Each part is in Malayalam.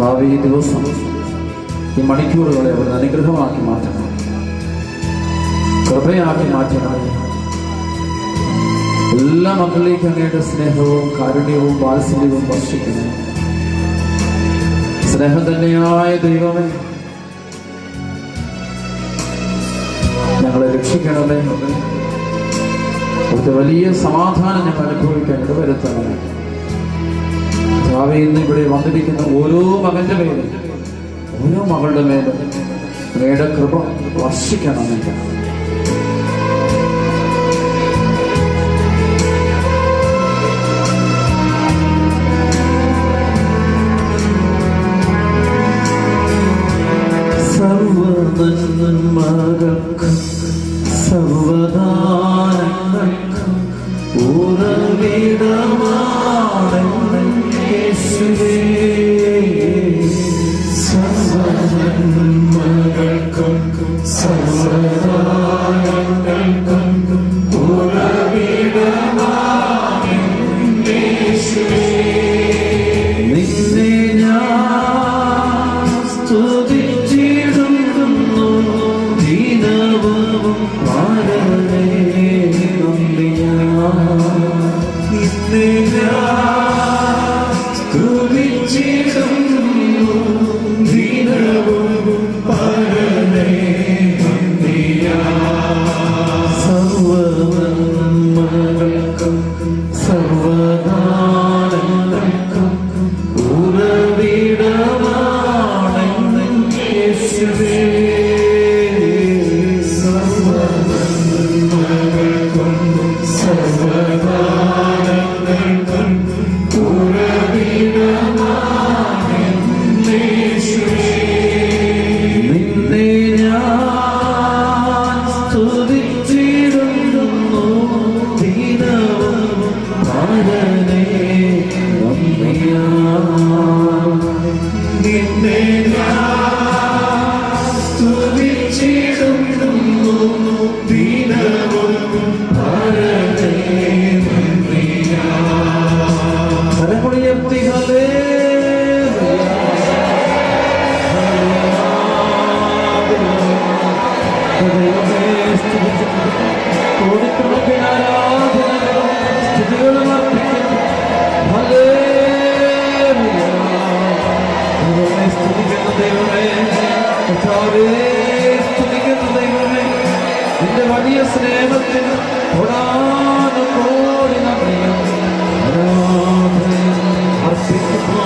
ഈ ദിവസം ഈ മണിക്കൂറുകളെ അവർ അനുഗ്രഹമാക്കി മാറ്റണം, കൃപയാക്കി മാറ്റണം. എല്ലാ മക്കളിലേക്ക് അങ്ങയുടെ സ്നേഹവും കാരുണ്യവും വാത്സല്യവും വർഷിക്കണം. സ്നേഹം തന്നെയായ ദൈവമേ, ഞങ്ങളെ രക്ഷിക്കണമേ. അവിടുത്തെ വലിയ സമാധാനം ഞങ്ങൾ അനുഭവിക്കാൻ ഇടവരുത്തണമേ. ഇന്ന് ഇവിടെ വന്നിരിക്കുന്ന ഓരോ മകന്റെ മേലും ഓരോ മകളുടെ മേലും അങ്ങയുടെ കൃപ വർഷിക്കണമേ. സർവ്വനന്മകൾക്കും സർവദാനങ്ങൾക്കും ഉറവിടമാണ് യേശുവേ. സർവ്വനന്മകൾക്കും സർവദാനങ്ങൾക്കും ഉറവിടമാണ് യേശുവേ. നിന്നെ ഞാൻ സ്തുതിച്ചിടുന്നു ദിനവും പാടണേ. നിന്നെ ഞാൻ സ്തുതിച്ചിടുന്നു ദിനവും പാടണേ. സർവ്വനന്മകൾക്കും സർവദാനങ്ങൾക്കും ഉറവിടമാണ് യേശുവേ. സർവ്വനന്മകൾക്കും സർവദാനങ്ങൾക്കും ഉറവിടമാണ് യേശുവേ. നിന്നെ ഞാൻ സ്തുതിച്ചിടുന്നു ദിനവും പാടണേ. നിന്നെ ഞാൻ സ്തുതിച്ചിടുന്നു ദിനവും പാടണേ. കരമുയർത്തി സ്തുതികളും അർപ്പിക്കുന്നു. സ്തുതിക്കുന്ന ദൈവമേ, സ്തുതിക്കുന്ന ദൈവമേ, നിന്റെ വലിയ സ്നേഹത്തിന് കോടി നന്ദിയും അർപ്പിക്കുന്നു.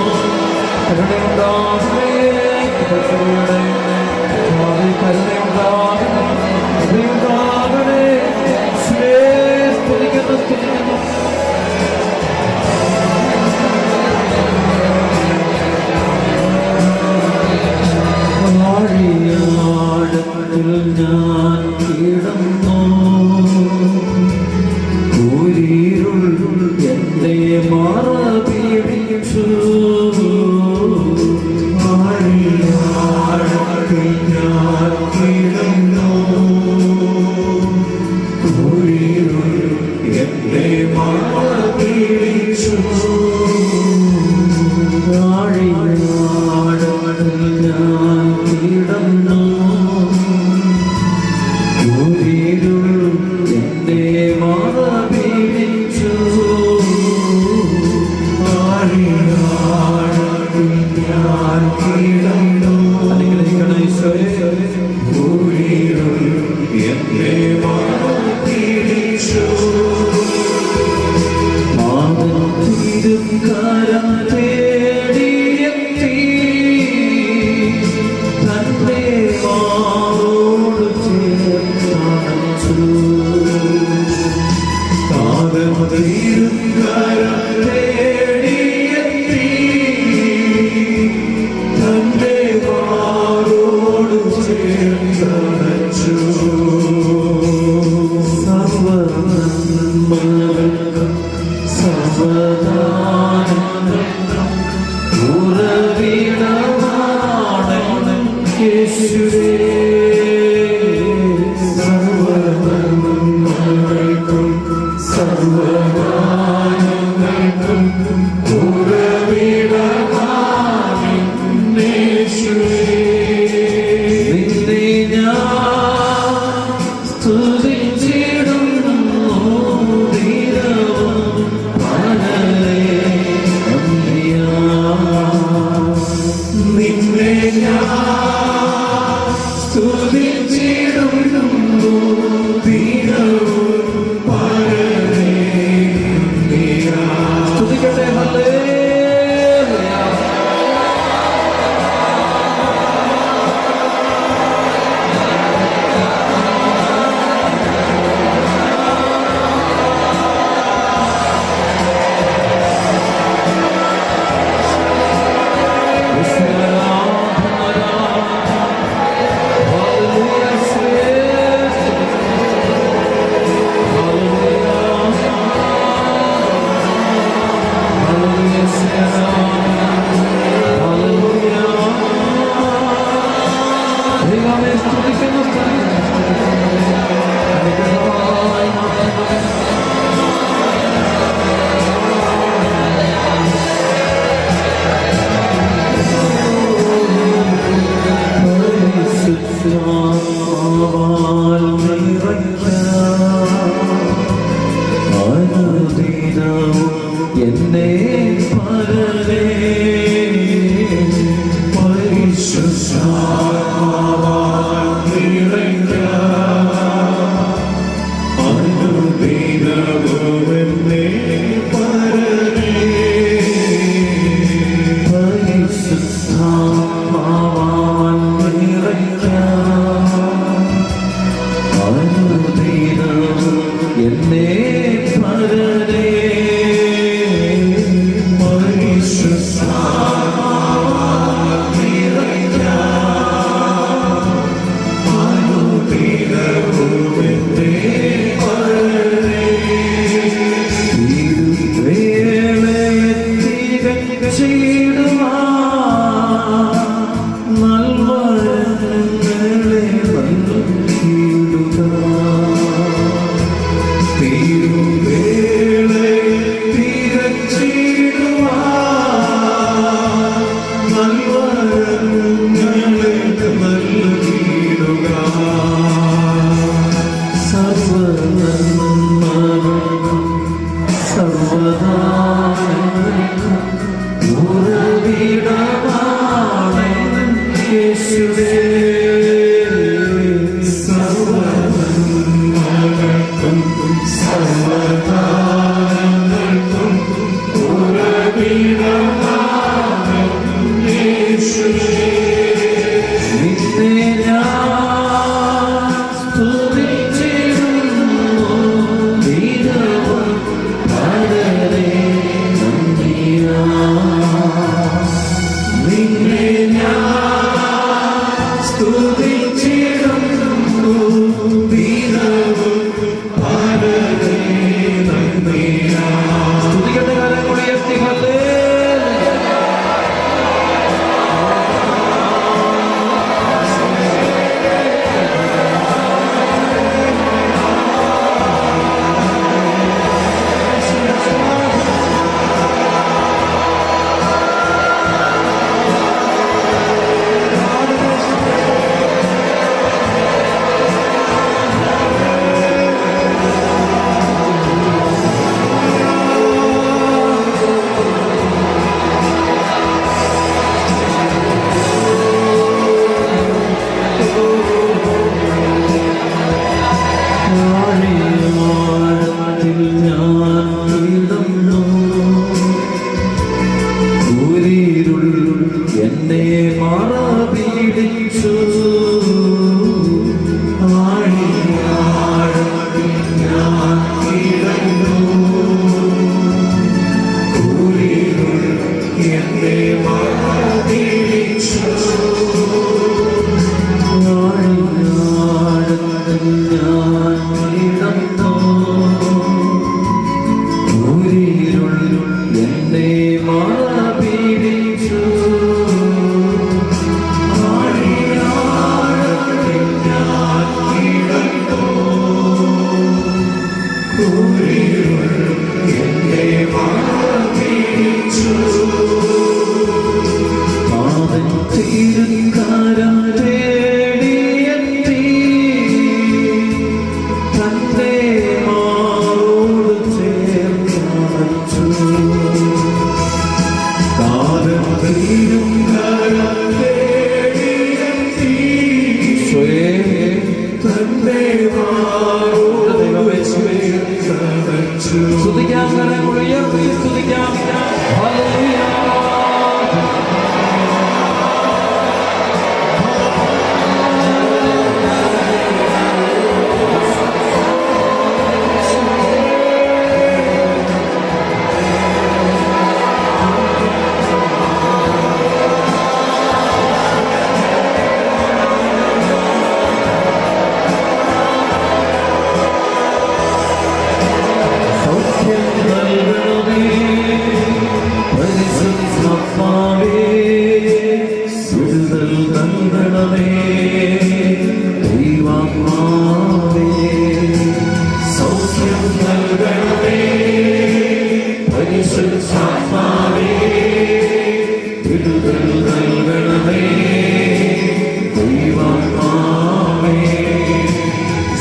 കരുണയുണ്ടാകണേ, കരുണയുണ്ടാകണേ. സ്തുതിക്കുന്നു സ്തുതിക്കുന്നു. ആഴിയാഴത്തിൽ ഞാൻ കിടന്നു, ൂരിരുൾ എന്നെ മറപിടിച്ചു. ആഴിയാഴത്തിൽ ഞാൻ കിടന്നു, ൂരിരുൾ എന്നെ മറപിടിച്ചു. ആഴിയാഴത്തിൽ ഞാൻ കിടന്നു, ൂരിരുൾ എന്നെ മറപിടിച്ചു. ആഴിയാഴത്തിൽ ഞാൻ കിടന്നു, അനുഗ്രഹിക്കണേ ഈശോയേ. ൂരിരുൾ എന്നെ മറപിടിച്ചു. തിരുക്കരം തേടിയെത്തി തന്റെ മാറോട് ചേർത്തണച്ചു. തിരുക്കരം തേടിയെത്തി തന്റെ മാറോട് ചേർത്തണച്ചു. സർവ്വനന്മകൾക്കും സർവദാനങ്ങൾക്കും എന്നേ പരനേ പരിശുദ്ധാത്മാവാൽ നിറയ്ക്ക അനുദിനവുമെന്നേ പരനേ പരിശുദ്ധാത്മാവാൽ നിറയ്ക്ക അനുദിനം എന്നേ പരനേ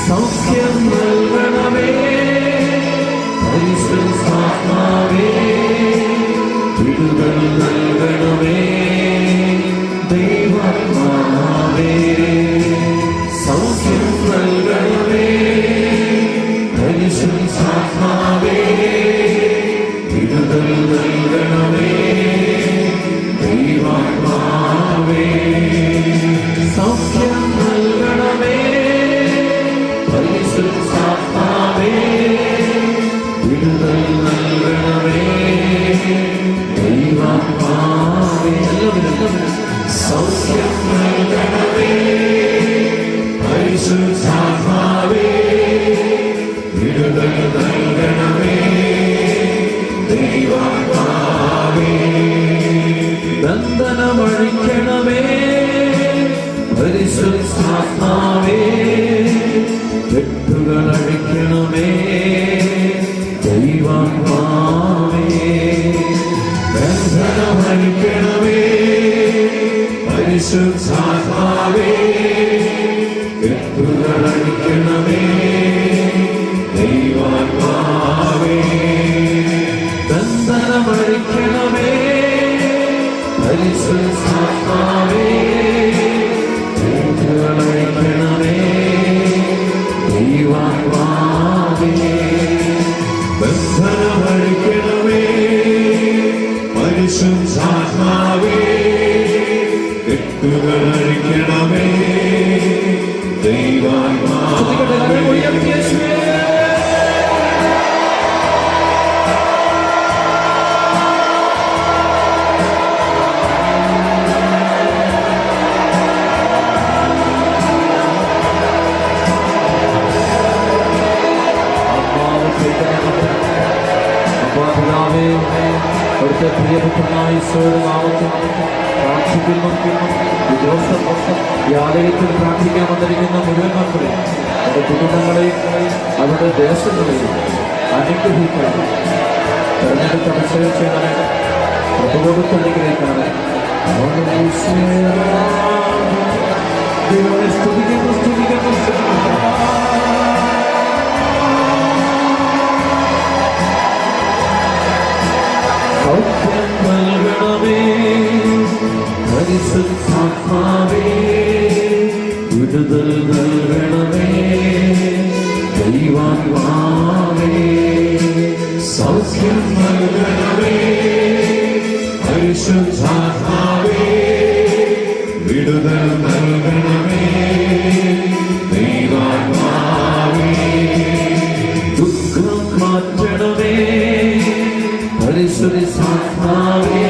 സൗഖ്യം നൽകണമേ പരിശുദ്ധാത്മാവേ വിടുതൽ നൽകണമേ ദൈവാത്മാവേ, സൗഖ്യം നൽകണമേ പരിശുദ്ധാത്മാവേ, വിടുതൽ നൽകണമേ ദൈവാത്മാവേ, സൗഖ്യം നൽകണമേ പരിശുദ്ധാത്മാവേ, വിടുതൽ നൽകണമേ ദൈവാത്മാവേ, സൗഖ്യം നൽകണമേ പരിശുദ്ധാത്മാവേ, വിടുതൽ നൽകണമേ ദൈവാത്മാവേ, ബന്ധനമഴിക്കണമേ പരിശുദ്ധാത്മാവേ, കെട്ടുകളഴിക്കണമേ ദൈവാത്മാവേ, ബന്ധനമഴിക്കണമേ പരിശുദ്ധാത്മാവേ, കെട്ടുകളഴിക്കണമേ ദൈവാത്മാവേ, ബന്ധനമഴിക്കണമേ പരിശുദ്ധാത്മാവേ, കെട്ടുകളഴിക്കണമേ ദൈവാത്മാവേ, ബന്ധനമഴിക്കണമേ പരിശുദ്ധാത്മാവേ, കെട്ടുകളഴിക്കണമേ ദൈവാത്മാവേ. അവിടുത്തെ പ്രിയപുത്രനായ ഈശോയുടെ നാമത്തിൽ പ്രാർത്ഥിക്കുന്നു. ഈ ദിവസം ഈ ആലയത്തിൽ പ്രാർത്ഥിക്കാൻ വന്നിരിക്കുന്ന മുഴുവൻ മക്കളെയും അവരുടെ കുടുംബങ്ങളെയും അവരുടെ ദേശങ്ങളെയും അനുഗ്രഹിക്കണം. തെരഞ്ഞെടുത്ത് അഭിഷേകം ചെയ്യണമേ, പ്രഭുവോടുത്ത് അനുഗ്രഹിക്കണമേ. ദൈവത്തെ സ്തുതിക്കുന്നു, സ്തുതിക്കുന്നു, സ്തുതിക്കുന്നു. സൗഖ്യം നൽകണമേ പരിശുദ്ധാത്മാവേ, വിടുതൽ നൽകണമേ ദൈവാത്മാവേ, സൗഖ്യം നൽകണമേ പരിശുദ്ധാത്മാവേ, വിടുതൽ നൽകണമേ ദൈവാത്മാവേ, ദുഃഖം മാറ്റണമേ പരിശുദ്ധാത്മാവേ,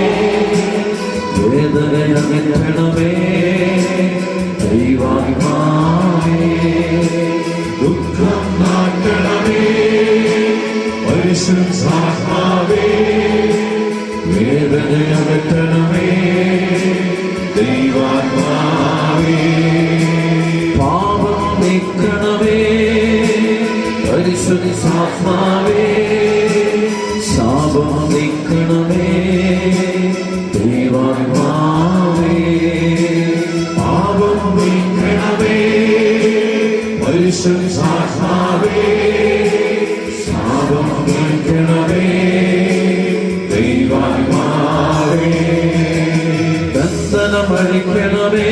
വേദനയകറ്റണമേ ദൈവാത്മാവേ, ദുഃഖം മാറ്റണമേ പരിശുദ്ധാത്മാവേ, വേദനയകറ്റണമേ ദൈവാത്മാവേ, പാപം നീക്കണമേ പരിശുദ്ധാത്മാവേ, ശാപം നീക്കണമേ ദൈവാത്മാവേ, പാപം നീക്കണമേ പരിശുദ്ധാത്മാവേ, ശാപം നീക്കണമേ ദൈവാത്മാവേ, ബന്ധനമഴിക്കണമേ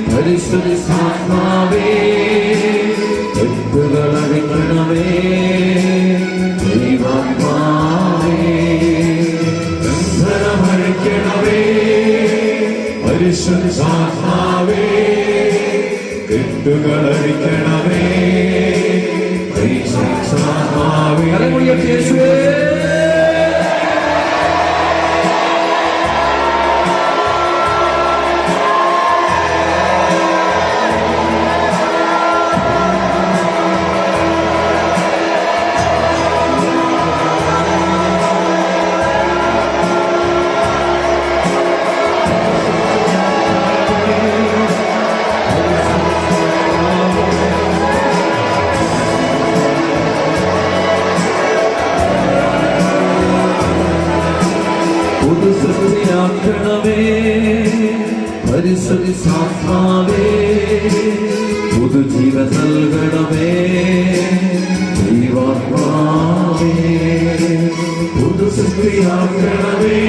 പരിശുദ്ധാത്മാവേ, കെട്ടുകളഴിക്കണമേ ദൈവാത്മാവേ, ബന്ധനമഴിക്കണമേ പരിശുദ്ധാത്മാവേ, കെട്ടുകളഴിക്കണമേ ദൈവാത്മാവേ. യേശുവേ സൃഷ്ടിയാക്കണമേ പരിശുദ്ധാത്മാവേ, പുതുജീവൻ നൽകണമേ ദൈവാത്മാവേ, പുതു സൃഷ്ടിയാക്കണമേ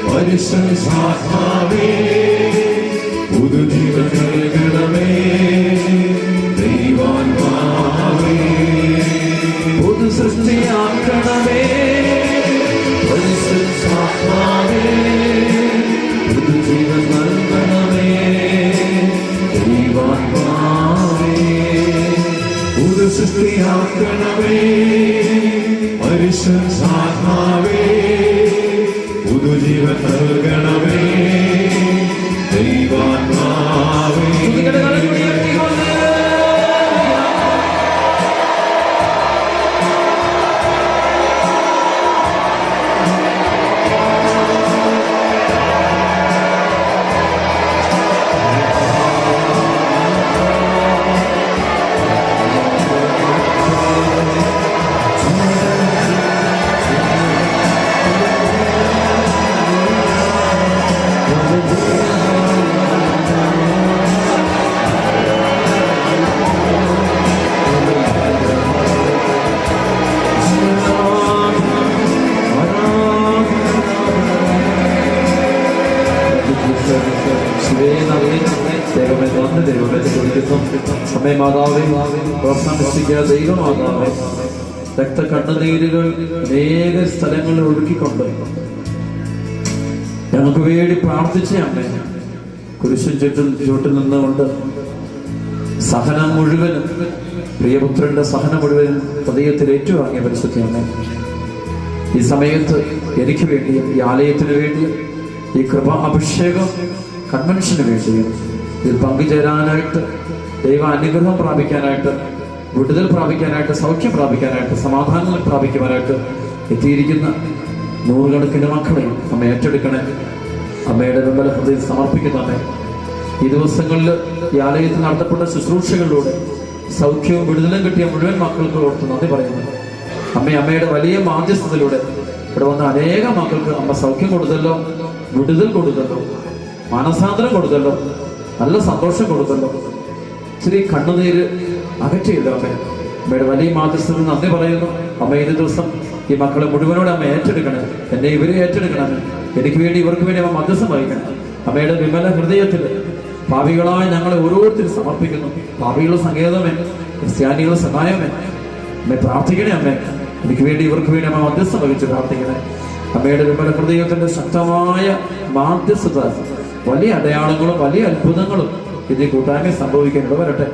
പരിശുദ്ധാത്മാവേ പുതുജീവൻ നൽകണമേ ദൈവാത്മാവേ പുതു സൃഷ്ടിയാക്കണമേ പരിശുദ്ധാത്മാവേ പുതുജീവൻ നൽകണമേ ദൈവാത്മാവേ പുതു സൃഷ്ടിയാക്കണമേ പരിശുദ്ധാത്മാവേ പുതുജീവൻ നൽകണമേ ദൈവാത്മാവേ അമ്മേ മാതാവേ, ദൈവമാതാവേ, രക്ത കണ്ണുനീരുകൾ അനേക സ്ഥലങ്ങളിൽ ഒഴുക്കിക്കൊണ്ട് ഞങ്ങൾക്ക് വേണ്ടി പ്രാർത്ഥിച്ച അമ്മേ, കുരിശിൻ ചുവട്ടിൽ നിന്നുകൊണ്ട് സഹനം മുഴുവനും പ്രിയപുത്രന്റെ സഹനം മുഴുവനും ഹൃദയത്തിൽ ഏറ്റുവാങ്ങിയ പരിശുദ്ധ അമ്മേ, ഈ സമയത്ത് എനിക്ക് വേണ്ടിയും ഈ ആലയത്തിന് വേണ്ടിയും ഈ കൃപ അഭിഷേകം കൺവെൻഷന് വേണ്ടിയും ഇതിൽ പങ്കുചേരാനായിട്ട് ദൈവ അനുഗ്രഹം പ്രാപിക്കാനായിട്ട് വിടുതൽ പ്രാപിക്കാനായിട്ട് സൗഖ്യം പ്രാപിക്കാനായിട്ട് സമാധാനം പ്രാപിക്കുവാനായിട്ട് എത്തിയിരിക്കുന്ന നൂറുകണക്കിന് മക്കളെയും അമ്മ ഏറ്റെടുക്കണേ. അമ്മയുടെ നിർമ്മല ഹൃദയം സമർപ്പിക്കുന്ന അമ്മേ, ഈ ദിവസങ്ങളിൽ ഈ ആലയത്തിൽ നടത്തപ്പെട്ട ശുശ്രൂഷകളിലൂടെ സൗഖ്യവും വിടുതലും കിട്ടിയ മുഴുവൻ മക്കൾക്ക് ഓർത്ത് നന്ദി പറയുന്നു. അമ്മയുടെ വലിയ മാധ്യസ്ഥതയിലൂടെ ഇവിടെ വന്ന അനേക മക്കൾക്ക് അമ്മ സൗഖ്യം കൊടുത്തല്ലോ, വിടുതൽ കൊടുത്തല്ലോ, മാനസാന്തരം കൊടുത്തല്ലോ, നല്ല സന്തോഷം കൊടുത്തല്ലോ, ഇച്ചിരി കണ്ണുനീര് അകറ്റിയല്ലോ. അമ്മയുടെ വലിയ മാധ്യസ്ഥതയിൽ നന്ദി പറയുന്നു. അമ്മ ഇരു ദിവസം ഈ മക്കളെ മുഴുവനോട് അമ്മ ഏറ്റെടുക്കണം, എന്നെ ഇവരെ ഏറ്റെടുക്കണം, എനിക്ക് വേണ്ടി ഇവർക്ക് വേണ്ടി അമ്മ മധ്യസ്ഥം വഹിക്കണം. അമ്മയുടെ വിമല ഹൃദയത്തിൽ പാപികളായ ഞങ്ങളെ ഓരോരുത്തരും സമർപ്പിക്കുന്നു. പാപികളുടെ സങ്കേതമേ, ക്രിസ്ത്യാനികളുടെ സഹായമേ, അമ്മ പ്രാർത്ഥിക്കണേ. അമ്മേ, എനിക്ക് വേണ്ടി ഇവർക്ക് വേണ്ടി അമ്മ മധ്യസ്ഥം വഹിച്ച് പ്രാർത്ഥിക്കണേ. അമ്മയുടെ വിമല ഹൃദയത്തിന്റെ ശക്തമായ മാധ്യസ്ഥത, വലിയ അടയാളങ്ങളും വലിയ അത്ഭുതങ്ങളും ഇത് കൂട്ടായ്മ സംഭവിക്കേണ്ടത് വരട്ടെ.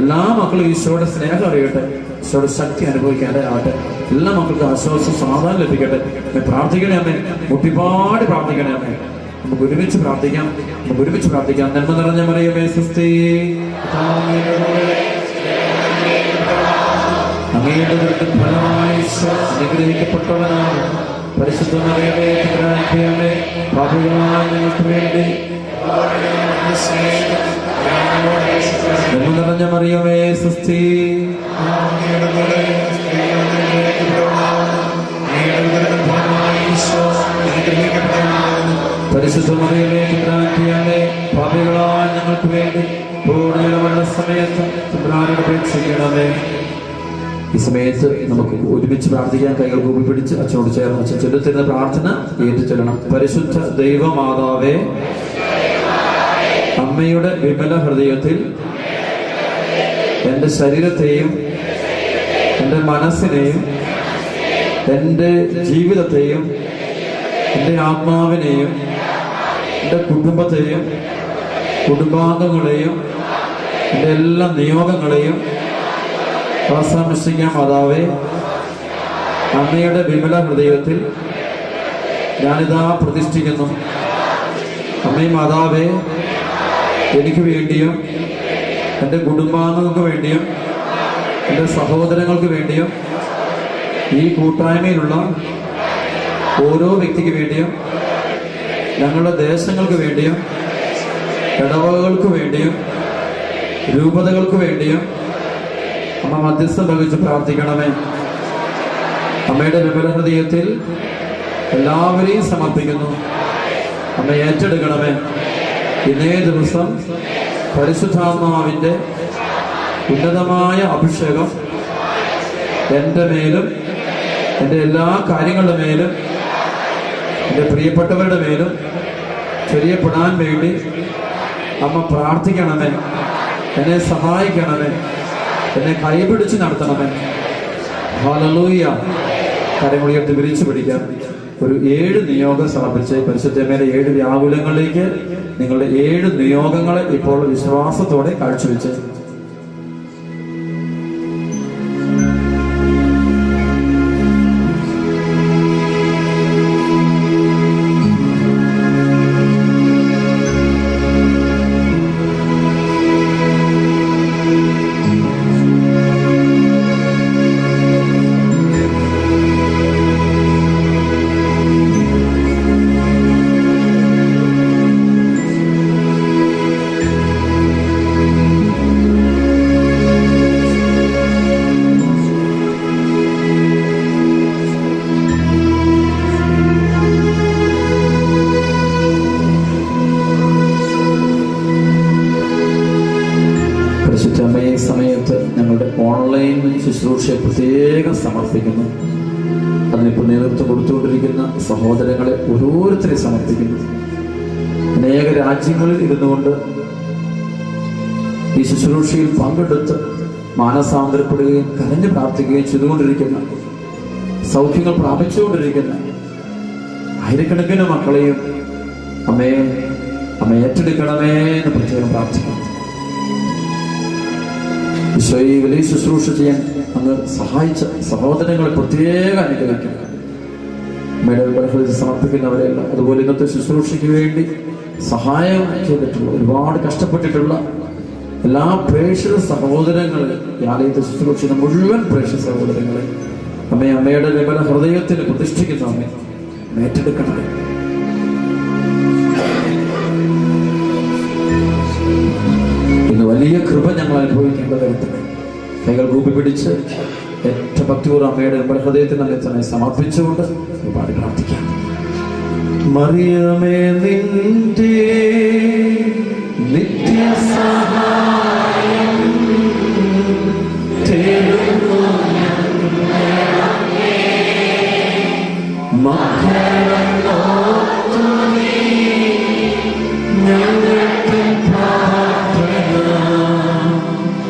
എല്ലാ മക്കളും ഈശോയുടെ സ്നേഹം അറിയട്ടെ, ഈശോയുടെ ശക്തി അനുഭവിക്കാനാകട്ടെ. എല്ലാ മക്കൾക്കും ആശ്വാസം സമാധാനം ലഭിക്കട്ടെ. പ്രാർത്ഥിക്കണേ അമ്മേ, മുട്ടിപ്പാടി പ്രാർത്ഥിക്കണേ അമ്മേ. നമുക്ക് ഒരുമിച്ച് പ്രാർത്ഥിക്കാം, നമുക്ക് ഒരുമിച്ച് പ്രാർത്ഥിക്കാം. നന്മ നിറഞ്ഞ മറിയമേ സ്വസ്തി, അങ്ങയുടെ ഫലമായി അനുഗ്രഹിക്കപ്പെട്ടവനാണ്. പരിശുദ്ധ മറിയമേ തമ്പുരാന്റെ പാപികളായ ഞങ്ങൾക്ക് വേണ്ടി നന്മ നിറഞ്ഞ മറിയമേ സ്വസ്തി, പരിശുദ്ധ മറിയമേ തമ്പുരാന്റെ പാപികളായ ഞങ്ങൾക്ക് വേണ്ടി പൂർണ്ണ സമയത്ത് തമ്പുരാനോട് അപേക്ഷിക്കണമേ. ഈ സമയത്ത് നമുക്ക് ഒരുമിച്ച് പ്രാർത്ഥിക്കാൻ കൈകൾ കൂപ്പി പിടിച്ച് അച്ഛനോട് ചേർന്ന് അച്ഛൻ ചൊല്ലുത്തരുന്ന പ്രാർത്ഥന ഏറ്റുചൊല്ലണം. പരിശുദ്ധ ദൈവമാതാവേ, അമ്മയുടെ വിമല ഹൃദയത്തിൽ എൻ്റെ ശരീരത്തെയും എൻ്റെ മനസ്സിനെയും എൻ്റെ ജീവിതത്തെയും എൻ്റെ ആത്മാവിനെയും എൻ്റെ കുടുംബത്തെയും കുടുംബാംഗങ്ങളെയും എൻ്റെ എല്ലാ നിയോഗങ്ങളെയും അവസാനിപ്പിക്കാൻ മാതാവേ, അമ്മയുടെ വിമല ഹൃദയത്തിൽ ഞാനിതാ പ്രതിഷ്ഠിക്കുന്നു. അമ്മേ മാതാവേ, എനിക്ക് വേണ്ടിയും എൻ്റെ കുടുംബാംഗങ്ങൾക്ക് വേണ്ടിയും എൻ്റെ സഹോദരങ്ങൾക്ക് വേണ്ടിയും ഈ കൂട്ടായ്മയിലുള്ള ഓരോ വ്യക്തിക്ക് വേണ്ടിയും ഞങ്ങളുടെ ദേശങ്ങൾക്ക് വേണ്ടിയും ഇടവകകൾക്ക് വേണ്ടിയും രൂപതകൾക്ക് വേണ്ടിയും അമ്മ മധ്യസ്ഥം വഹിച്ച് പ്രാർത്ഥിക്കണമേ. അമ്മയുടെ വിമല ഹൃദയത്തിൽ എല്ലാവരെയും സമർപ്പിക്കുന്നു. അമ്മ ഏറ്റെടുക്കണമേ. ഇന്നേ ദിവസം പരിശുദ്ധാത്മാവിന്റെ ഉന്നതമായ അഭിഷേകം എൻ്റെ മേലും എൻ്റെ എല്ലാ കാര്യങ്ങളുടെ മേലും എൻ്റെ പ്രിയപ്പെട്ടവരുടെ മേലും ചൊരിയപ്പെടാൻ വേണ്ടി അമ്മ പ്രാർത്ഥിക്കണമേ. എന്നെ സഹായിക്കണമേ. എന്നെ കൈപിടിച്ച് നടത്തണമേ. ഹല്ലേലൂയ. കരങ്ങൾ ഉയർത്തി വിരിച്ചു പിടിക്കാം. ഒരു 7 നിയോഗം സമർപ്പിച്ച് പരിശുദ്ധമ്മയുടെ 7 വ്യാകുലങ്ങളിലേക്ക് നിങ്ങളുടെ 7 നിയോഗങ്ങളെ ഇപ്പോൾ വിശ്വാസത്തോടെ കാഴ്ചവെച്ച് സമയത്ത് ഞങ്ങളുടെ ഓൺലൈൻ ശുശ്രൂഷയെ പ്രത്യേകം സമർപ്പിക്കുന്നു. അതിനിപ്പോൾ നേതൃത്വം കൊടുത്തുകൊണ്ടിരിക്കുന്ന സഹോദരങ്ങളെ ഓരോരുത്തരെ സമർപ്പിക്കുന്നു. അനേക രാജ്യങ്ങളിൽ ഇരുന്നുകൊണ്ട് ഈ ശുശ്രൂഷയിൽ പങ്കെടുത്ത് മാനസാന്തരപ്പെടുകയും കരഞ്ഞു പ്രാർത്ഥിക്കുകയും ചെയ്തുകൊണ്ടിരിക്കുന്ന, സൗഖ്യങ്ങൾ പ്രാപിച്ചുകൊണ്ടിരിക്കുന്ന ആയിരക്കണക്കിന് മക്കളെയും അമ്മ ഏറ്റെടുക്കണമേ എന്ന് പ്രത്യേകം പ്രാർത്ഥിക്കുന്നു. ഈശോയെ വലിയ ശുശ്രൂഷ ചെയ്യാൻ അങ്ങ് സഹായിച്ച സഹോദരങ്ങളെ പ്രത്യേകം അനുഗ്രഹിക്കണം. അമ്മയുടെ സമർപ്പിക്കുന്നവരെല്ലാം, അതുപോലെ ഇന്നത്തെ ശുശ്രൂഷയ്ക്ക് വേണ്ടി സഹായം ചെയ്തിട്ടുള്ള, ഒരുപാട് കഷ്ടപ്പെട്ടിട്ടുള്ള എല്ലാ പ്രേക്ഷിത സഹോദരങ്ങളെ, ഈ ആലയത്തെ ശുശ്രൂഷിക്കുന്ന മുഴുവൻ പ്രേക്ഷിത സഹോദരങ്ങളെ അമ്മയുടെ വിമല ഹൃദയത്തിൽ പ്രതിഷ്ഠിക്കുന്ന അമ്മ ഏറ്റെടുക്കണമേ. ഇന്ന് വലിയ കൃപ ഞങ്ങൾ അനുഭവിക്കേണ്ട തരത്തിൽ കൈകൾ കൂപ്പി പിടിച്ച് ഏറ്റവും ഭക്തിപൂർവ്വം അമ്മയുടെ നമ്മുടെ ഹൃദയത്തിൽ തന്നെ സമർപ്പിച്ചുകൊണ്ട് ഒരുപാട് പ്രാർത്ഥിക്കാം. മറിയമേ നിന്റെ നിത്യസഹായം തേടുന്നു മക്കളോർത്തു നീ ഞങ്ങൾക്ക് പ്രാർത്ഥന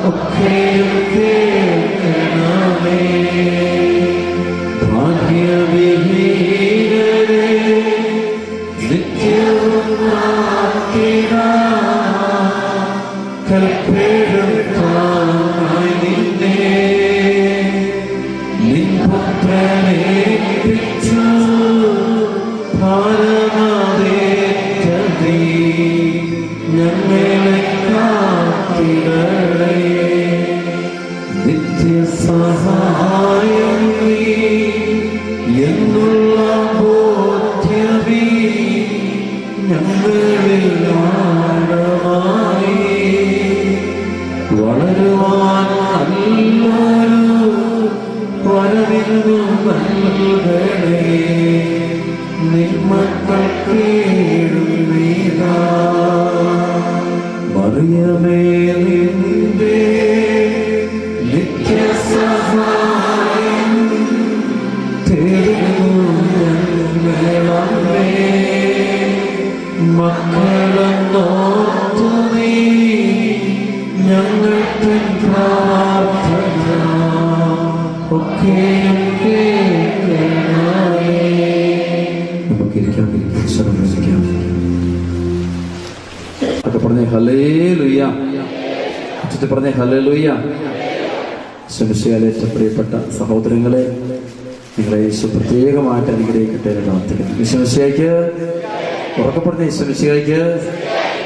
ഒക്കെയും കേൾക്കണമേ. ഭാഗ്യവിഹീനരെ നിത്യവും കൽപ്പെടുത്താനായി നിന്നെ നിൻ പുത്രനേൽപ്പിച്ചു ഭാരമാതേറ്റതീ ഞങ്ങളെ കാത്തിടണേ. നിത്യസഹായം നീ എന്നുള്ള ബോധ്യമീ ഞങ്ങളിൽ ആഴമായി വളരുവാൻ നല്ലൊരു വരവിനും നൽകണേ. നിന്മക്കൾ കേൾവീതാ. മറിയമേ നിന്റെ നിത്യസഹായം തേടുന്നു ഞങ്ങളമ്മേ. മക്കളെന്നോർത്തു നീ ഞങ്ങൾക്ക് പ്രാർത്ഥന ഒക്കെയും കേൾക്കണമേ. നമുക്കിരിക്കാം, ശ്രമിക്കാം. ഒക്കെ പറഞ്ഞേ ഹല്ലേലൂയ. പറഞ്ഞേ ഹല്ലേലൂയ. ശ്രമിച്ചാലേറ്റ പ്രിയപ്പെട്ട സഹോദരങ്ങളെ, നിങ്ങളെ യേശു പ്രത്യേകമായിട്ട് അനുഗ്രഹിക്കട്ടെ എന്ന് പ്രാർത്ഥിക്കുന്നു. ഈശോമിശിഹായ്ക്ക് ഉറക്കെ പറഞ്ഞ ഈശോമിശിഹായ്ക്ക്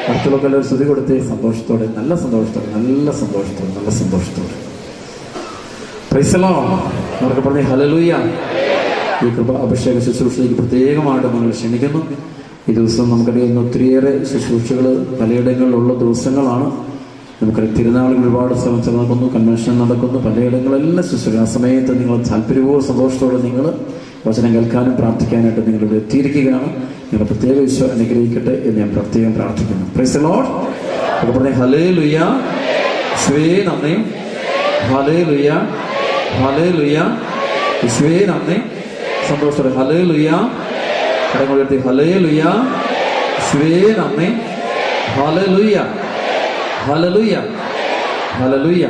അടുത്തുള്ളൊക്കെ എല്ലാവരും സ്തുതി കൊടുത്തേ. സന്തോഷത്തോടെ, നല്ല സന്തോഷത്തോടെ, നല്ല സന്തോഷത്തോടെ, നല്ല സന്തോഷത്തോടെ. Price the Lord. ഉറക്കെ പറഞ്ഞേ ഹല്ലേലൂയ. ഈ കൃപ അഭിഷേക ശുശ്രൂഷയ്ക്ക് പ്രത്യേകമായിട്ട് നിങ്ങൾ ക്ഷണിക്കുന്നു. ഈ ദിവസം നമുക്കറിയാവുന്ന ഒത്തിരിയേറെ ശുശ്രൂഷകൾ പലയിടങ്ങളിലുള്ള ദിവസങ്ങളാണ്. നമുക്കറിയാം, തിരുനാളുകൾ ഒരുപാട് സ്ഥലത്ത് നടക്കുന്നു, കൺവെൻഷൻ നടക്കുന്നു, പലയിടങ്ങളെല്ലാം ശുശ്രൂഷ. ആ സമയത്ത് നിങ്ങൾ താല്പര്യപൂർവ്വം സന്തോഷത്തോടെ നിങ്ങൾ വചനം കേൾക്കാനും പ്രാർത്ഥിക്കാനായിട്ട് നിങ്ങളിവിടെ എത്തിയിരിക്കുകയാണ്. നിങ്ങൾ പ്രത്യേക ഈശോ അനുഗ്രഹിക്കട്ടെ എന്ന് ഞാൻ പ്രത്യേകം പ്രാർത്ഥിക്കുന്നു. Price the Lord. ഒക്കെ പറഞ്ഞേ ഹല്ലേലൂയ. യേശുവേ നന്ദി. ഹല്ലേലൂയ, ഹല്ലേലൂയ, യേശുവേ നന്ദി. സന്തോഷത്തോടെ ഹല്ലേലൂയ. കരങ്ങൾ ഉയർത്തി ഹല്ലേലൂയ. യേശുവേ നന്ദി. ഹല്ലേലൂയ. ഹല്ലേലൂയ. ഹല്ലേലൂയ.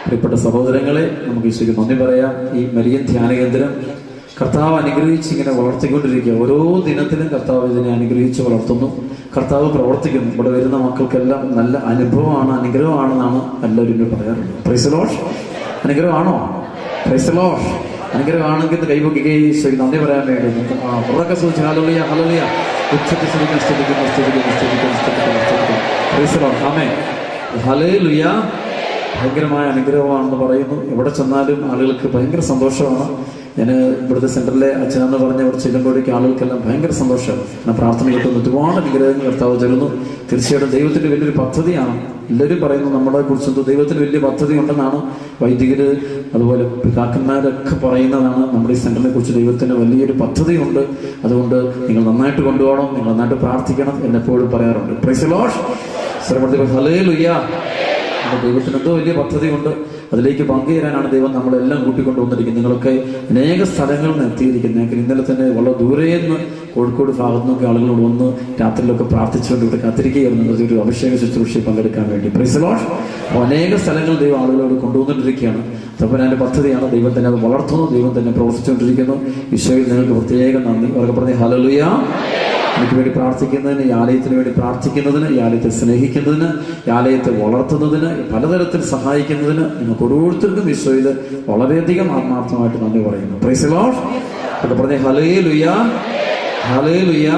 പ്രിയപ്പെട്ട സഹോദരങ്ങളെ, നമുക്ക് ഈശോയ്ക്ക് നന്ദി പറയാം. ഈ മരിയൻ ധ്യാന കേന്ദ്രം കർത്താവ് അനുഗ്രഹിച്ച് ഇങ്ങനെ വളർത്തിക്കൊണ്ടിരിക്കുക. ഓരോ ദിനത്തിലും കർത്താവ് ഇതിനെ അനുഗ്രഹിച്ച് വളർത്തുന്നു. കർത്താവ് പ്രവർത്തിക്കുന്നു. ഇവിടെ വരുന്ന മക്കൾക്കെല്ലാം നല്ല അനുഭവമാണ്, അനുഗ്രഹമാണെന്നാണ് എല്ലാവരും ഇവിടെ പറയാറുണ്ട്. Praise the Lord. അനുഗ്രഹമാണോ? Praise the Lord. അനുഗ്രഹമാണെങ്കിൽ കൈപൊക്കുകയും ഈശോയ്ക്ക് നന്ദി പറയാൻ വേണ്ടി ഉറക്കെ സൂചിച്ച് ഹല്ലേലൂയ ഹല്ലേലൂയ ഉച്ചത്തിൽ സ്തുതിക്കുന്നു. Price the Lord. Amen. Hallelujah. ഭയങ്കരമായ അനുഗ്രഹമാണെന്ന് പറയുന്നു. എവിടെ ചെന്നാലും ആളുകൾക്ക് ഭയങ്കര സന്തോഷമാണ്. ഞാൻ ഇവിടുത്തെ സെന്ററിലെ അച്ഛനെന്ന് പറഞ്ഞ ഇവിടെ ചെല്ലുമ്പോഴേക്ക് ആളുകൾക്കെല്ലാം ഭയങ്കര സന്തോഷമാണ്. ഞാൻ പ്രാർത്ഥന കിട്ടുന്നു. ഒരുപാട് അനുഗ്രഹങ്ങൾ കർത്താവ് തരുന്നു. തീർച്ചയായിട്ടും ദൈവത്തിന്റെ വലിയൊരു പദ്ധതിയാണ്. എല്ലാവരും പറയുന്നു നമ്മളെ കുറിച്ച് ദൈവത്തിന് വലിയ പദ്ധതി ഉണ്ടെന്നാണ്. വൈദികര് അതുപോലെ പിതാക്കന്മാരൊക്കെ പറയുന്നതാണ്. നമ്മുടെ ഈ സെന്ററിനെ കുറിച്ച് ദൈവത്തിന് വലിയൊരു പദ്ധതിയുണ്ട്. അതുകൊണ്ട് നിങ്ങൾ നന്നായിട്ട് കൊണ്ടുപോകണം, നിങ്ങൾ നന്നായിട്ട് പ്രാർത്ഥിക്കണം എന്നെപ്പോഴും പറയാറുണ്ട്. Praise the Lord. ഹല്ലേലൂയ. ദൈവത്തിന് എന്തോ വലിയ പദ്ധതിയുണ്ട്. അതിലേക്ക് പങ്കുചേരാനാണ് ദൈവം നമ്മളെല്ലാം കൂട്ടിക്കൊണ്ടുവന്നിരിക്കുന്നത്. നിങ്ങളൊക്കെ അനേക സ്ഥലങ്ങളിൽ നിന്ന് എത്തിയിരിക്കുന്നത്. ഞങ്ങൾക്ക് ഇന്നലെ തന്നെ വളരെ ദൂരേന്ന് കോഴിക്കോട് ഭാഗത്തു നിന്നൊക്കെ ആളുകളോട് വന്ന് രാത്രിയിലൊക്കെ പ്രാർത്ഥിച്ചുകൊണ്ട് ഇവിടെ കാത്തിരിക്കുകയായിരുന്നു ഒരു അഭിഷേക ശുശ്രൂഷയിൽ പങ്കെടുക്കാൻ വേണ്ടി. Price the Lord. അപ്പോൾ അനേക സ്ഥലങ്ങൾ ദൈവം ആളുകളോട് കൊണ്ടുവന്നിട്ടിരിക്കുകയാണ്. തമ്പുരാന്റെ പദ്ധതിയാണ്. ദൈവം തന്നെ അത് വളർത്തുന്നു. ദൈവം തന്നെ പ്രവർത്തിച്ചുകൊണ്ടിരിക്കുന്നു. ഈശോയിൽ നിങ്ങൾക്ക് പ്രത്യേകം നന്ദി. അവർക്ക് പറഞ്ഞ ഹല്ലേലൂയ. എനിക്ക് വേണ്ടി പ്രാർത്ഥിക്കുന്നതിന്, ഈ ആലയത്തിന് വേണ്ടി പ്രാർത്ഥിക്കുന്നതിന്, ഈ ആലയത്തെ സ്നേഹിക്കുന്നതിന്, ഈ ആലയത്തെ വളർത്തുന്നതിന്, പലതരത്തിൽ സഹായിക്കുന്നതിന് നിങ്ങൾക്ക് ഓരോരുത്തർക്കും ഈശോയിൽ വളരെയധികം ആത്മാർത്ഥമായിട്ട് നന്ദി പറയുന്നു. Price the Lord. ഒക്കെ പറഞ്ഞ ഹല്ലേലൂയ ഹല്ലേലൂയ.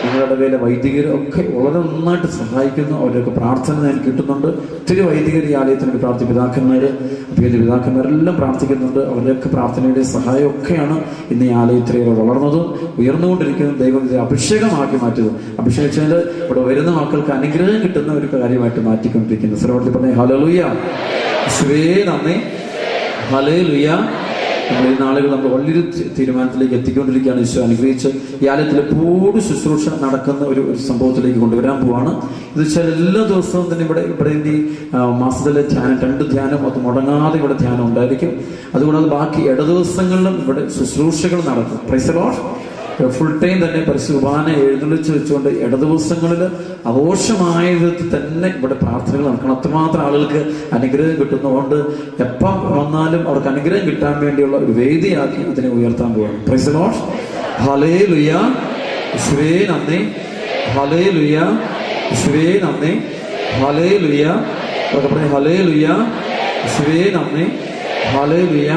നിങ്ങളുടെ ഇടയിലെ വൈദികരൊക്കെ വളരെ നന്നായിട്ട് സഹായിക്കുന്നു. അവരൊക്കെ പ്രാർത്ഥന ഞാൻ കിട്ടുന്നുണ്ട്. ഒത്തിരി വൈദികർ ഈ ആലയത്തിന് വേണ്ടി പിതാക്കന്മാര് പിതാക്കന്മാരെല്ലാം പ്രാർത്ഥിക്കുന്നുണ്ട്. അവരുടെയൊക്കെ പ്രാർത്ഥനയുടെ സഹായമൊക്കെയാണ് ഇന്ന് ഈ ആലയത്തിലേറെ വളർന്നതും ഉയർന്നുകൊണ്ടിരിക്കുന്നതും. ദൈവം ഇത് അഭിഷേകമാക്കി മാറ്റുന്നു. അഭിഷേകിച്ചാൽ ഇവിടെ വരുന്ന മക്കൾക്ക് അനുഗ്രഹം കിട്ടുന്ന ഒരു കാര്യമായിട്ട് മാറ്റിക്കൊണ്ടിരിക്കുന്നു. സർവ്വത്തിൽ പറഞ്ഞ ഹല്ലേലൂയ. യേശുവേ നന്ദി. ഹല്ലേലൂയ. നമ്മൾ ഈ നാളുകൾ നമ്മൾ വലിയൊരു തീരുമാനത്തിലേക്ക് എത്തിക്കൊണ്ടിരിക്കുകയാണ്. ഈശോ അനുഗ്രഹിച്ച് ഈ ആലയത്തിൽ എപ്പോഴും ശുശ്രൂഷ നടക്കുന്ന ഒരു സംഭവത്തിലേക്ക് കൊണ്ടുവരാൻ പോവാണ്. ഇത് വെച്ചാൽ എല്ലാ ദിവസവും തന്നെ ഇവിടെ ഈ മാസത്തിലെ ധ്യാനം 2 ധ്യാനം അത് മുടങ്ങാതെ ഇവിടെ ധ്യാനം ഉണ്ടായിരിക്കും. അതുകൂടാതെ ബാക്കി ഇടദിവസങ്ങളിലും ഇവിടെ ശുശ്രൂഷകൾ നടക്കും. Price the Lord. Full time തന്നെ പരിശുദ്ധ കുർബാന എഴുന്നള്ളിച്ച് വെച്ചുകൊണ്ട് ഇടദിവസങ്ങളിൽ ആഘോഷമായ വിധത്തിൽ തന്നെ ഇവിടെ പ്രാർത്ഥനകൾ നടക്കണം. അത്രമാത്രം ആളുകൾക്ക് അനുഗ്രഹം കിട്ടുന്നതുകൊണ്ട് എപ്പം വന്നാലും അവർക്ക് അനുഗ്രഹം കിട്ടാൻ വേണ്ടിയുള്ള ഒരു വേദിയാക്കി ഇതിനെ ഉയർത്താൻ പോവാണ്. Price the Lord. ഹല്ലേലൂയ. യേശുവേ നന്ദി. ഹല്ലേലൂയ. യേശുവേ നന്ദി. ഹല്ലേലൂയ. അവർക്ക് പറഞ്ഞ ഹല്ലേലൂയ. യേശുവേ നന്ദി. ഹല്ലേലൂയ.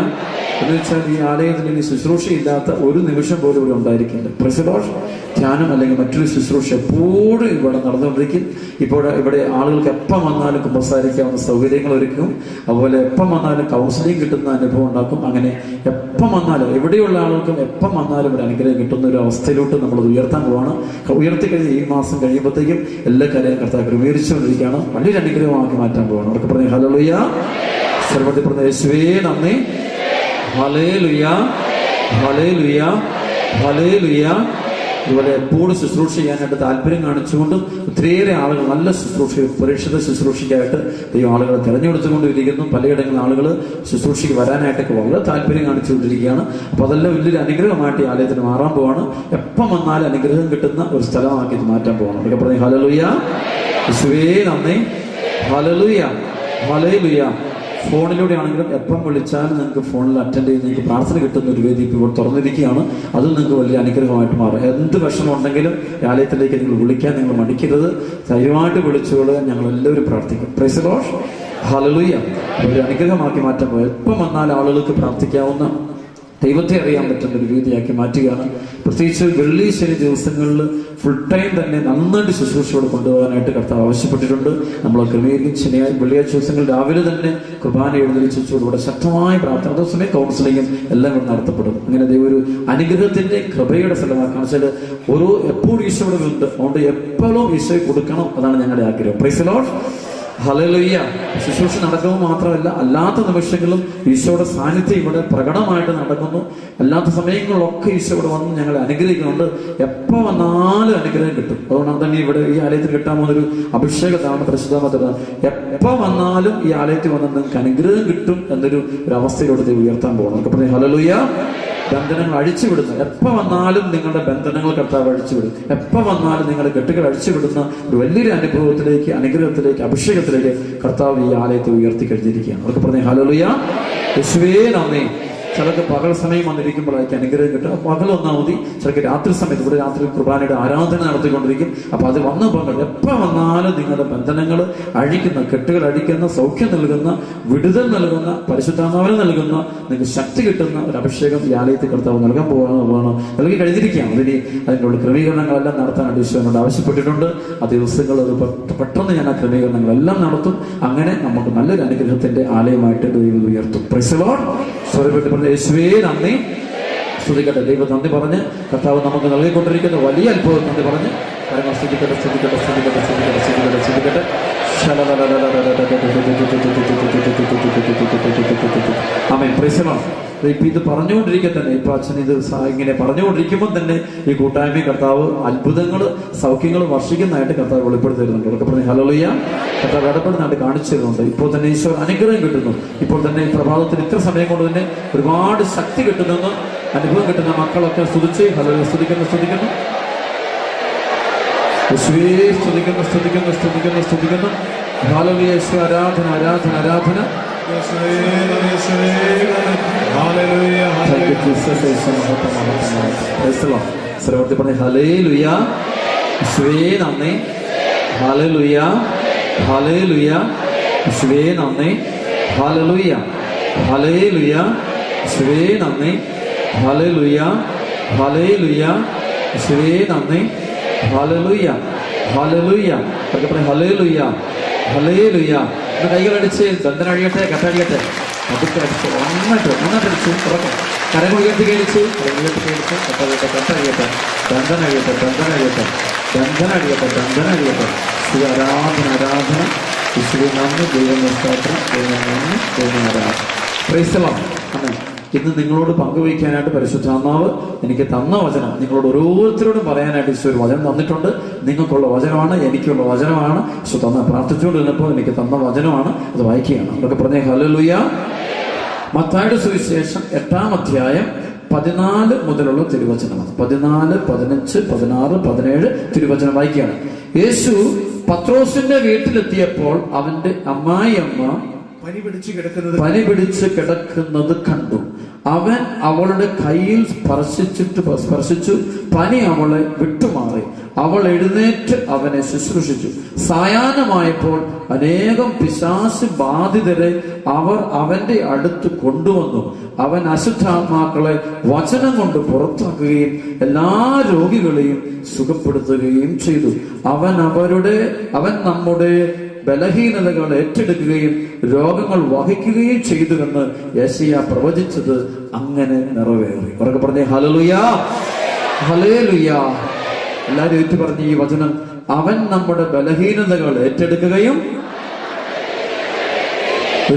എന്ന് വെച്ചാൽ ഈ ആലയത്തിൽ ഈ ശുശ്രൂഷയില്ലാത്ത ഒരു നിമിഷം പോലും ഇവിടെ ഉണ്ടായിരിക്കില്ല. Price the Lord. ധ്യാനം അല്ലെങ്കിൽ മറ്റൊരു ശുശ്രൂഷ എപ്പോഴും ഇവിടെ നടന്നുകൊണ്ടിരിക്കും. ഇവിടെ ആളുകൾക്ക് എപ്പം വന്നാലും കുമ്പസാരിക്കാവുന്ന സൗകര്യങ്ങൾ ഒരുക്കും. അതുപോലെ എപ്പം വന്നാലും കൗൺസിലിംഗ് കിട്ടുന്ന അനുഭവം ഉണ്ടാക്കും. അങ്ങനെ എപ്പം വന്നാലും എവിടെയുള്ള ആളുകൾക്കും എപ്പം വന്നാലും ഒരു അനുഗ്രഹം കിട്ടുന്ന ഒരു അവസ്ഥയിലോട്ട് നമ്മൾ ഉയർത്താൻ പോവാണ്. ഉയർത്തിക്കഴിഞ്ഞ് ഈ മാസം കഴിയുമ്പോഴത്തേക്കും എല്ലാ കാര്യവും കർത്താവ് ക്രമീകരിച്ചുകൊണ്ടിരിക്കുകയാണ്. വലിയൊരു അനുഗ്രഹമാക്കി മാറ്റാൻ പോവാണ്. അവർക്ക് പറഞ്ഞ ഹല്ലേലൂയ. സർവ്വത്തിൽ പറഞ്ഞ യേശുവേ നന്ദി. ഹല്ലേലൂയ. ഹല്ലേലൂയ. ഹല്ലേലൂയ. ഇതുപോലെ എപ്പോഴും ശുശ്രൂഷ ചെയ്യാനായിട്ട് താല്പര്യം കാണിച്ചുകൊണ്ടും ഒത്തിരിയേറെ ആളുകൾ നല്ല ശുശ്രൂഷ സുരക്ഷിത ശുശ്രൂഷയ്ക്കായിട്ട് ദൈവം ആളുകളെ തിരഞ്ഞെടുത്തുകൊണ്ടിരിക്കുന്നു. പലയിടങ്ങളിൽ ആളുകൾ ശുശ്രൂഷയ്ക്ക് വരാനായിട്ടൊക്കെ വളരെ താല്പര്യം കാണിച്ചുകൊണ്ടിരിക്കുകയാണ്. അപ്പോൾ അതെല്ലാം വലിയൊരു അനുഗ്രഹമായിട്ട് ഈ ആലയത്തിന് മാറാൻ പോവാണ്. എപ്പം വന്നാലും അനുഗ്രഹം കിട്ടുന്ന ഒരു സ്ഥലമാക്കി ഇത് മാറ്റാൻ പോകണം. അതൊക്കെ പറഞ്ഞ് ഹല്ലേലൂയ. യേശുവേ നന്ദി. ഹല്ലേലൂയ. ഹല്ലേലൂയ. ഫോണിലൂടെ ആണെങ്കിലും എപ്പം വിളിച്ചാലും നിങ്ങൾക്ക് ഫോണിൽ അറ്റൻഡ് ചെയ്ത് നിങ്ങൾക്ക് പ്രാർത്ഥന കിട്ടുന്ന ഒരു വേദി ഇപ്പോൾ തുറന്നിരിക്കുകയാണ്. അതും നിങ്ങൾക്ക് വലിയ അനുഗ്രഹമായിട്ട് മാറും. എന്ത് വിഷമം ഉണ്ടെങ്കിലും ആലയത്തിലേക്ക് നിങ്ങൾ വിളിക്കാൻ നിങ്ങൾ മടിക്കരുത്. ധൈര്യമായിട്ട് വിളിച്ചോളൂ. ഞങ്ങൾ എല്ലാവരും പ്രാർത്ഥിക്കും. Price the Lord. ഹല്ലേലൂയ. ഒരു അനുഗ്രഹമാക്കി മാറ്റാൻ പോകും. എപ്പം വന്നാൽ ആളുകൾക്ക് പ്രാർത്ഥിക്കാവുന്ന ദൈവത്തെ അറിയാൻ പറ്റുന്ന ഒരു രീതിയാക്കി മാറ്റുകയാണ്. പ്രത്യേകിച്ച് വെള്ളി ശനി ദിവസങ്ങളിൽ ഫുൾ ടൈം തന്നെ നന്നായിട്ട് ശുശ്രൂഷയോട് കൊണ്ടുപോകാനായിട്ട് കർത്താവ് ആവശ്യപ്പെട്ടിട്ടുണ്ട്. നമ്മൾ ക്രമീകരിക്കും. വെള്ളിയാഴ്ച ദിവസങ്ങൾ രാവിലെ തന്നെ കുർബാന എഴുന്നള്ളിച്ചോടുകൂടെ ശക്തമായ പ്രാർത്ഥന, അതേസമയം കൗൺസിലിംഗും എല്ലാം കൂടെ നടത്തപ്പെടും. അങ്ങനെ ദൈവം ഒരു അനുഗ്രഹത്തിന്റെ കൃപയുടെ സ്ഥലമാക്കാന്ന് വെച്ചാൽ എപ്പോഴും ഈശോയുടെ ഉണ്ട്. അതുകൊണ്ട് എപ്പോഴും ഈശോയെ കൊടുക്കണം. അതാണ് ഞങ്ങളുടെ ആഗ്രഹം. Price the Lord. ഹല്ലേലൂയ. ശുശ്രൂഷ നടക്കുമ്പോൾ മാത്രമല്ല, അല്ലാത്ത നിമിഷങ്ങളിലും ഈശോയുടെ സാന്നിധ്യം ഇവിടെ പ്രകടമായിട്ട് നടക്കുന്നു. അല്ലാത്ത സമയങ്ങളിലൊക്കെ ഈശോ ഇവിടെ വന്ന് ഞങ്ങളെ അനുഗ്രഹിക്കുന്നുണ്ട്. എപ്പോൾ വന്നാലും അനുഗ്രഹം കിട്ടും. അതുകൊണ്ടാണ് തന്നെ ഇവിടെ ഈ ആലയത്തിൽ കിട്ടാൻ പോകുന്നൊരു അഭിഷേകത്താണ് പരിശുദ്ധമായിട്ടുള്ളത്. എപ്പോൾ വന്നാലും ഈ ആലയത്തിൽ വന്നാൽ നിങ്ങൾക്ക് അനുഗ്രഹം കിട്ടും എന്നൊരു അവസ്ഥയിലൂടെ ദൈവം ഉയർത്താൻ പോകണം. നമുക്ക് പറഞ്ഞ ഹല്ലേലൂയ. ബന്ധനങ്ങൾ അഴിച്ചുവിടുന്നു. എപ്പോൾ വന്നാലും നിങ്ങളുടെ ബന്ധനങ്ങൾ കർത്താവ് അഴിച്ചുവിടും. എപ്പോൾ വന്നാലും നിങ്ങളുടെ കെട്ടുകൾ അഴിച്ചുവിടുന്ന ഒരു വലിയൊരു അനുഭവത്തിലേക്ക്, അനുഗ്രഹത്തിലേക്ക്, അഭിഷേകത്തിലേക്ക് കർത്താവ് ഈ ആലയത്തെ ഉയർത്തി കഴിഞ്ഞിരിക്കുകയാണ്. അവർക്ക് പറഞ്ഞ ഹല്ലേലൂയ. യേശുവേ നന്ദി. ചിലർക്ക് പകൽ സമയം വന്നിരിക്കുമ്പോഴായിരിക്കും അനുഗ്രഹം കിട്ടുക. പകൽ വന്നാൽ മതി. ചിലർക്ക് രാത്രി സമയത്ത്, ഇവിടെ രാത്രി കുർബാനയുടെ ആരാധന നടത്തിക്കൊണ്ടിരിക്കും. അപ്പൊ അത് വന്ന് പകൽ എപ്പോൾ വന്നാലും നിങ്ങളുടെ ബന്ധനങ്ങൾ അഴിക്കുന്ന, കെട്ടുകൾ അഴിക്കുന്ന, സൗഖ്യം നൽകുന്ന, വിടുതൽ നൽകുന്ന, പരിശുദ്ധാത്മാവിനെ നൽകുന്ന, നിങ്ങൾക്ക് ശക്തി കിട്ടുന്ന ഒരു അഭിഷേകം ഈ ആലയത്തിൽ കർത്താവ് നൽകാൻ പോകണം. നൽകി കഴിഞ്ഞിരിക്കുകയാണ്. അതിനുള്ള ക്രമീകരണങ്ങളെല്ലാം നടത്താനായിട്ട് ഈശോനോട് ആവശ്യപ്പെട്ടിട്ടുണ്ട്. ആ ദിവസങ്ങൾ അത് പെട്ടെന്ന് ഞാൻ ആ ക്രമീകരണങ്ങളെല്ലാം നടത്തും. അങ്ങനെ നമുക്ക് നല്ലൊരു അനുഗ്രഹത്തിന്റെ ആലയമായിട്ട് ദൈവം ഉയർത്തും. Price the Lord. സ്വരപ്പെട്ട് യേശുവേ നന്ദി. സ്തുതിക്കട്ടെ. ദൈവം നന്ദി പറഞ്ഞ് കർത്താവ് നമുക്ക് നൽകിക്കൊണ്ടിരിക്കുന്ന വലിയ അത്ഭുതം നന്ദി പറഞ്ഞ് കാര്യങ്ങൾ സ്തുതിക്കട്ടെ, സ്തുതിക്കട്ടെ, സ്തുതിക്കട്ടെ, സ്തുതിക്കട്ടെ, സ്തുതിക്കട്ടെ, സ്തുതിക്കട്ടെ. ആമേൻ. Praise the Lord. ഇപ്പൊ ഇത് പറഞ്ഞുകൊണ്ടിരിക്കെ തന്നെ, ഇപ്പൊ അച്ഛൻ ഇത് ഇങ്ങനെ പറഞ്ഞുകൊണ്ടിരിക്കുമ്പോൾ തന്നെ ഈ കൂട്ടായ്മ കർത്താവ് അത്ഭുതങ്ങൾ, സൗഖ്യങ്ങൾ വർഷിക്കുന്നതായിട്ട് കർത്താവ് വെളിപ്പെടുത്തി തരുന്നുണ്ട്. അവർക്ക് പറഞ്ഞ ഹല്ലേലൂയ. കർത്താവ് ഇടപെടുന്നതായിട്ട് കാണിച്ചു തരുന്നുണ്ട്. ഇപ്പോൾ തന്നെ ഈശോ അനുഗ്രഹം കിട്ടുന്നു. ഇപ്പോൾ തന്നെ ഈ പ്രഭാതത്തിൽ ഇത്ര സമയം കൊണ്ട് തന്നെ ഒരുപാട് ശക്തി കിട്ടുന്നെന്ന് അനുഭവം കിട്ടുന്ന മക്കളൊക്കെ സ്തുതിച്ച് ഹല്ലേലൂയ സ്തുതിക്കുന്നു, സ്തുതിക്കുന്നു. യേശുവേ സ്തുതിക്കുന്നു, സ്തുതിക്കുന്നു, സ്തുതിക്കുന്നു, സ്തുതിക്കുന്നു. ഹല്ലേലൂയ. യേശു ആരാധന, ആരാധന, ആരാധന. സർവത്തിൽ പറഞ്ഞ ഹല്ലേലൂയ. യേശുവേ നന്ദി. ഹല്ലേലൂയ, ഹല്ലേലൂയ. യേശുവേ നന്ദി. ഹല്ലേലൂയ, ഹല്ലേലൂയ. യേശുവേ നന്ദി. ഹല്ലേലൂയ, ഹല്ലേലൂയ. യേശുവേ നന്ദി. ഹല്ലേലൂയ, ഹല്ലേലൂയ. ഹല്ലേലൂയ, ഹല്ലേലൂയ. കൈകളടിച്ച് ബന്ധനഴിയട്ടെ, കെട്ടഴിയട്ടെ, അതൊക്കെ അടിച്ച് ഒന്നടിച്ച് തുറക്കും. കരങ്ങൾ ഉയർത്തി കഴിച്ച്, ഉയർത്തി കഴിച്ച്, കെട്ടഴിയട്ടെ, കെട്ടഴിയട്ടെ, ബന്ധനഴിയട്ടെ, ബന്ധനഴിയട്ടെ, ബന്ധനഴിയട്ടെ, ബന്ധനഴിയട്ടെ. ശ്രീ ആരാധന, ആരാധന. ശ്രീ നന്ദി. ദൈവം സ്തോത്രം, ദൈവം നന്ദി, ദൈവം ആരാധന. Praise the Lord. ആമേൻ. ഇന്ന് നിങ്ങളോട് പങ്കുവയ്ക്കാനായിട്ട് പരിശുദ്ധാത്മാവ് എനിക്ക് തന്ന വചനം നിങ്ങളോട് ഓരോരുത്തരോടും പറയാനായിട്ട് ഈശോ ഒരു വചനം തന്നിട്ടുണ്ട്. നിങ്ങൾക്കുള്ള വചനമാണ്, എനിക്കുള്ള വചനമാണ്. ഈശോ തന്ന പ്രാർത്ഥിച്ചുകൊണ്ടിരുന്നപ്പോൾ എനിക്ക് തന്ന വചനമാണ്. അത് വായിക്കുകയാണ്. അതൊക്കെ പറഞ്ഞേ ഹല്ലേലൂയ. മത്തായിയുടെ സുവിശേഷം 8-ാം അധ്യായം 14 മുതലുള്ള തിരുവചനമാണ്. 14, 15, 16, 17 തിരുവചനം വായിക്കുകയാണ്. യേശു പത്രോസിന്റെ വീട്ടിലെത്തിയപ്പോൾ അവന്റെ അമ്മായിയമ്മ പനി പിടിച്ച് കിടക്കുന്നത് കണ്ടു. അവൻ അവളുടെ കയ്യിൽ സ്പർശിച്ചു. പനി അവളെ വിട്ടുമാറി. അവൾ എഴുന്നേറ്റ് അവനെ ശുശ്രൂഷിച്ചു. സായാഹ്നമായപ്പോൾ അനേകം പിശാച് ബാധിതരെ അവർ അവന്റെ അടുത്ത് കൊണ്ടുവന്നു. അവൻ അശുദ്ധാത്മാക്കളെ വചനം കൊണ്ട് പുറത്താക്കുകയും എല്ലാ രോഗികളെയും സുഖപ്പെടുത്തുകയും ചെയ്തു. അവൻ നമ്മുടെ ബലഹീനതകൾ ഏറ്റെടുക്കുകയും രോഗങ്ങൾ വഹിക്കുകയും ചെയ്തുവെന്ന് യെശയ്യാ പ്രവചിച്ചത് അങ്ങനെ നിറവേറി. ഉറക്കെ പറഞ്ഞേ ഹല്ലേലൂയ, ഹല്ലേലൂയ. എല്ലാവരും ഏറ്റു പറഞ്ഞ ഈ വചനം. അവൻ നമ്മുടെ ബലഹീനതകൾ ഏറ്റെടുക്കുകയും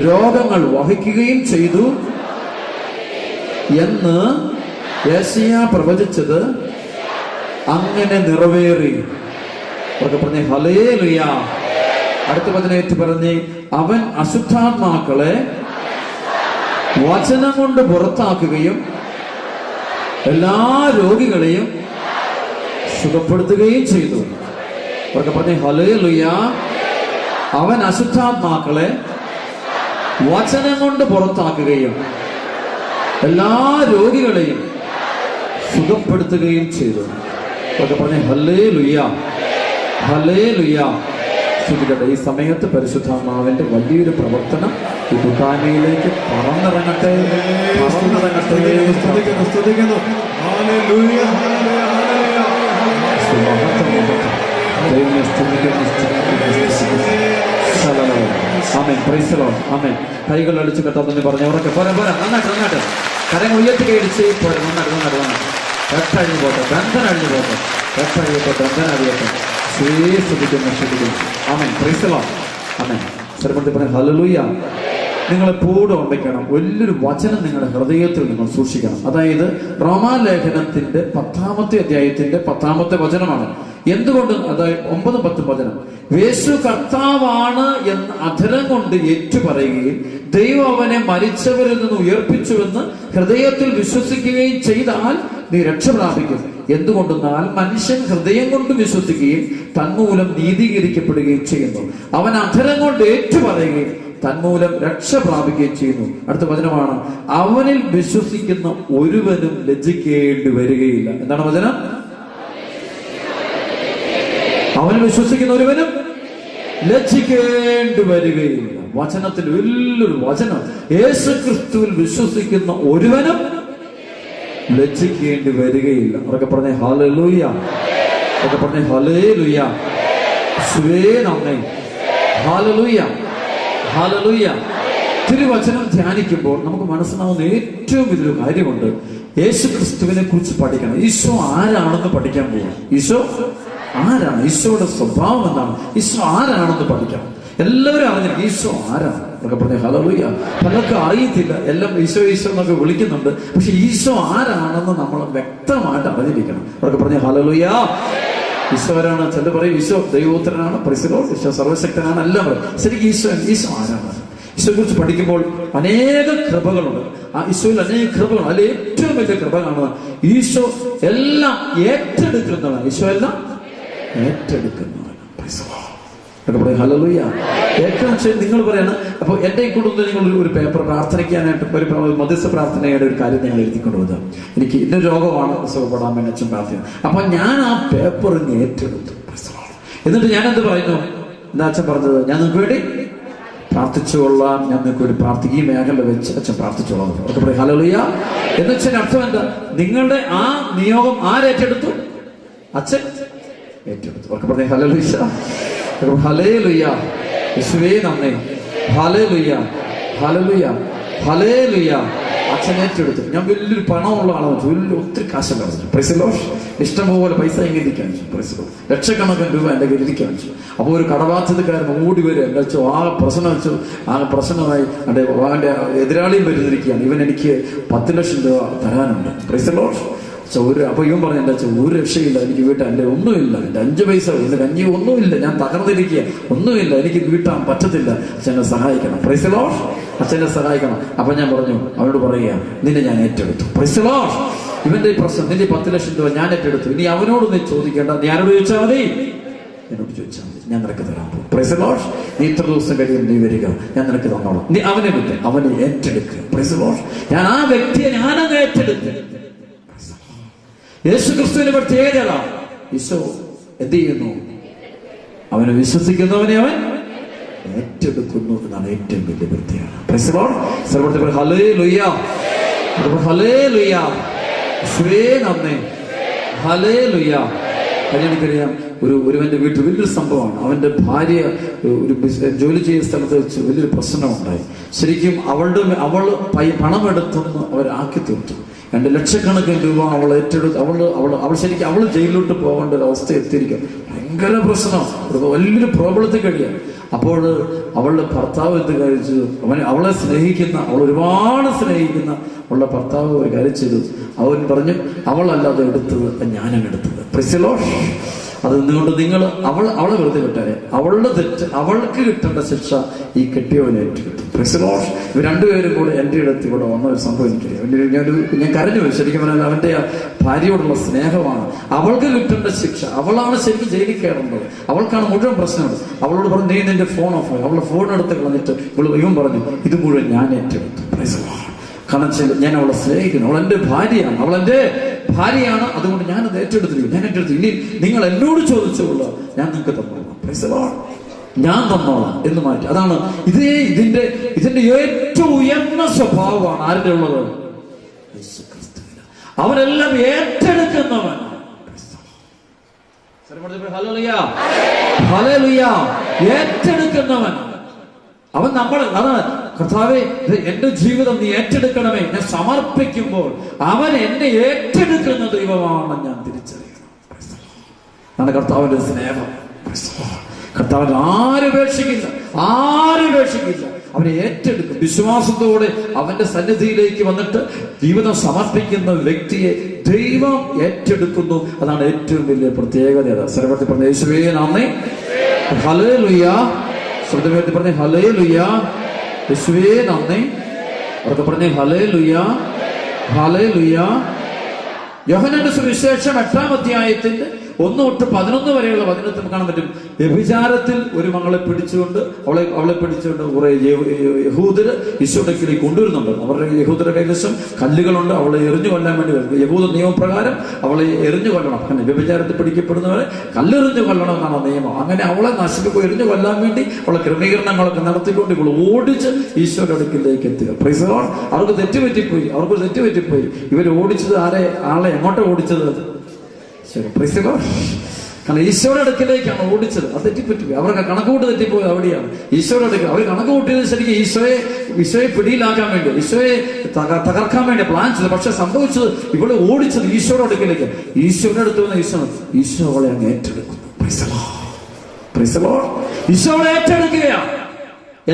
രോഗങ്ങൾ വഹിക്കുകയും ചെയ്തു എന്ന് യെശയ്യാ പ്രവചിച്ചത് അങ്ങനെ നിറവേറി. ഉറക്കെ പറഞ്ഞേ ഹല്ലേലൂയ. അടുത്ത വചനേറ്റ് പറഞ്ഞ് അവൻ അശുദ്ധാത്മാക്കളെ വചനം കൊണ്ട് പുറത്താക്കുകയും എല്ലാ രോഗികളെയും സുഖപ്പെടുത്തുകയും ചെയ്തു. അവർക്ക് പറഞ്ഞേ ഹല്ലേലൂയ. അവൻ അശുദ്ധാത്മാക്കളെ വചനം കൊണ്ട് പുറത്താക്കുകയും എല്ലാ രോഗികളെയും സുഖപ്പെടുത്തുകയും ചെയ്തു. അവർക്ക് പറഞ്ഞേ ഹല്ലേലൂയ, ഹല്ലേലൂയ. ശ്രദ്ധിക്കട്ടെ. ഈ സമയത്ത് പരിശുദ്ധാത്മാവിന്റെ വലിയൊരു പ്രവർത്തനം ഈ കുർബാനയിലേക്ക് പറന്നിറങ്ങട്ടെ, പറന്നിറങ്ങട്ടെ. ആമേൻ. Praise the Lord. ആമേൻ. കൈകൾ അടിച്ച് കെട്ടാന്ന് പറഞ്ഞു. അവരൊക്കെ പോരാ പോരാ, നന്നായിട്ട് നന്നായിട്ട് കരങ്ങൾ ഉയർത്തി കയടിച്ച് പോരാ, നന്നായിട്ട് നന്നായിട്ട് നന്നായിട്ട് കെട്ടഴിഞ്ഞു പോട്ടെ, ബന്ധന അഴിഞ്ഞു പോട്ടെ, കെട്ടഴിയട്ടെ, ബന്ധന അഴിയട്ടെ. ശ്രദ്ധിക്കുന്നു. ആമേൻ. Praise the Lord. അമേൻ. സ്വരപ്പെടുത്തി പറയാം ഹല്ലേലൂയ. നിങ്ങളെപ്പോഴും ഓർമ്മിക്കണം, വലിയൊരു വചനം നിങ്ങളുടെ ഹൃദയത്തിൽ നിങ്ങൾ സൂക്ഷിക്കണം. അതായത് റോമാലേഖനത്തിന്റെ 10-ാമത്തെ അധ്യായത്തിന്റെ 10-ാമത്തെ വചനമാണ്. എന്തുകൊണ്ട്? അതായത് 9-10 വചനം. യേശു കർത്താവാണ് എന്ന് അധരം കൊണ്ട് ഏറ്റുപറയുകയും ദൈവം അവനെ മരിച്ചവരിൽ നിന്ന് ഉയർപ്പിച്ചുവെന്ന് ഹൃദയത്തിൽ വിശ്വസിക്കുകയും ചെയ്താൽ നീ രക്ഷ പ്രാപിക്കും. എന്തുകൊണ്ടെന്നാൽ മനുഷ്യൻ ഹൃദയം കൊണ്ട് വിശ്വസിക്കുകയും തന്മൂലം നീതീകരിക്കപ്പെടുകയും ചെയ്യുന്നു. അവൻ അധരം കൊണ്ട് ഏറ്റുപറയുകയും തന്മൂലം രക്ഷ പ്രാപിക്കുകയും ചെയ്യുന്നു. അടുത്ത വചനമാണ്, അവനിൽ വിശ്വസിക്കുന്ന ഒരുവനും ലജ്ജിക്കേണ്ടി വരികയില്ല. എന്താണ് വചനം? അവനിൽ വിശ്വസിക്കുന്ന ഒരുവനും ലജ്ജിക്കേണ്ടി വരികയില്ല. വചനത്തിൽ വലിയൊരു വചനം. യേശുക്രിസ്തുവിൽ വിശ്വസിക്കുന്ന ഒരുവനും ലജ്ജിക്കേണ്ടി വരികയില്ല. അവരൊക്കെ പറഞ്ഞേ ഹല്ലേലൂയ. അവരൊക്കെ പറഞ്ഞേ ഹല്ലേലൂയ. യേശുവേ നന്ദി. ഹല്ലേലൂയ. ഹല്ലേലൂയ. തിരുവചനം ധ്യാനിക്കുമ്പോൾ നമുക്ക് മനസ്സിലാവുന്ന ഏറ്റവും വലിയൊരു കാര്യമുണ്ട്. യേശു ക്രിസ്തുവിനെ കുറിച്ച് പഠിക്കണം. ഈശോ ആരാണെന്ന് പഠിക്കാൻ പോവാം. ഈശോ ആരാണ്? ഈശോയുടെ സ്വഭാവം എന്താണ്? ഈശോ ആരാണെന്ന് പഠിക്കണം. എല്ലാവരും അറിഞ്ഞിരിക്കും ഈശോ ആരാണ്. എന്നൊക്കെ പറഞ്ഞ ഹല്ലേലൂയ. പലർക്കും അറിയത്തില്ല. എല്ലാം ഈശോ ഈശോ എന്നൊക്കെ വിളിക്കുന്നുണ്ട്. പക്ഷെ ഈശോ ആരാണെന്ന് നമ്മൾ വ്യക്തമായിട്ട് അറിഞ്ഞിരിക്കണം. അവർക്ക് പറഞ്ഞ ഹല്ലേലൂയ. ഈശോ ആരാണ്? ചില പറയും ഈശോ ദൈവോത്തരനാണ്, പ്രൈസ് ലോർഡ്, ഈശോ സർവശക്തനാണ്, എല്ലാം പറയും. ശരിക്കും ഈശോ ആരാണ്? ഈശോയെ കുറിച്ച് പഠിക്കുമ്പോൾ അനേക കൃപകളുണ്ട്. ആ ഈശോയിൽ അനേക കൃപകൾ. അതിൽ ഏറ്റവും വലിയ കൃപ കാണുന്നത് ഈശോ എല്ലാം ഏറ്റെടുക്കുന്നതാണ്. ഈശോ എല്ലാം ഏറ്റെടുക്കുന്നതാണ്. ഹല്ലേലൂയ. ഏറ്റവും നിങ്ങൾ പറയാണ്. അപ്പോൾ എന്റെ കുടുംബത്തിൽ നിങ്ങൾ ഒരു പേപ്പർ പ്രാർത്ഥിക്കാനായിട്ട് ഒരു മധ്യസ്ഥ പ്രാർത്ഥനയുടെ ഒരു കാര്യം നിങ്ങൾ എഴുതിക്കൊണ്ടുപോകുക. എനിക്ക് ഇന്ന രോഗമാണ്, സുഖപ്പെടാൻ വേണ്ടി അച്ഛൻ പ്രാർത്ഥന. അപ്പൊ ഞാൻ ആ പേപ്പർ ഏറ്റെടുത്തു. എന്നിട്ട് ഞാൻ എന്ത് പറയുന്നു? എന്താ അച്ഛൻ പറഞ്ഞത്? ഞാൻ നിങ്ങൾക്ക് വേണ്ടി പ്രാർത്ഥിച്ചുകൊള്ളാം, ഞാൻ നിങ്ങൾക്ക് വേണ്ടി പ്രാർത്ഥിക്കും, ഈ മേഖല വെച്ച് അച്ഛൻ പ്രാർത്ഥിച്ചോളാം. അവർക്ക് പറയും ഹല്ലേലൂയ. എന്ന് വെച്ചാൽ അർത്ഥം എന്താ? നിങ്ങളുടെ ആ നിയോഗം ആരേറ്റെടുത്തു? അച്ഛൻ ഏറ്റെടുത്തു. അവർക്ക് പറയും ഹല്ലേലൂയ. ഹല്ലേലൂയ. യേശുവേ നന്ദി. ഹല്ലേലൂയ. ഹല്ലേലൂയ. ഹല്ലേലൂയ. അച്ഛൻ ഏറ്റെടുത്തു. ഞാൻ വലിയൊരു പണമുള്ള ആളാണ്, വലിയ ഒത്തിരി കാശൊക്കെ അടച്ചു. Praise lord. ഇഷ്ടംപോലെ പൈസ എങ്ങനെ ഇരിക്കാൻ വെച്ചു. Praise lord. ലക്ഷക്കണക്കിന് രൂപ എൻ്റെ കയ്യിൽ ഇരിക്കാൻ വെച്ചു. അപ്പോൾ ഒരു കടബാധ്യതക്കാരൻ ഓടി വരും. എൻ്റെ വെച്ചു ആകെ പ്രശ്നം വെച്ചു. ആകെ പ്രശ്നമായി എൻ്റെ എതിരാളിയും വരുന്നിരിക്കുകയാണ്. ഇവൻ എനിക്ക് 10 ലക്ഷം രൂപ തരാനുണ്ട്. Praise Lord. അപ്പൊ ഇവൻ പറഞ്ഞു, എൻ്റെ അച്ഛൻ ഒരു രക്ഷയില്ല, എനിക്ക് വീട്ടാൻ എൻ്റെ ഒന്നുമില്ല, എൻ്റെ 5 പൈസ, എൻ്റെ കഞ്ഞി ഒന്നുമില്ല, ഞാൻ തകർന്നിരിക്കുക, ഒന്നുമില്ല, എനിക്ക് വീട്ടാൻ പറ്റത്തില്ല, അച്ഛനെ സഹായിക്കണം. Praise lord. അച്ഛനെ സഹായിക്കണം. അപ്പൊ ഞാൻ പറഞ്ഞു, അവനോട് പറയുക, നിന്നെ ഞാൻ ഏറ്റെടുത്തു. Praise lord. ഇവന്റെ ഈ പ്രശ്നം, നിന്റെ 10 ലക്ഷം രൂപ ഞാൻ ഏറ്റെടുത്തു. ഇനി അവനോട് നീ ചോദിക്കേണ്ട, നീ ആരോട് ചോദിച്ചാൽ മതി? എന്നോട് ചോദിച്ചാൽ മതി, ഞാൻ നിനക്ക് തരാൻ പോകും. Praise lord. നീ ഇത്ര ദിവസം കഴിയും, നീ വരിക, ഞാൻ നിനക്ക് തന്നോളാം. നീ അവനെ വിട്ട് അവനെ ഏറ്റെടുക്കുക. Praise lord. ഞാൻ ആ വ്യക്തിയെ ഞാനങ്ങ് ഏറ്റെടുക്കുക. യേശു ക്രിസ്തുവിന്റെ പ്രത്യേകത, ഈശോ എന്ത് ചെയ്യുന്നു? അവനെ വിശ്വസിക്കുന്നവനെ അവൻ ഏറ്റെടുക്കുന്നു എന്നാണ് ഏറ്റവും വലിയ പ്രത്യേകത. Praise Lord. സർവ്വത്തിൽ ഹല്ലേലൂയ. ഹല്ലേലൂയ. യേശുവേ നന്ദി. ഹല്ലേലൂയ. എനിക്കറിയാം, ഒരുവന്റെ വീട്ടിൽ വലിയൊരു സംഭവമാണ്. അവന്റെ ഭാര്യ ഒരു ജോലി ചെയ്യുന്ന സ്ഥലത്ത് വെച്ച് വലിയൊരു പ്രശ്നമുണ്ടായി. ശരിക്കും അവൾ പണമെടുത്തെന്ന് അവരാക്കി തീർത്തു. 2 ലക്ഷക്കണക്കിന് രൂപ അവൾ ഏറ്റെടുത്ത് അവൾ ശരിക്കും അവൾ ജയിലിലോട്ട് പോകേണ്ട ഒരു അവസ്ഥ എത്തിയിരിക്കും. ഭയങ്കര പ്രശ്നം, വലിയൊരു പ്രോബ്ലത്തിൽ കഴിയാം. അപ്പോൾ അവളുടെ ഭർത്താവ് എന്ത് കഴിച്ചു? അവളെ സ്നേഹിക്കുന്ന, അവൾ ഒരുപാട് സ്നേഹിക്കുന്ന അവളുടെ ഭർത്താവ് ഒരു കാര്യം ചെയ്തു. അവൻ പറഞ്ഞു, അവളല്ലാതെ എടുത്തത് ഞാനാണ് എടുത്തത്. Price the Lord. അത് നിന്നുകൊണ്ട് നിങ്ങൾ അവളെ വെറുതെ വിട്ടാരെ, അവളുടെ തെറ്റ് അവൾക്ക് കിട്ടേണ്ട ശിക്ഷ ഈ കെട്ടിയവനെ ഏറ്റെടുത്തു. Price the Lord. ഇവർ രണ്ടുപേരും കൂടെ എൻ്റെ അടുത്ത് ഇവിടെ വന്ന ഒരു സംഭവം എനിക്കറിയാം. ഞാൻ കരഞ്ഞു പോയി. ശരിക്കും പറഞ്ഞാൽ അവന്റെ ഭാര്യയോടുള്ള സ്നേഹമാണ്. അവൾക്ക് കിട്ടേണ്ട ശിക്ഷ, അവളാണ് ശരിക്കും ജയിലിൽ കയറേണ്ടത്, അവൾക്കാണ് മുഴുവൻ പ്രശ്നമുണ്ട്. അവളോട് പറഞ്ഞു, നീ നിന്റെ ഫോൺ ഓഫ് ആയി. അവളുടെ ഫോൺ എടുത്ത് കളഞ്ഞിട്ട് ഇവൻ പറഞ്ഞു, ഇത് മുഴുവൻ ഞാൻ ഏറ്റെടുത്തു. Price the Lord. കാരണം ഞാൻ അവളെ സ്നേഹിക്കുന്നു, അവൾ എൻ്റെ ഭാര്യയാണ്, അവൾ എൻ്റെ ഭാര്യയാണ്, അതുകൊണ്ട് ഞാനത് ഏറ്റെടുത്തിരിക്കും. ഞാൻ ഏറ്റെടുത്തു. ഇനി നിങ്ങൾ എന്നോട് ചോദിച്ചുകൊള്ളു, ഞാൻ നിങ്ങൾക്ക് തന്നോളാം. Price the Lord. ഞാൻ തന്നോളാം എന്ന് മാറ്റി. അതാണ് ഇതിന്റെ ഏറ്റവും ഉയർന്ന സ്വഭാവമാണ് ആരുടെ ഉള്ളത്? അവരെല്ലാം ഏറ്റെടുക്കുന്നവൻ. ഏറ്റെടുക്കുന്നവൻ അവൻ. അതാണ് കർത്താവേ, എന്റെ ജീവിതം നീ ഏറ്റെടുക്കണമേ. ഞാൻ സമർപ്പിക്കുമ്പോൾ അവൻ എന്നെ ഏറ്റെടുക്കുന്ന ദൈവമാണ് ഞാൻ തിരിച്ചറിയണം. അതാണ് കർത്താവിന്റെ സ്നേഹം. കർത്താവ് ആരും ഉപേക്ഷിക്കില്ല, ആരും ഉപേക്ഷിക്കില്ല. അവനെ ഏറ്റെടുക്കും. വിശ്വാസത്തോടെ അവന്റെ സന്നിധിയിലേക്ക് വന്നിട്ട് ജീവിതം സമർപ്പിക്കുന്ന വ്യക്തിയെ ദൈവം ഏറ്റെടുക്കുന്നു. അതാണ് ഏറ്റവും വലിയ പ്രത്യേകത. സർവ്വത്തിൽ പറഞ്ഞ യേശുവേ നന്ദി, ഹല്ലേലൂയ. ശ്രുതിവേദി പറഞ്ഞ ഹല്ലേലൂയ, യേശുവേ നന്ദി. അവർക്ക് പറഞ്ഞ ഹല്ലേലൂയ, ഹല്ലേലൂയ. യോഹന്നാന്റെ സുവിശേഷം 8-ാം അധ്യായത്തിന്റെ 1 തൊട്ട് 11 വരെയുള്ള വചനത്തിൽ നമുക്ക് കാണാൻ പറ്റും. വ്യഭിചാരത്തിൽ ഒരു മകളെ പിടിച്ചുകൊണ്ട് അവളെ പിടിച്ചുകൊണ്ട് കുറെ യഹൂദര് ഈശോടക്കിലേക്ക് കൊണ്ടുവരുന്നുണ്ട്. അവരുടെ യഹൂദരുടെ കൈവശം കല്ലുകളുണ്ട്. അവളെ എറിഞ്ഞു കൊല്ലാൻ വേണ്ടി വരുന്നത്. യഹൂദ നിയമപ്രകാരം അവളെ എറിഞ്ഞു കൊല്ലണം. അങ്ങനെ വ്യഭിചാരത്തിൽ പിടിക്കപ്പെടുന്നവരെ കല്ലെറിഞ്ഞു കൊല്ലണം എന്നാണ് നിയമം. അങ്ങനെ അവളെ നശിപ്പിക്കുക, എറിഞ്ഞു കൊല്ലാൻ വേണ്ടി അവളെ ക്രമീകരണങ്ങളൊക്കെ നടത്തിക്കൊണ്ട് ഇവൾ ഓടിച്ച് ഈശോയുടെ അടുക്കിലേക്ക് എത്തുക. Praise the Lord. അവർക്ക് തെറ്റുപറ്റിപ്പോയി. ഇവർ ഓടിച്ചത് ആളെ എങ്ങോട്ടാണ് ഓടിച്ചത്? Praise the Lord. കാരണം ഈശോയുടെ അടുക്കിലേക്കാണ് ഓടിച്ചത്. അത് തെറ്റിപ്പറ്റിപ്പോയി. അവർക്ക് കണക്കുകൂട്ട് തെറ്റിപ്പോയത് അവിടെയാണ്. ഈശോയുടെ അടുക്കൽ അവർ കണക്ക് കൂട്ടിയത് ശരിക്കും ഈശോയെ പിടിയിലാക്കാൻ വേണ്ടി, ഈശോയെ തകർക്കാൻ വേണ്ടി പ്ലാൻ ചെയ്തത്. പക്ഷെ സംഭവിച്ചത് ഇവളെ ഓടിച്ചത് ഈശോയുടെ അടുക്കിലേക്ക്. ഈശോയുടെ അടുത്ത് വന്ന ഈശോ അവളെ അങ്ങ് ഏറ്റെടുക്കുന്നു. Praise the lord. Praise the lord. Eesho അവളെ ഏറ്റെടുക്കുകയാണ്.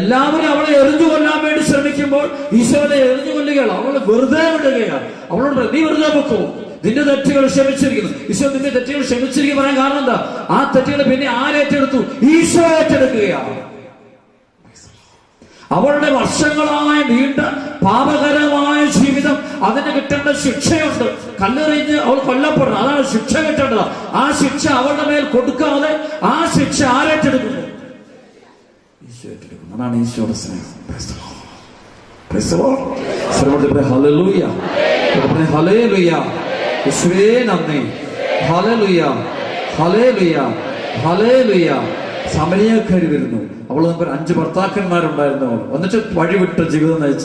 എല്ലാവരും അവളെ എറിഞ്ഞു കൊല്ലാൻ വേണ്ടി ശ്രമിക്കുമ്പോൾ ഈശോനെ എറിഞ്ഞു കൊല്ലുകയാണ്. അവളെ വെറുതെ വിടുകയാണ്. അവളോട് നീ വെറുതെ വെക്കൂ, നിന്റെ തെറ്റുകൾ ക്ഷമിച്ചിരിക്കുന്നു. ഈശോ നിന്റെ തെറ്റുകൾ ക്ഷമിച്ചിരിക്കുന്നു പറയാൻ കാരണം എന്താ? ആ തെറ്റുകൾ പിന്നെ ആരേറ്റെടുത്തു? ഈശോ ഏറ്റെടുക്കുകയാണ്. അവളുടെ വർഷങ്ങളായ നീണ്ട പാപകരമായ ജീവിതം, അതിന് കിട്ടേണ്ട ശിക്ഷയുണ്ട്. കല്ലെറിഞ്ഞ് അവൾ കൊല്ലപ്പെടണം, അതാണ് ശിക്ഷ കിട്ടേണ്ടത്. ആ ശിക്ഷ അവളുടെ മേൽ കൊടുക്കാതെ ആ ശിക്ഷ ആരേറ്റെടുക്കുന്നു? ഈശോ ഏറ്റെടുക്കുന്നു. അതാണ് ഈശോയുടെ സ്നേഹം. ഹല്ലേലൂയ, ഹല്ലേലൂയ, യേശുവേ നന്ദി, ഹല്ലേലൂയ, ഹല്ലേലൂയ, ഹല്ലേലൂയ. സമരിയക്കാരി വരുന്നു. അവള് നമുക്ക് 5 ഭർത്താക്കന്മാരുണ്ടായിരുന്നു. എന്നിട്ട് വഴിവിട്ട ജീവിതം നയിച്ച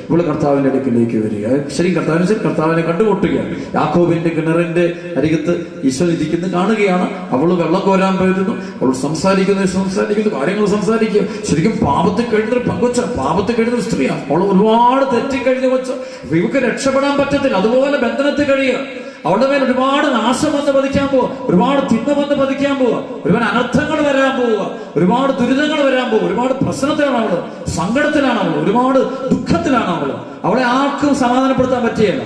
ഇവള് കർത്താവിന്റെ അടുക്കിലേക്ക് വരിക. ശരിക്കും കർത്താവിനെ കണ്ടുമുട്ടുകയാണ്. യാക്കോബിന്റെ കിണറിന്റെ അരികത്ത് ഈശോ ഇരിക്കുന്ന കാണുകയാണ്. അവള് വെള്ളം കോരാൻ പോയിരുന്നു. അവൾ സംസാരിക്കുന്നു, കാര്യങ്ങൾ സംസാരിക്കുക. ശരിക്കും പാപത്തിൽ കഴിഞ്ഞൊരു പങ്കുവച്ച, പാപത്തിൽ കഴിഞ്ഞൊരു സ്ത്രീയാണ്. അവൾ ഒരുപാട് തെറ്റിക്കഴിഞ്ഞ കൊച്ച. ഇവക്ക് രക്ഷപ്പെടാൻ പറ്റത്തില്ല. അതുപോലെ ബന്ധനത്തിൽ കഴിയുക. അവളുടെ മേൽ ഒരുപാട് നാശം വന്ന് പതിക്കാൻ പോവുക, ഒരുപാട് തിന്മ വന്ന് പതിക്കാൻ പോവുക, ഒരുപാട് അനർത്ഥങ്ങൾ വരാൻ പോവുക, ഒരുപാട് ദുരിതങ്ങൾ വരാൻ പോവുക. ഒരുപാട് പ്രശ്നത്തിലാണ് അവള്, സങ്കടത്തിലാണ് അവള്, ഒരുപാട് ദുഃഖത്തിലാണ് അവളെ ആർക്കും സമാധാനപ്പെടുത്താൻ പറ്റിയല്ല.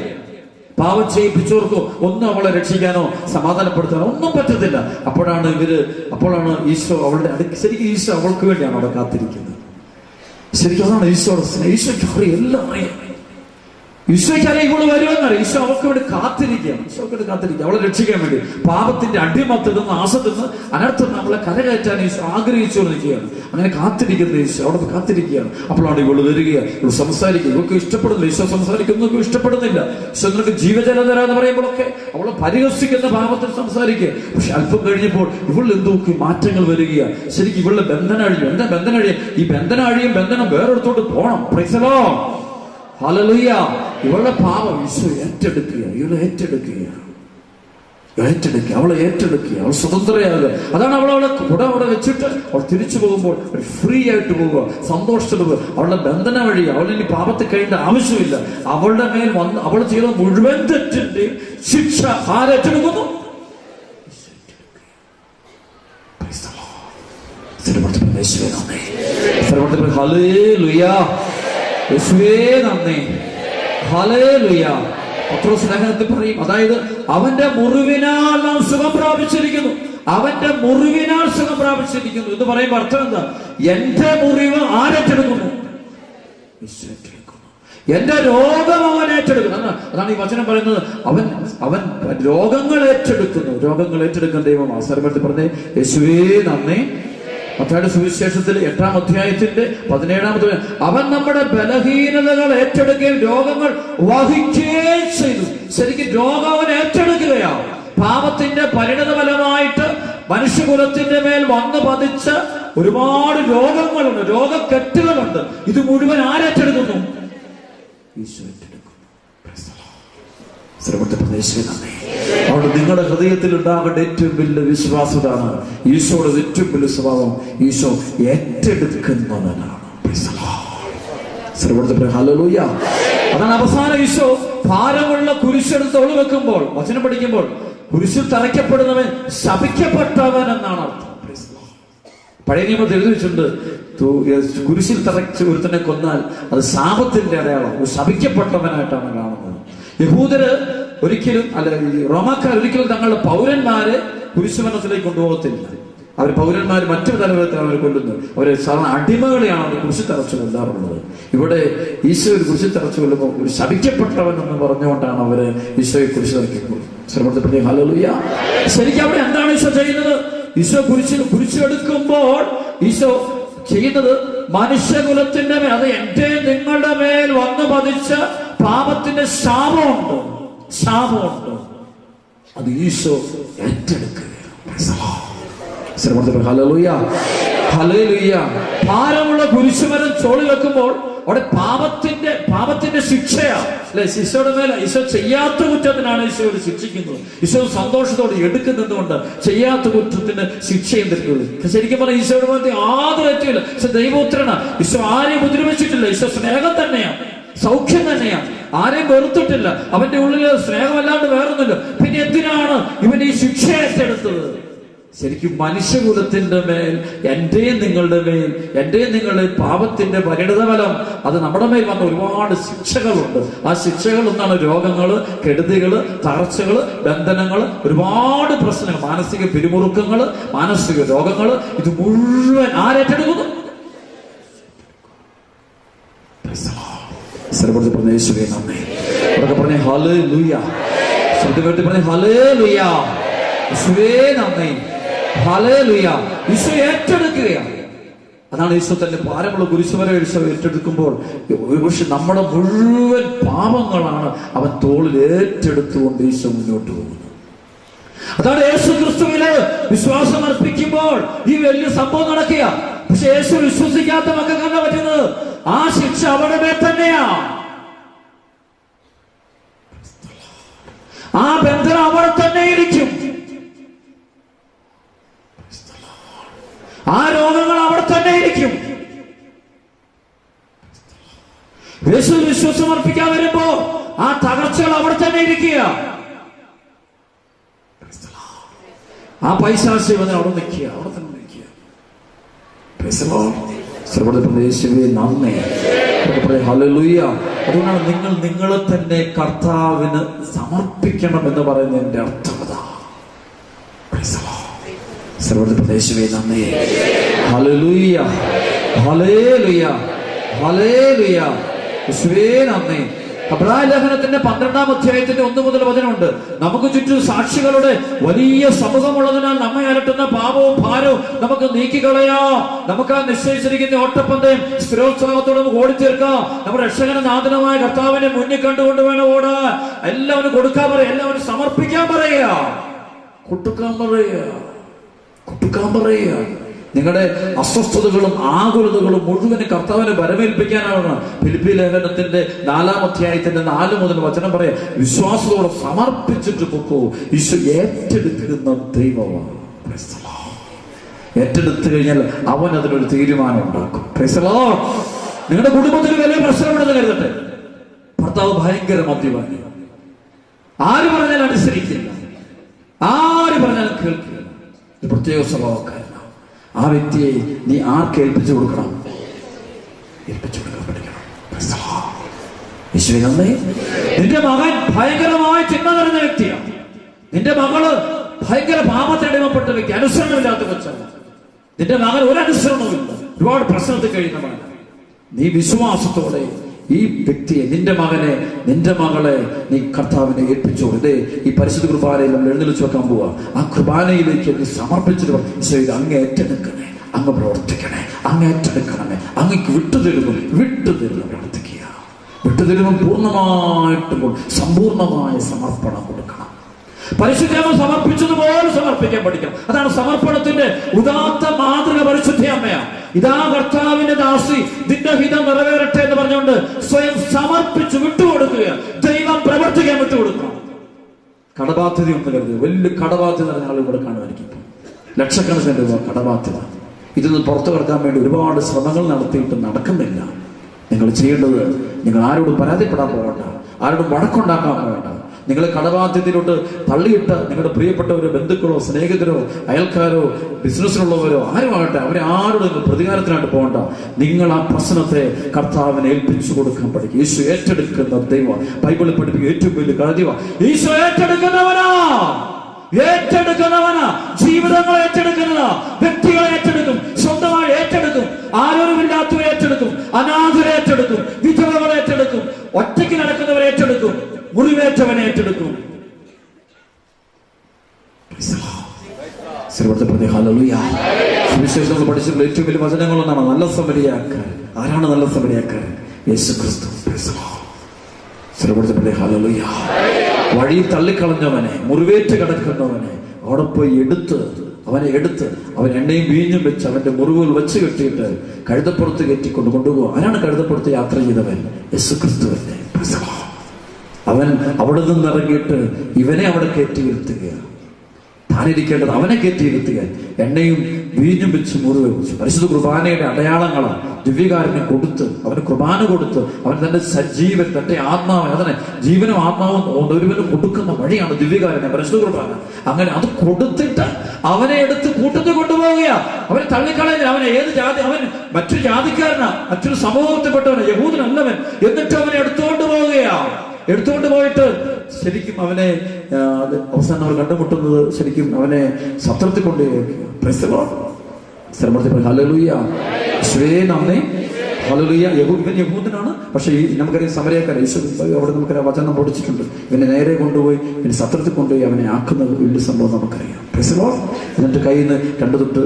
പാവം ചെയ്യിപ്പിച്ചവർക്കോ ഒന്നും അവളെ രക്ഷിക്കാനോ സമാധാനപ്പെടുത്താനോ ഒന്നും പറ്റത്തില്ല. അപ്പോഴാണ് ഈശോ അവളുടെ അടുക്ക്. ശരിക്കും ഈശോ അവൾക്ക് വേണ്ടിയാണ് അവിടെ കാത്തിരിക്കുന്നത്. ശരിക്കും അതാണ് ഈശോയുടെ സ്നേഹം. ഈശോയ്ക്ക് അറിയാം, എല്ലാം അറിയാം. ഈശോയ്ക്കറിയാം ഇവള് വരുമെന്നറിയാം. ഈശോ അവൾക്ക് വേണ്ടി കാത്തിരിക്കുക, അവളെ രക്ഷിക്കാൻ വേണ്ടി. പാപത്തിന്റെ അടിമത്തിൽ നിന്ന്, ആസത്തിൽ നിന്ന്, അനർത്ഥത്തിൽ നമ്മളെ കരകയറ്റാൻ ഈശോ ആഗ്രഹിച്ചുകൊണ്ട് നിൽക്കുകയാണ്. അങ്ങനെ കാത്തിരിക്കുന്ന ഈശോ അവിടെ കാത്തിരിക്കുകയാണ്. അപ്പോഴാണ് ഇവള് വരികയാണ്. ഇവള് സംസാരിക്കുക. ഇവൾക്ക് ഇഷ്ടപ്പെടുന്നില്ല. ഈശോ സംസാരിക്കുന്നവർക്ക് ഇഷ്ടപ്പെടുന്നില്ല. ഈശോ നിങ്ങൾക്ക് ജീവജലം തരാന്ന് പറയുമ്പോഴൊക്കെ അവളെ പരിഹസിക്കുന്ന ഭാവത്തിൽ സംസാരിക്കുക. പക്ഷെ അല്പം കഴിഞ്ഞപ്പോൾ ഇവളിൽ എന്തൊക്കെ മാറ്റങ്ങൾ വരികയാണ്. ശരിക്കും ഇവളുടെ ബന്ധനം അഴിയും. എന്താ ബന്ധനം അഴിയും? ഈ ബന്ധനം അഴിയും, ബന്ധനം വേറെടുത്തോട്ട് പോകണം. Price the Lord, hallelujah. ഇവളുടെ പാപം ഈശോ ഏറ്റെടുക്കുക. അവളെ ഏറ്റെടുക്കുക. അവൾ സ്വതന്ത്രയാകുക. അതാണ് അവളെ കൂടെ അവിടെ വെച്ചിട്ട് അവൾ തിരിച്ചു പോകുമ്പോൾ ഫ്രീ ആയിട്ട് പോവുക, സന്തോഷത്തോടെ പോവുക. അവളുടെ ബന്ധനം വഴി അവളിനി പാപത്തിൽ കഴിയേണ്ട ആവശ്യമില്ല. അവളുടെ മേൽ വന്ന് അവൾ ചെയ്ത മുഴുവൻ തെറ്റിന്റെയും ശിക്ഷ ആരേറ്റെടുക്കുന്നു? ഹല്ലേലൂയ, യേശുവേ നന്ദി, ഹല്ലേലൂയ. പത്രോസ് ലേഖനത്തിൽ പറയും, അതായത് അവന്റെ മുറിവിനാൽ നാം സുഖം പ്രാപിച്ചിരിക്കുന്നു. അവന്റെ മുറിവിനാൽ സുഖം പ്രാപിച്ചിരിക്കുന്നു എന്ന് പറയുമ്പോൾ അർത്ഥം എന്താ? എന്റെ മുറിവ് ആരേറ്റെടുക്കുന്നു? എന്റെ രോഗം അവൻ ഏറ്റെടുക്കുന്നു. അതാണ് ഈ വചനം പറയുന്നത്. അവൻ രോഗങ്ങൾ ഏറ്റെടുക്കുന്ന ദൈവമാണ്. സർവ്വത്തിൽ പറഞ്ഞേ യേശുവേ നന്ദി. മത്തായിയുടെ സുവിശേഷത്തിൽ 8-ാം അധ്യായത്തിന്റെ 17-ാമത്തെ അവൻ നമ്മുടെ ബലഹീനതകൾ ഏറ്റെടുക്കുകയും രോഗങ്ങൾ വഹിക്കുകയും ചെയ്തു. ശരിക്കും രോഗം അവൻ ഏറ്റെടുക്കുകയാണ്. പാപത്തിന്റെ പരിണത ഫലമായിട്ട് മനുഷ്യകുലത്തിന്റെ മേൽ വന്നു പതിച്ച ഒരുപാട് രോഗങ്ങളുണ്ട്, രോഗക്കെട്ടുകളുണ്ട്. ഇത് മുഴുവൻ ആരേറ്റെടുക്കുന്നു? ഈശോ ഏറ്റെടുക്കുന്നു. അവിടെ നിങ്ങളുടെ ഹൃദയത്തിൽ ഉണ്ടാകേണ്ട ഏറ്റവും വലിയ വിശ്വാസതാണ്. ഈശോയുടെ ഏറ്റവും വലിയ സ്വഭാവം ഈശോ ഏറ്റെടുക്കുന്നവനാണ്. ഹല്ലേലൂയ. അതാണ് അവസാനം ഈശോ ഭാരമുള്ള കുരിശെടുത്ത് ഒളിവെക്കുമ്പോൾ, വചനം പഠിക്കുമ്പോൾ, കുരിശിൽ തറയ്ക്കപ്പെടുന്നവൻ ശപിക്കപ്പെട്ടവൻ എന്നാണ് അർത്ഥം. പഴയ നിയമത്തിൽ എഴുതി വെച്ചിട്ടുണ്ട്, കുരിശിൽ തറച്ച് ഒരുത്തനെ കൊന്നാൽ അത് ശാപത്തിന്റെ അടയാളം, ശപിക്കപ്പെട്ടവനായിട്ടാണ് കാണുന്നത്. യഹൂദര് ഒരിക്കലും റോമാക്കാർ ഒരിക്കലും തങ്ങളുടെ പൗരന്മാരെ കുരിശുമരണത്തിലേക്ക് കൊണ്ടുപോകത്തില്ല. അവർ പൗരന്മാർ മറ്റൊരു തലവരത്തിലാണ് അവർ കൊല്ലുന്നത്. അവരെ സാധാരണ അടിമകളെയാണ് അവർ കുരിശിൽ തറച്ചു കൊല്ലാറുള്ളത്. ഇവിടെ ഈശോ ഒരു കുരിശിൽ തറച്ചു കൊല്ലുമ്പോൾ ഒരു ശപിക്കപ്പെട്ടവൻ എന്ന് പറഞ്ഞുകൊണ്ടാണ് അവര് ഈശോയെ കുരിശ് തറയ്ക്കുന്നത്. ശ്രമപ്പെടുത്തി ഹല്ലേലൂയ. ശരിക്കും അവിടെ എന്താണ് ഈശോ ചെയ്യുന്നത്? ഈശോ കുരിശെടുക്കുമ്പോൾ ഈശോ ചെയ്യുന്നത് മനുഷ്യകുലത്തിന്റെ മേൽ, അത് എന്റെ നിങ്ങളുടെ മേൽ വന്നു പതിച്ച പാപത്തിന്റെ ശാപമുണ്ട്, അത് ഈശോ ഏറ്റെടുക്കുകയാണ്. Hallelujah, hallelujah. ഭാരമുള്ള കുരിശുമരം ചോളി വെക്കുമ്പോൾ അവിടെ പാപത്തിന്റെ ശിക്ഷയാണ് അല്ലെ? ഈശോയുടെ മേലെ ഈശോ ചെയ്യാത്ത കുറ്റത്തിനാണ് ഈശോ ശിക്ഷിക്കുന്നത്. ഈശോ സന്തോഷത്തോടെ എടുക്കുന്നതുകൊണ്ട് ചെയ്യാത്ത കുറ്റത്തിന് ശിക്ഷയും തരുന്നത്. ശരിക്കും പറഞ്ഞാൽ ഈശോയുടെ മേലത്തെ യാതൊരു തെറ്റുമില്ല. ഈശോ ദൈവപുത്രനാണ്. ഈശോ ആരെയും ഉപദ്രവിച്ചിട്ടില്ല. ഈശോ സ്നേഹം തന്നെയാണ്, സൗഖ്യം തന്നെയാണ്, ആരെയും വെറുത്തിട്ടില്ല. അവന്റെ ഉള്ളിൽ സ്നേഹമല്ലാണ്ട് വേറൊന്നുമില്ല. പിന്നെ എന്തിനാണ് ഇവൻ ഈ ശിക്ഷ ഏറ്റെടുത്തത്? ശരിക്കും മനുഷ്യകുലത്തിന്റെ മേൽ, എന്റെയും നിങ്ങളുടെ പാപത്തിന്റെ പരിണിതഫലം, അത് നമ്മുടെ മേൽ വന്ന ഒരുപാട് ശിക്ഷകളുണ്ട്. ആ ശിക്ഷകൾ ഒന്നാണ് രോഗങ്ങള്, കെടുതികള്, തകർച്ചകള്, ബന്ധനങ്ങള്, ഒരുപാട് പ്രശ്നങ്ങൾ, മാനസിക പിരിമുറുക്കങ്ങള്, മാനസിക രോഗങ്ങള്. ഇത് മുഴുവൻ ആരേറ്റെടുക്കുന്നു? യേശുവേ നന്ദി. അവരൊക്കെ പറഞ്ഞേ ഹല്ലേലൂയ. ശബ്ദമായിട്ട് പറഞ്ഞേ ഹല്ലേലൂയ. യേശുവേ നന്ദി, ഹല്ലേലൂയ. ഈശോ ഏറ്റെടുക്കുകയാണ്. അതാണ് ഈശോ തന്റെ ഭാരമുള്ള കുരിശുമരം ഈശോ ഏറ്റെടുക്കുമ്പോൾ ഒരുപക്ഷെ നമ്മുടെ മുഴുവൻ പാപങ്ങളാണ് അവൻ തോളിൽ ഏറ്റെടുത്തുകൊണ്ട് ഈശോ മുന്നോട്ട് പോകുന്നത്. അതാണ് യേശു ക്രിസ്തുവില് വിശ്വാസം അർപ്പിക്കുമ്പോൾ ഈ വലിയ സംഭവം നടക്കുക. പക്ഷെ യേശു വിശ്വസിക്കാത്ത മക്കൾക്ക് എന്താ പറ്റുന്നത്? ആ ശിക്ഷ അവിടെ മേൽ തന്നെയാ. ആ ബന്ധനം അവിടെ തന്നെ ഇരിക്കും. ആ രോഗങ്ങൾ അവിടെ തന്നെ ഇരിക്കും. യേശു വിശ്വാസം അർപ്പിക്കാൻ വരുമ്പോ ആ തകർച്ചകൾ അവിടെ തന്നെ ഇരിക്കുക. ആ പൈശാചികം അവിടെ നിൽക്കുക, അവിടെ തന്നെ നിൽക്കുക. യേശുവേ നന്ദി. ഹല്ലേലൂയ. അതുകൊണ്ടാണ് നിങ്ങൾ നിങ്ങളെ തന്നെ കർത്താവിന് സമർപ്പിക്കണം എന്ന് പറയുന്നതിന്റെ അർത്ഥം അതാ. യേശുവേ നന്ദി. ഹല്ലേലൂയ, ഹല്ലേലൂയ, ഹല്ലേലൂയ. യേശുവേ നന്ദി. എബ്രായ ലേഖനത്തിന്റെ 12-ാം അധ്യായത്തിന്റെ 1 മുതൽ 10 ഉണ്ട്. നമുക്ക് ചുറ്റും സാക്ഷികളുടെ വലിയ സമൂഹമുള്ളതിനാൽ നമ്മെ അലട്ടുന്ന പാപവും ഭാരവും നമുക്ക് നീക്കിക്കളയാം. നമുക്ക് ആ നിശ്ചയിച്ചിരിക്കുന്ന ഓട്ടപ്പന്തയം സ്ഥിരോത്സാഹത്തോടെ ഓടിത്തീർക്കാം. നമ്മുടെ രക്ഷകനാഥനുമായ കർത്താവിനെ മുന്നിൽ കണ്ടുകൊണ്ട് വേണം ഓടാൻ. എല്ലാവരും കൊടുക്കാൻ പറയുക, എല്ലാവരും സമർപ്പിക്കാൻ പറയുക, കൊടുക്കാൻ പറയുക. നിങ്ങളുടെ അസ്വസ്ഥതകളും ആകുലതകളും മുഴുവൻ കർത്താവിനെ വരവേൽപ്പിക്കാനാണ്. ഫിലിപ്പി ലേഖനത്തിന്റെ 4-ാം അധ്യായത്തിന്റെ 4 മുതൽ വചനം പറയാം. വിശ്വാസത്തോടെ സമർപ്പിച്ചിട്ട് പൊക്കോ. ഈശോ ഏറ്റെടുക്കുന്ന ദൈവമാണ്. ഏറ്റെടുത്തു കഴിഞ്ഞാൽ അവൻ അതിനൊരു തീരുമാനം ഉണ്ടാക്കും. നിങ്ങളുടെ കുടുംബത്തിൽ വലിയ പ്രശ്നമുണ്ടെന്ന് കരുതട്ടെ. ഭർത്താവ് ഭയങ്കര മദ്യപാനി, ആര് പറഞ്ഞാലും അനുസരിക്കില്ല, ആര് പറഞ്ഞാലും കേൾക്കില്ല, ഒരു പ്രത്യേക സ്വഭാവക്കാരനാണ്. ആ വ്യക്തിയെ നീ ആർക്ക് ഏൽപ്പിച്ചു കൊടുക്കണം? പഠിക്കണം. നിന്റെ മകൻ ഭയങ്കരമായ ചിന്ത നിറഞ്ഞ വ്യക്തിയാണ്. നിന്റെ മകള് ഭയങ്കര പാപത്തിനടിമപ്പെട്ട വ്യക്തി, അനുസരണമില്ലാത്ത കൊച്ചാണ്. നിന്റെ മകൻ ഒരു അനുസരണവുമില്ല, ഒരുപാട് പ്രശ്നത്തിൽ കഴിയുന്നവനാണ്. നീ വിശ്വാസത്തോടെ ഈ വ്യക്തിയെ, നിന്റെ മകനെ, നിന്റെ മകളെ നീ കർത്താവിനെ ഏൽപ്പിച്ചോ. ഇതേ ഈ പരിശുദ്ധ കുർബാനയിൽ നമ്മൾ എഴുന്നള്ളിച്ചു വെക്കാൻ പോവാ. ആ കുർബാനയിലേക്ക് നീ സമർപ്പിച്ചിട്ട് ഇത് അങ്ങ് ഏറ്റെടുക്കണേ, അങ്ങ് പ്രവർത്തിക്കണേ, അങ്ങ് ഏറ്റെടുക്കണമേ, അങ്ങക്ക് വിട്ടുതരുന്നു പ്രവർത്തിക്കുക. വിട്ടുതരുമ്പോൾ പൂർണ്ണമായിട്ടും സമ്പൂർണമായ സമർപ്പണം കൊടുക്കണം. പരിശുദ്ധമ്മ സമർപ്പിച്ചതുപോലെ സമർപ്പിക്കാൻ പഠിക്കണം. അതാണ് സമർപ്പണത്തിന്റെ ഉദാത്ത മാതൃക പരിശുദ്ധ അമ്മയാണ്. ഇതാ കർത്താവിന്റെ ദാസി, നിന്റെ ഹിതം നിറവേറട്ടെ എന്ന് പറഞ്ഞുകൊണ്ട് സ്വയം സമർപ്പിച്ചു വിട്ടുകൊടുക്കുക. ദൈവം പ്രവർത്തിക്കാൻ വിട്ടുകൊടുക്കണം. കടബാധ്യത ഒന്ന് കരുതുക. വലിയ കടബാധ്യത ഞങ്ങൾ ഇവിടെ കാണുമായിരിക്കും. ലക്ഷക്കണക്കിന് രൂപ കടബാധ്യത. ഇതൊന്ന് പുറത്തു കിടക്കാൻ വേണ്ടി ഒരുപാട് ശ്രമങ്ങൾ നടത്തിയിട്ട് നടക്കുന്നില്ല. നിങ്ങൾ ചെയ്യേണ്ടത്, നിങ്ങൾ ആരോടും പരാതിപ്പെടാൻ പോകണ്ട, ആരോടും വഴക്കുണ്ടാക്കാൻ പോകണ്ട. നിങ്ങളെ കടബാധ്യതയിലോട്ട് തള്ളിയിട്ട നിങ്ങളുടെ പ്രിയപ്പെട്ടവരോ ബന്ധുക്കളോ സ്നേഹിതരോ അയൽക്കാരോ ബിസിനസ്സിലുള്ളവരോ ആരുമാകട്ടെ, അവരെ ആരോട് നിങ്ങൾ പ്രതികാരത്തിനായിട്ട് പോകണ്ട. നിങ്ങൾ ആ പ്രശ്നത്തെ കർത്താവിനെ ഏൽപ്പിച്ചു കൊടുക്കാൻ പഠിക്കും. ഈശോ ഏറ്റെടുക്കുന്ന ദൈവം. ബൈബിളിൽ പഠിപ്പിക്കുക ഏറ്റവും വലിയ കാര്യമാണ് ഈശോ ഏറ്റെടുക്കുന്നവനാ. ജീവിതങ്ങളെ ഏറ്റെടുക്കുന്നതാ. വ്യക്തികളെ ഏറ്റെടുക്കും, സ്വന്തമായി ഏറ്റെടുക്കും, ആരോരുമില്ലാത്തവരെ ഏറ്റെടുക്കും, അനാഥരെ ഏറ്റെടുക്കും, വിധവകളെ ഏറ്റെടുക്കും, ഒറ്റയ്ക്ക് നടക്കുന്നവരെ ഏറ്റെടുക്കും, മുറിവേറ്റവനെ ഏറ്റെടുക്കും. സുവിശേഷങ്ങൾ പഠിച്ചിട്ടുള്ള ഏറ്റവും വലിയ വചനങ്ങളൊന്നാണ് നല്ല സമരിയാക്കാരൻ. ആരാണ് നല്ല സമരിയാക്കാരൻ? യേശു ക്രിസ്തു. വഴി തള്ളിക്കളഞ്ഞവനെ, മുറിവേറ്റ് കിടക്കുന്നവനെ അവിടെ പോയി അവനെ എടുത്ത് അവൻ എണ്ണയും വീഞ്ഞും വെച്ച് അവന്റെ മുറിവുകൾ വെച്ച് കെട്ടിയിട്ട് കഴുതപ്പുറത്ത് കയറ്റിക്കൊണ്ട് കൊണ്ടുപോകും. ആരാണ് കഴുതപ്പുറത്ത് യാത്ര ചെയ്തവൻ? യേശു ക്രിസ്തുവല്ലേ. അവൻ അവിടെ നിന്നിറങ്ങിയിട്ട് ഇവനെ അവിടെ കയറ്റി ഇരുത്തുകയാണ്. താനിരിക്കേണ്ടത് അവനെ കയറ്റിയിരുത്തുക. എണ്ണയും വീഞ്ഞും വെച്ച് മുറിവ് വെച്ചു. പരിശുദ്ധ കുർബാനയുടെ അടയാളങ്ങളാണ്. ദിവ്യകാരുണ്യം കൊടുത്ത് അവന് കുർബാന കൊടുത്ത് അവൻ തന്റെ സജീവൻ, തന്റെ ആത്മാവൻ, അതിനെ ജീവനും ആത്മാവും ഒരുവനും കൊടുക്കുന്ന വഴിയാണ് ദിവ്യകാരുണ്യം, പരിശുദ്ധ കുർബാന. അങ്ങനെ അത് കൊടുത്തിട്ട് അവനെ എടുത്ത് കൂട്ടത്തിൽ കൊണ്ടുപോവുകയാ. അവനെ തള്ളിക്കളയില്ല. അവനെ ഏത് ജാതി, അവൻ മറ്റൊരു ജാതിക്കാരനാ, മറ്റൊരു സമൂഹത്തിൽപ്പെട്ടവൻ, യഹൂദനല്ലവൻ. എന്നിട്ട് അവനെ എടുത്തുകൊണ്ട് പോവുകയാ. എടുത്തുകൊണ്ട് പോയിട്ട് ശരിക്കും അവനെ അവസാനം അവർ കണ്ടുമുട്ടുന്നത് ശരിക്കും അവനെ സത്രത്തിൽ കൊണ്ടുപോയി. ഹല്ലേലൂയ, നന്ദി, ഹല്ലേലൂയ. ഇവൻ യഹൂദനാണ്, പക്ഷെ നമുക്കറിയാം സമരക്കാരൻ. യേശു അവിടെ നമുക്കറിയാം വചനം പഠിച്ചിട്ടുണ്ട്. ഇവനെ നേരെ കൊണ്ടുപോയി ഇവന് സത്രത്തിൽ കൊണ്ടുപോയി അവനെ ആക്കുന്നത് വലിയ സംഭവം നമുക്കറിയാം. എന്നിട്ട് കയ്യിൽ നിന്ന് 2 തൊട്ട്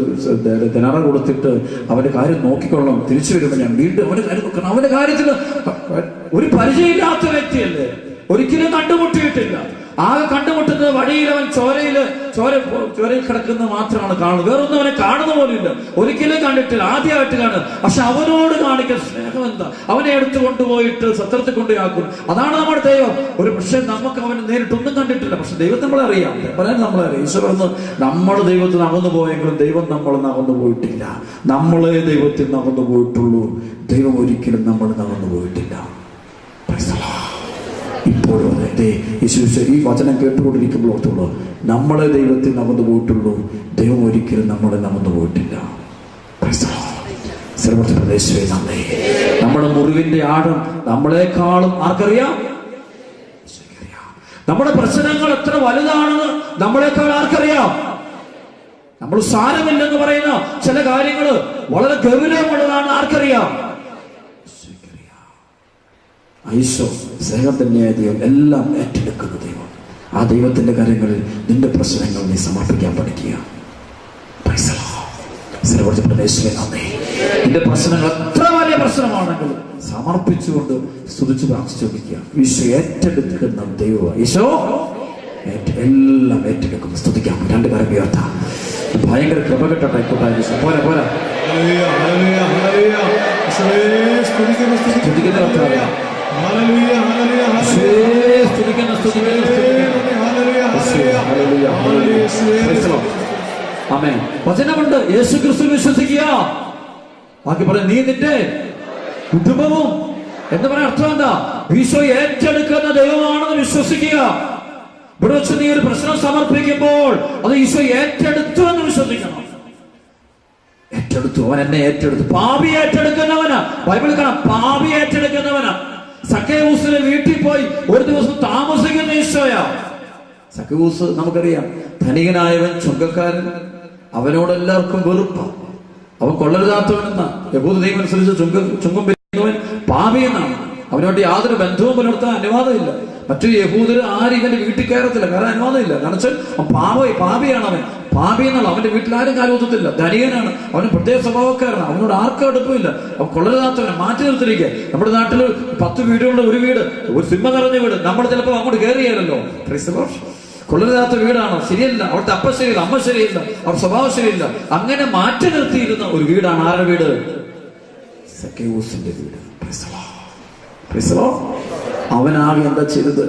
ദിനാറ കൊടുത്തിട്ട് അവന്റെ കാര്യം നോക്കിക്കൊള്ളണം, തിരിച്ചു വരുമ്പോൾ ഞാൻ വീണ്ടും അവന്റെ കാര്യം നോക്കണം. അവന്റെ കാര്യത്തിൽ ഒരു പരിചയമില്ലാത്ത വ്യക്തിയല്ലേ, ഒരിക്കലും കണ്ടുമുട്ടിയിട്ടില്ല. ആകെ കണ്ടുമുട്ടുന്നത് വഴിയിൽ അവൻ ചോരയിൽ കിടക്കുന്നത് മാത്രമാണ് കാണുന്നത്. വേറൊന്നും അവനെ കാണുന്ന പോലില്ല, ഒരിക്കലും കണ്ടിട്ടില്ല, ആദ്യമായിട്ട് കാണുക. പക്ഷെ അവനോട് കാണിക്കുന്ന സ്നേഹം എന്താ! അവനെ എടുത്തു കൊണ്ടുപോയിട്ട് സത്രത്തിൽ കൊണ്ടുപോയാക്കും. അതാണ് നമ്മുടെ ദൈവം. ഒരു പക്ഷെ നമുക്ക് അവനെ നേരിട്ടൊന്നും കണ്ടിട്ടില്ല, പക്ഷെ ദൈവത്തെ നമ്മളെ അറിയാം. നമ്മളെ അറിയാം. ഈശോ പറഞ്ഞു, നമ്മൾ ദൈവത്തിൽ അകന്നു പോയെങ്കിലും ദൈവം നമ്മളിൽ നിന്ന് അകന്നു പോയിട്ടില്ല. നമ്മളെ ദൈവത്തിൽ നിന്ന് അകന്നു പോയിട്ടുള്ളൂ, ദൈവം ഒരിക്കലും നമ്മളിൽ നിന്ന് അകന്നു പോയിട്ടില്ല. ഇപ്പോഴും ഈ വചനം കേട്ടുകൊണ്ടിരിക്കുമ്പോൾ ഓർത്തുള്ളൂ, നമ്മളെ ദൈവത്തിൽ നകന്നു പോയിട്ടുള്ളൂ, ദൈവം ഒരിക്കലും നമ്മളെ നകന്നു പോയിട്ടില്ല. സർവ്വപ്രദേശമേ നന്ദി. നമ്മുടെ മുറിവിന്റെ ആഴം നമ്മളെക്കാളും ആർക്കറിയാം? നമ്മുടെ പ്രശ്നങ്ങൾ എത്ര വലുതാണെന്ന് നമ്മളെക്കാൾ ആർക്കറിയാം? നമ്മൾ സാരമില്ലെന്ന് പറയുന്ന ചില കാര്യങ്ങൾ വളരെ ഗൗരവമുള്ളതാണ് ആർക്കറിയാം? ഈശോ സ്നേഹം തന്നെയായ ദൈവം എല്ലാം ഏറ്റെടുക്കുന്ന ദൈവം. ആ ദൈവത്തിന്റെ കാര്യങ്ങളിൽ നിന്റെ പ്രശ്നങ്ങൾ നീ സമർപ്പിക്കാൻ പഠിക്കുക. നിന്റെ പ്രശ്നങ്ങൾ എത്ര വലിയ പ്രശ്നമാണെങ്കിലും സമർപ്പിച്ചുകൊണ്ട് സ്തുതിച്ച് പ്രാർത്ഥിച്ചു നോക്കുക. ഈശോ ഏറ്റെടുക്കുന്ന ദൈവമാണ്. ഈശോ എല്ലാം ഏറ്റെടുക്കുന്നു. സ്തുതിക്കാം. 2 കാര്യം ഉയർത്താം. ഭയങ്കര കൃപകെട്ടാ ഈശോ. പോരാ വചനമുണ്ട്, യേശു ക്രിസ്തു വിശ്വസിക്കുക. ബാക്കി പറയാം, നീ നിന്റെ കുടുംബവും എന്ന് പറയാൻ അർത്ഥം എന്താ? ഈശോ ഏറ്റെടുക്കുന്ന ദൈവമാണെന്ന് വിശ്വസിക്കുക. ഇവിടെ വെച്ച് നീ ഒരു പ്രശ്നം സമർപ്പിക്കുമ്പോൾ അത് ഈശോ ഏറ്റെടുത്തു എന്ന് വിശ്വസിക്കണം. ഏറ്റെടുത്തു, അവൻ എന്നെ ഏറ്റെടുത്തു. പാപി ഏറ്റെടുക്കുന്നവനാ. ബൈബിളിൽ കാണാം, പാപി ഏറ്റെടുക്കുന്നവനാ. സക്കേവൂസിന്റെ വീട്ടിൽ പോയി ഒരു ദിവസം താമസിക്കുന്ന ഈശോയാ. സക്കേവൂസ് നമുക്കറിയാം, ധനികനായവൻ, ചുങ്കക്കാരൻ. അവനോടെല്ലാവർക്കും വെറുപ്പ. അവൻ കൊള്ളരുതാത്തവനെന്നാ. യഹൂദ നിയമം അനുസരിച്ച് ചുങ്കം പിരിക്കുന്നവൻ പാപി എന്നാണ്. അവനോട്ട് യാതൊരു ബന്ധവും പുലർത്താൻ അനുവാദമില്ല. മറ്റു യഹൂദർ ആരും ഇവന്റെ വീട്ടിൽ കയറത്തില്ല, കാരണം അനുവാദമില്ല. കാരണം പാപിയാണ് അവൻ. പാപി എന്നുള്ള അവന്റെ വീട്ടിൽ ആരും കാലുകുത്തത്തില്ല. ധനികനാണ്, അവന് പ്രത്യേക സ്വഭാവക്കാരനാണ്. അവനോട് ആർക്കും അടുപ്പമില്ല. അവൻ കൊള്ളരുതാത്തവനെ മാറ്റി നിർത്തിരിക്കുക. നമ്മുടെ നാട്ടിൽ 10 വീടുകളുടെ ഒരു വീട്, ഒരു സിനിമ നിറഞ്ഞ വീട്, നമ്മൾ ചിലപ്പോൾ അങ്ങോട്ട് കയറിയാലല്ലോ. കൊള്ളരുതാത്ത വീടാണ്, ശരിയല്ല. അവിടുത്തെ അപ്പ ശരിയില്ല, അമ്മ ശരിയില്ല, അവർ സ്വഭാവം ശരിയില്ല. അങ്ങനെ മാറ്റി നിർത്തിയിരുന്ന ഒരു വീടാണ് ആരുടെ വീട്? സക്കേവൂസിന്റെ വീട്. അവനാകെ എന്താ ചെയ്തത്?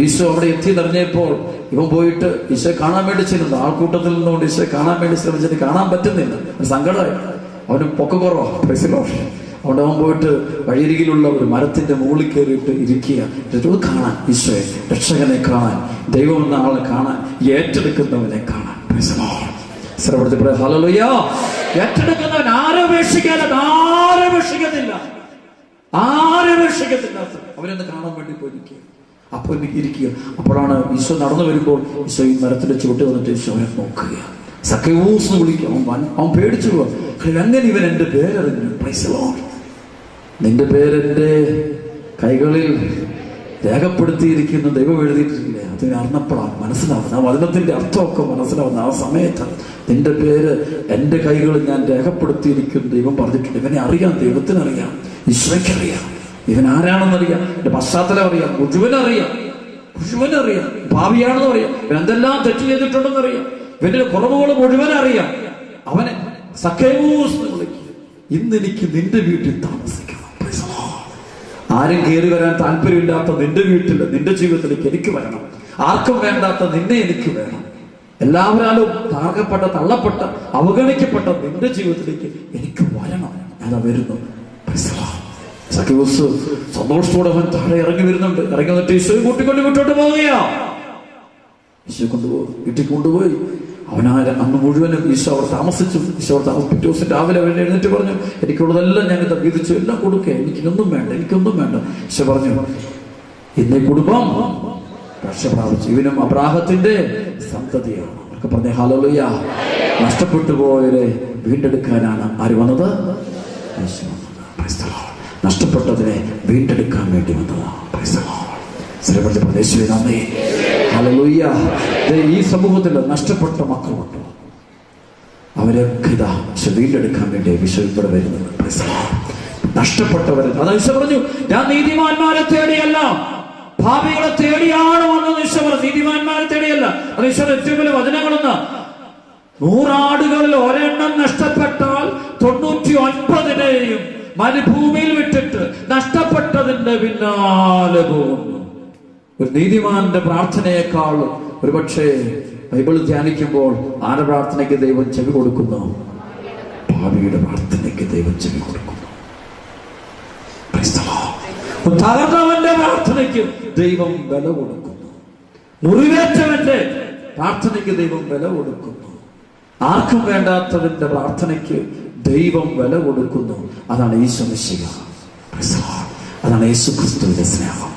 ഈശോ അവിടെ എത്തി നിറഞ്ഞപ്പോൾ ഇവൻ പോയിട്ട് ഈശോ കാണാൻ വേണ്ടി ചെയ്യുന്നുണ്ട്. ആൾക്കൂട്ടത്തിൽ നിന്നുകൊണ്ട് ഈശോ കാണാൻ വേണ്ടി ശ്രമിച്ചിട്ട് കാണാൻ പറ്റുന്നില്ല. സങ്കടമായി. അവന് പൊക്ക കുറവാ. അവിടെ അവൻ പോയിട്ട് വഴിയരികിലുള്ള ഒരു മരത്തിന്റെ മുകളിൽ കയറിയിട്ട് ഇരിക്കുക. എന്നിട്ട് കാണാൻ, ഈശോയെ രക്ഷകനെ കാണാൻ, ദൈവം എന്ന ആളെ കാണാൻ, ഏറ്റെടുക്കുന്നവനെ കാണാൻ. ഹല്ലേലൂയ. ഏറ്റെടുക്കുന്നവൻ ആരപേക്ഷിക്കത്തില്ല. അവരൊന്ന് കാണാൻ വേണ്ടി പോയിരിക്കുക. അപ്പോൾ ഇരിക്കുക. അപ്പോഴാണ് ഈശോ നടന്നു വരുമ്പോൾ ഈശോ ഈ മരത്തിന്റെ ചുവട്ട് വന്നിട്ട് ഈശോയെ നോക്കുക. സഖ്യവൂസ് വിളിക്കും. അവൻ പേടിച്ചു പോവാ. അങ്ങനെ ഇവൻ എൻ്റെ പേരറിഞ്ഞു. Price the Lord. നിന്റെ പേരെന്റെ കൈകളിൽ രേഖപ്പെടുത്തിയിരിക്കുന്ന ദൈവം എഴുതിയിട്ടില്ലേ? അതിന് അറിഞ്ഞപ്പെടാൻ മനസ്സിലാവുന്ന ആ വചനത്തിന്റെ അർത്ഥമൊക്കെ മനസ്സിലാവുന്ന ആ സമയത്ത് നിന്റെ പേര് എൻ്റെ കൈകളിൽ ഞാൻ രേഖപ്പെടുത്തിയിരിക്കും ദൈവം പറഞ്ഞിട്ടുണ്ട്. ഇവനെ അറിയാം, ദൈവത്തിനറിയാം, ഈശോയ്ക്കറിയാം, ഇവൻ ആരാണെന്നറിയാം, എന്റെ പശ്ചാത്തലം അറിയാം, മുഴുവനറിയാം, ഭാവിയാണെന്ന് അറിയാം, ഇവൻ എന്തെല്ലാം തെറ്റ് ചെയ്തിട്ടുണ്ടെന്നറിയാം, ഇവന്റെ കുറവുകൾ മുഴുവനറിയാം. അവനെ സഖ്യവൂസ് എന്ന് വിളിക്കും. ഇന്ന് എനിക്ക് നിന്റെ വീട്ടിൽ താമസിക്കണം. ആരും കയറി വരാൻ താല്പര്യമില്ലാത്ത നിന്റെ വീട്ടിൽ, നിന്റെ ജീവിതത്തിലേക്ക് എനിക്ക് വരണം. ആർക്കും വേണ്ടാത്ത നിന്നെ എനിക്ക് വേണം. എല്ലാവരാലും താഴ്ക്കപ്പെട്ട, തള്ളപ്പെട്ട, അവഗണിക്കപ്പെട്ട നിന്റെ ജീവിതത്തിലേക്ക് എനിക്ക് വരണം. ഞാൻ വരുന്നു. സഖ്യവൂസ് സന്തോഷത്തോടെ അവൻ താഴെ ഇറങ്ങി വരുന്നുണ്ട്. ഇറങ്ങി വന്നിട്ട് ഈശോയെ കൂട്ടിക്കൊണ്ട് വിട്ടോട്ട് പോവുകയാ. ഈശോ കൊണ്ടുപോയി, വീട്ടിൽ കൊണ്ടുപോയി. അന്ന് മുഴുവനും ഈശോ അവിടെ താമസിച്ചു. ഈശോ പിറ്റേ ദിവസം രാവിലെ അവൻ എഴുന്നേറ്റ് പറഞ്ഞു, എനിക്കുള്ളതെല്ലാം ഞാൻ ഇത് വീതിച്ചു, എല്ലാം കൊടുക്കുക, എനിക്കൊന്നും വേണ്ട. ഈശോ പറഞ്ഞു, ഇന്നീ കുടുംബം രക്ഷ പ്രാപിച്ചു. ഇവനും അബ്രാഹത്തിന്റെ സന്തതിയാണ്. അവർക്ക് പറഞ്ഞ ഹല്ലേലൂയ. നഷ്ടപ്പെട്ടു പോയവരെ വീണ്ടെടുക്കാനാണ് ആര് വന്നത്? നഷ്ടപ്പെട്ടതിനെ വീണ്ടെടുക്കാൻ വേണ്ടി വന്നതാണ്. ഈ സമൂഹത്തിൽ നഷ്ടപ്പെട്ട മക്കളുണ്ട്. അവരൊക്കെ ഇതാ വീണ്ടെടുക്കാൻ വേണ്ടി വിശ്വസിപ്പെടെ വരുന്നത്. നഷ്ടപ്പെട്ടവരെ അതാ ഈശോ പറഞ്ഞു, ഞാൻ നീതിമാന്മാരെ തേടിയല്ല ഭാവികളെ തേടിയാണ് വന്നത്. ഈശോ പറഞ്ഞു നീതിമാന്മാരെ തേടിയല്ല. അത് ഈശോ ഏറ്റവും വലിയ വചനങ്ങളൊന്ന്. 100 ആടുകളിൽ ഒരെണ്ണം നഷ്ടപ്പെട്ടാൽ 99 മരുഭൂമിയിൽ വിട്ടിട്ട് നഷ്ടപ്പെട്ടതിന്റെ പിന്നാലെ പോകുന്നു. ഒരു നീതിമാന്റെ പ്രാർത്ഥനയേക്കാൾ ഒരുപക്ഷെ ബൈബിൾ ധ്യാനിക്കുമ്പോൾ ആരുടെ പ്രാർത്ഥനയ്ക്ക് ദൈവം ചെവി കൊടുക്കുന്നു? ഭാവിയുടെ പ്രാർത്ഥനയ്ക്ക് ദൈവം ചെവി കൊടുക്കുന്നു. തകർന്നവന്റെ പ്രാർത്ഥനയ്ക്ക് ദൈവം വില കൊടുക്കുന്നു. മുറിവേറ്റവന്റെ പ്രാർത്ഥനയ്ക്ക് ദൈവം വില കൊടുക്കുന്നു. ആർക്കും വേണ്ടാത്തവന്റെ പ്രാർത്ഥനയ്ക്ക് ദൈവം വില കൊടുക്കുന്നു. അതാണ് ഈശോ മിശിഹ. അതാണ് യേശു ക്രിസ്തുവിന്റെ സ്നേഹം.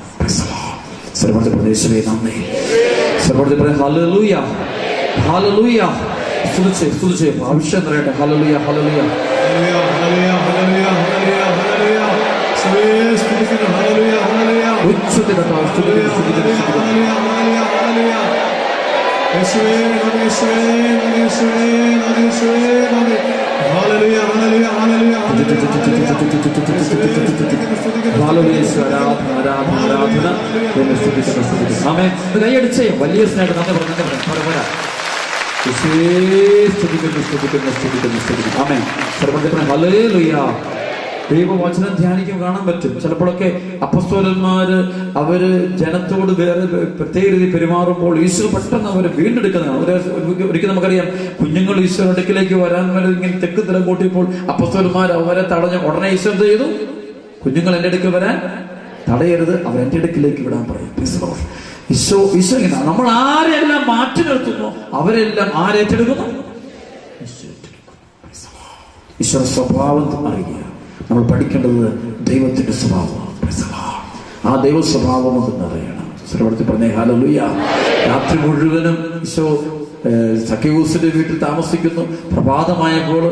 യേശുവേ നന്ദി. ഹല്ലേലൂയ, ഹല്ലേലൂയ. സ്തുതിച്ചേ ആവശ്യം പറയട്ടെ. Hallelujah, hallelujah. കൈയടിച്ചേ വലിയ സ്നേഹം. ദൈവവചനം ധ്യാനിക്കും കാണാൻ പറ്റും. ചിലപ്പോഴൊക്കെ അപ്പസ്തോലന്മാര് അവര് ജനത്തോട് വേറെ പ്രത്യേക രീതി പെരുമാറുമ്പോൾ ഈശോ പെട്ടെന്ന് അവരെ വീണ്ടെടുക്കുന്നതാണ്. ഒരിക്കലും നമുക്കറിയാം, കുഞ്ഞുങ്ങൾ ഈശോയുടെ അടുക്കിലേക്ക് വരാൻ വേണ്ടി ഇങ്ങനെ തെക്ക് തിരം കൂട്ടിയപ്പോൾ അപ്പസ്തോലന്മാർ അവരെ തടഞ്ഞു. ഉടനെ ഈശോ എന്ത് ചെയ്തു? കുഞ്ഞുങ്ങൾ എന്റെ അടുക്ക് വരാൻ തടയരുത്, അവർ എന്റെ അടുക്കിലേക്ക് വിടാൻ പറയും. ഈശോ ഇങ്ങനെ നമ്മൾ ആരെല്ലാം മാറ്റി നിർത്തുന്നു അവരെല്ലാം ആരേറ്റെടുക്കുന്നു? ഈശോ സ്വഭാവം അറിയുക. നമ്മൾ പഠിക്കേണ്ടത് ദൈവത്തിന്റെ സ്വഭാവമാണ്. ആ ദൈവ സ്വഭാവം ഒന്ന് അറിയണം. ശ്രവണത്തിൽ പറഞ്ഞേ ഹല്ലേലൂയ. രാത്രി മുഴുവനും ഈശോ സഖ്യവൂസിന്റെ വീട്ടിൽ താമസിക്കുന്നു. പ്രഭാതമായപ്പോൾ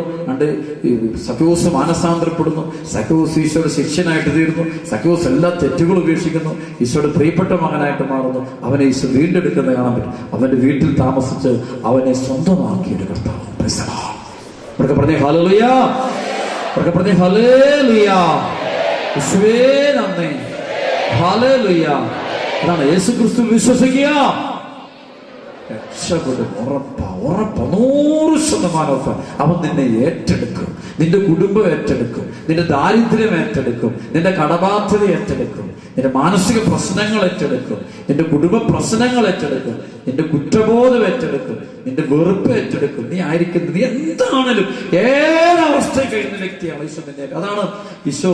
സഖ്യവൂസ് മാനസാന്തരപ്പെടുന്നു. സഖ്യവൂസ് ഈശോയുടെ ശിഷ്യനായിട്ട് തീരുന്നു. സഖ്യവൂസ് എല്ലാ തെറ്റുകളും ഉപേക്ഷിക്കുന്നു. ഈശോയുടെ പ്രിയപ്പെട്ട മകനായിട്ട് മാറുന്നു. അവനെ ഈശോ വീണ്ടെടുക്കുന്ന കാണാൻ പറ്റും. അവന്റെ വീട്ടിൽ താമസിച്ച് അവനെ സ്വന്തമാക്കിയിട്ട് കർത്താവ്. അവർക്ക് പറഞ്ഞേ ഹല്ലേലൂയ, അവർക്ക് പറഞ്ഞേ ഹല്ലേലൂയ. യേശുവേ നന്ദി, ഹല്ലേലൂയ. അതാണ് യേശു ക്രിസ്തു വിശ്വസിക്കുക. രക്ഷപ്പെടും. ഉറപ്പാ 100% അവൻ നിന്നെ ഏറ്റെടുക്കും. നിന്റെ കുടുംബം ഏറ്റെടുക്കും. നിന്റെ ദാരിദ്ര്യം ഏറ്റെടുക്കും. നിന്റെ കടബാധ്യത ഏറ്റെടുക്കും. നിന്റെ മാനസിക പ്രശ്നങ്ങൾ ഏറ്റെടുക്കും, നിന്റെ കുടുംബ പ്രശ്നങ്ങൾ ഏറ്റെടുക്കും, നിന്റെ കുറ്റബോധം ഏറ്റെടുക്കും, നിന്റെ വെറുപ്പ് ഏറ്റെടുക്കും. നീ ആയിരിക്കുന്നത് നീ എന്താണേലും ഏതവസ്ഥയിൽ കഴിയുന്ന വ്യക്തിയാണ് ഈശോ നിന്നെ. അതാണ് ഈശോ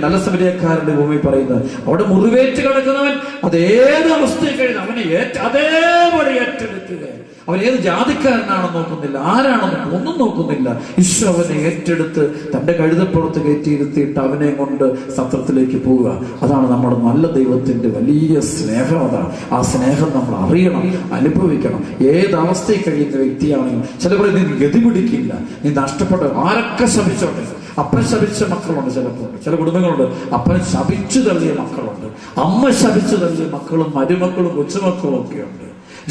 നല്ല സമരിയക്കാരുടെ ഭൂമി പറയുന്നത്. അവിടെ മുറിവേറ്റ് കിടക്കുന്നവൻ അത് ഏത് അവസ്ഥയിൽ കഴിയുന്നു അവനെ അതേപോലെ ഏറ്റെടുക്കുക. അവൻ ഏത് ജാതിക്കാരനാണെന്ന് നോക്കുന്നില്ല, ആരാണെന്ന് ഒന്നും നോക്കുന്നില്ല. ഈശോ അവനെ ഏറ്റെടുത്ത് തന്റെ കഴുതപ്പുറത്ത് കയറ്റിയിരുത്തിയിട്ട് അവനെ കൊണ്ട് സത്രത്തിലേക്ക് പോവുക. അതാണ് നമ്മുടെ നല്ല ദൈവത്തിന്റെ വലിയ സ്നേഹം. അതാണ് ആ സ്നേഹം നമ്മൾ അറിയണം, അനുഭവിക്കണം. ഏത് അവസ്ഥയിൽ കഴിയുന്ന വ്യക്തിയാണെങ്കിലും ചിലപ്പോൾ നീ ഗതി പിടിക്കില്ല, നീ നഷ്ടപ്പെട്ട ആരൊക്കെ ശപിച്ചോട്ടെ. അപ്പൻ ശപിച്ച മക്കളുണ്ട്, ചിലപ്പോൾ ചില കുടുംബങ്ങളുണ്ട് അപ്പൻ ശപിച്ചു തള്ളിയ മക്കളുണ്ട്, അമ്മ ശപിച്ചു തള്ളിയ മക്കളും മരുമക്കളും കൊച്ചുമക്കളും ഒക്കെ ഉണ്ട്.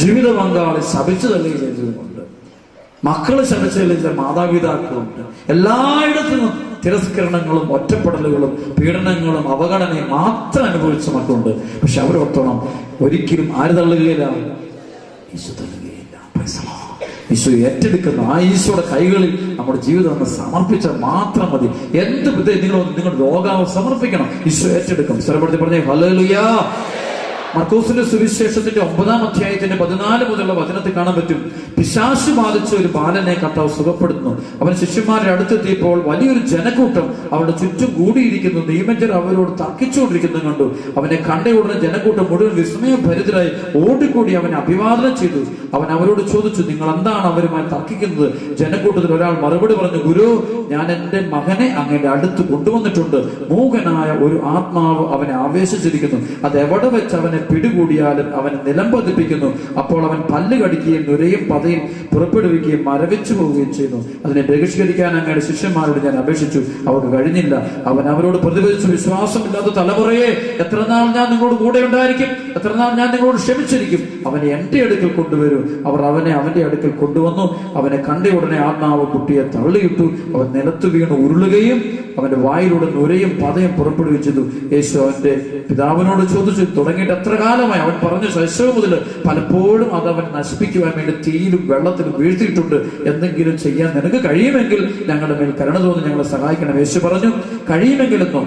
ജീവിത പങ്കാളി ശപിച്ചു തള്ളിയ ജീവിതമുണ്ട്, മക്കള് ശപിച്ച മാതാപിതാക്കളുണ്ട്. എല്ലായിടത്തും തിരസ്കരണങ്ങളും ഒറ്റപ്പെടലുകളും പീഡനങ്ങളും അവഗണനയും മാത്രം അനുഭവിച്ച മക്കളുണ്ട്. പക്ഷെ അവരോർത്തോണം, ഒരിക്കലും ആര് തള്ളുകയില്ല, ഈശോ തള്ളുകയില്ല. ഈശോ ഏറ്റെടുക്കുന്ന ആ ഈശോയുടെ കൈകളിൽ നമ്മുടെ ജീവിതം ഒന്ന് സമർപ്പിച്ചാൽ മാത്രം മതി. എന്ത് നിങ്ങളുടെ രോഗാവസ്ഥ സമർപ്പിക്കണം, ഈശോ ഏറ്റെടുക്കും. സ്ഥലപ്പെടുത്തി പറഞ്ഞേ ഹല്ലേലൂയ. മർക്കോസിന്റെ സുവിശേഷത്തിന്റെ 9-ാം അധ്യായത്തിന്റെ 14 മുതലുള്ള വചനത്തിൽ കാണാൻ പറ്റും. പിശാച് ബാധിച്ച ഒരു ബാലനെ കർത്താവ് സുഖപ്പെടുത്തുന്നു. അവൻ ശിഷ്യന്മാരുടെ അടുത്തെത്തിയപ്പോൾ വലിയൊരു ജനക്കൂട്ടം അവരുടെ ചുറ്റും കൂടിയിരിക്കുന്നു. നിയമജ്ഞർ അവരോട് തർക്കിച്ചുകൊണ്ടിരിക്കുന്നത് കണ്ടു. അവനെ കണ്ട ഉടനെ ജനക്കൂട്ടം മുഴുവൻ വിസ്മയഭരിതരായി ഓടിക്കൂടി അവനെ അഭിവാദനം ചെയ്തു. അവൻ അവരോട് ചോദിച്ചു, നിങ്ങൾ എന്താണ് അവരുമായി തർക്കിക്കുന്നത്? ജനക്കൂട്ടത്തിൽ ഒരാൾ മറുപടി പറഞ്ഞു, ഗുരു, ഞാൻ എന്റെ മകനെ അങ്ങയുടെ അടുത്ത് കൊണ്ടുവന്നിട്ടുണ്ട്. മൂകനായ ഒരു ആത്മാവ് അവനെ ആവേശിച്ചിരിക്കുന്നു. അത് എവിടെ വെച്ച് അവനെ പിടികൂടിയാലും അവനെ നിലംപതിപ്പിക്കുന്നു. അപ്പോൾ അവൻ പല്ല് കടിക്കുകയും നുരയും പതയും പുറപ്പെടുവിക്കുകയും മരവിച്ചു പോവുകയും ചെയ്യുന്നു. അതിനെ ബഹിഷ്കരിക്കാൻ അങ്ങയുടെ ശിഷ്യന്മാരോട് ഞാൻ അപേക്ഷിച്ചു, അവർക്ക് കഴിഞ്ഞില്ല. അവൻ അവരോട് പ്രതിവദിച്ചു, വിശ്വാസമില്ലാത്ത തലമുറയെ, എത്ര നാൾ ഞാൻ നിങ്ങളോട് കൂടെ ഉണ്ടായിരിക്കും? എത്ര നാൾ ഞാൻ നിങ്ങളോട് ക്ഷമിച്ചിരിക്കും? അവനെ എന്റെ അടുക്കൽ കൊണ്ടുവരൂ. അവർ അവനെ അവന്റെ അടുക്കൽ കൊണ്ടുവന്നു. അവനെ കണ്ട ഉടനെ ആത്മാവ് കുട്ടിയെ തള്ളിയിട്ടു. അവൻ നിലത്ത് വീണ് ഉരുളുകയും അവന്റെ വായിലൂടെ നുരയും പതയും പുറപ്പെടുവിച്ചതു. യേശു അവന്റെ പിതാവിനോട് ചോദിച്ചു, തുടങ്ങിയിട്ട് എത്ര കാലമായി? അവൻ പറഞ്ഞു, ശൈശവം മുതൽ പലപ്പോഴും അത് അവൻ നശിപ്പിക്കുവാൻ വേണ്ടി തീയിലും വെള്ളത്തിലും വീഴ്ത്തിയിട്ടുണ്ട്. എന്തെങ്കിലും ചെയ്യാൻ നിനക്ക് കഴിയുമെങ്കിൽ ഞങ്ങളുടെ മേൽ കരുണ തോന്നി ഞങ്ങളെ സഹായിക്കണം. യേശു പറഞ്ഞു, കഴിയുമെങ്കിലെന്നോ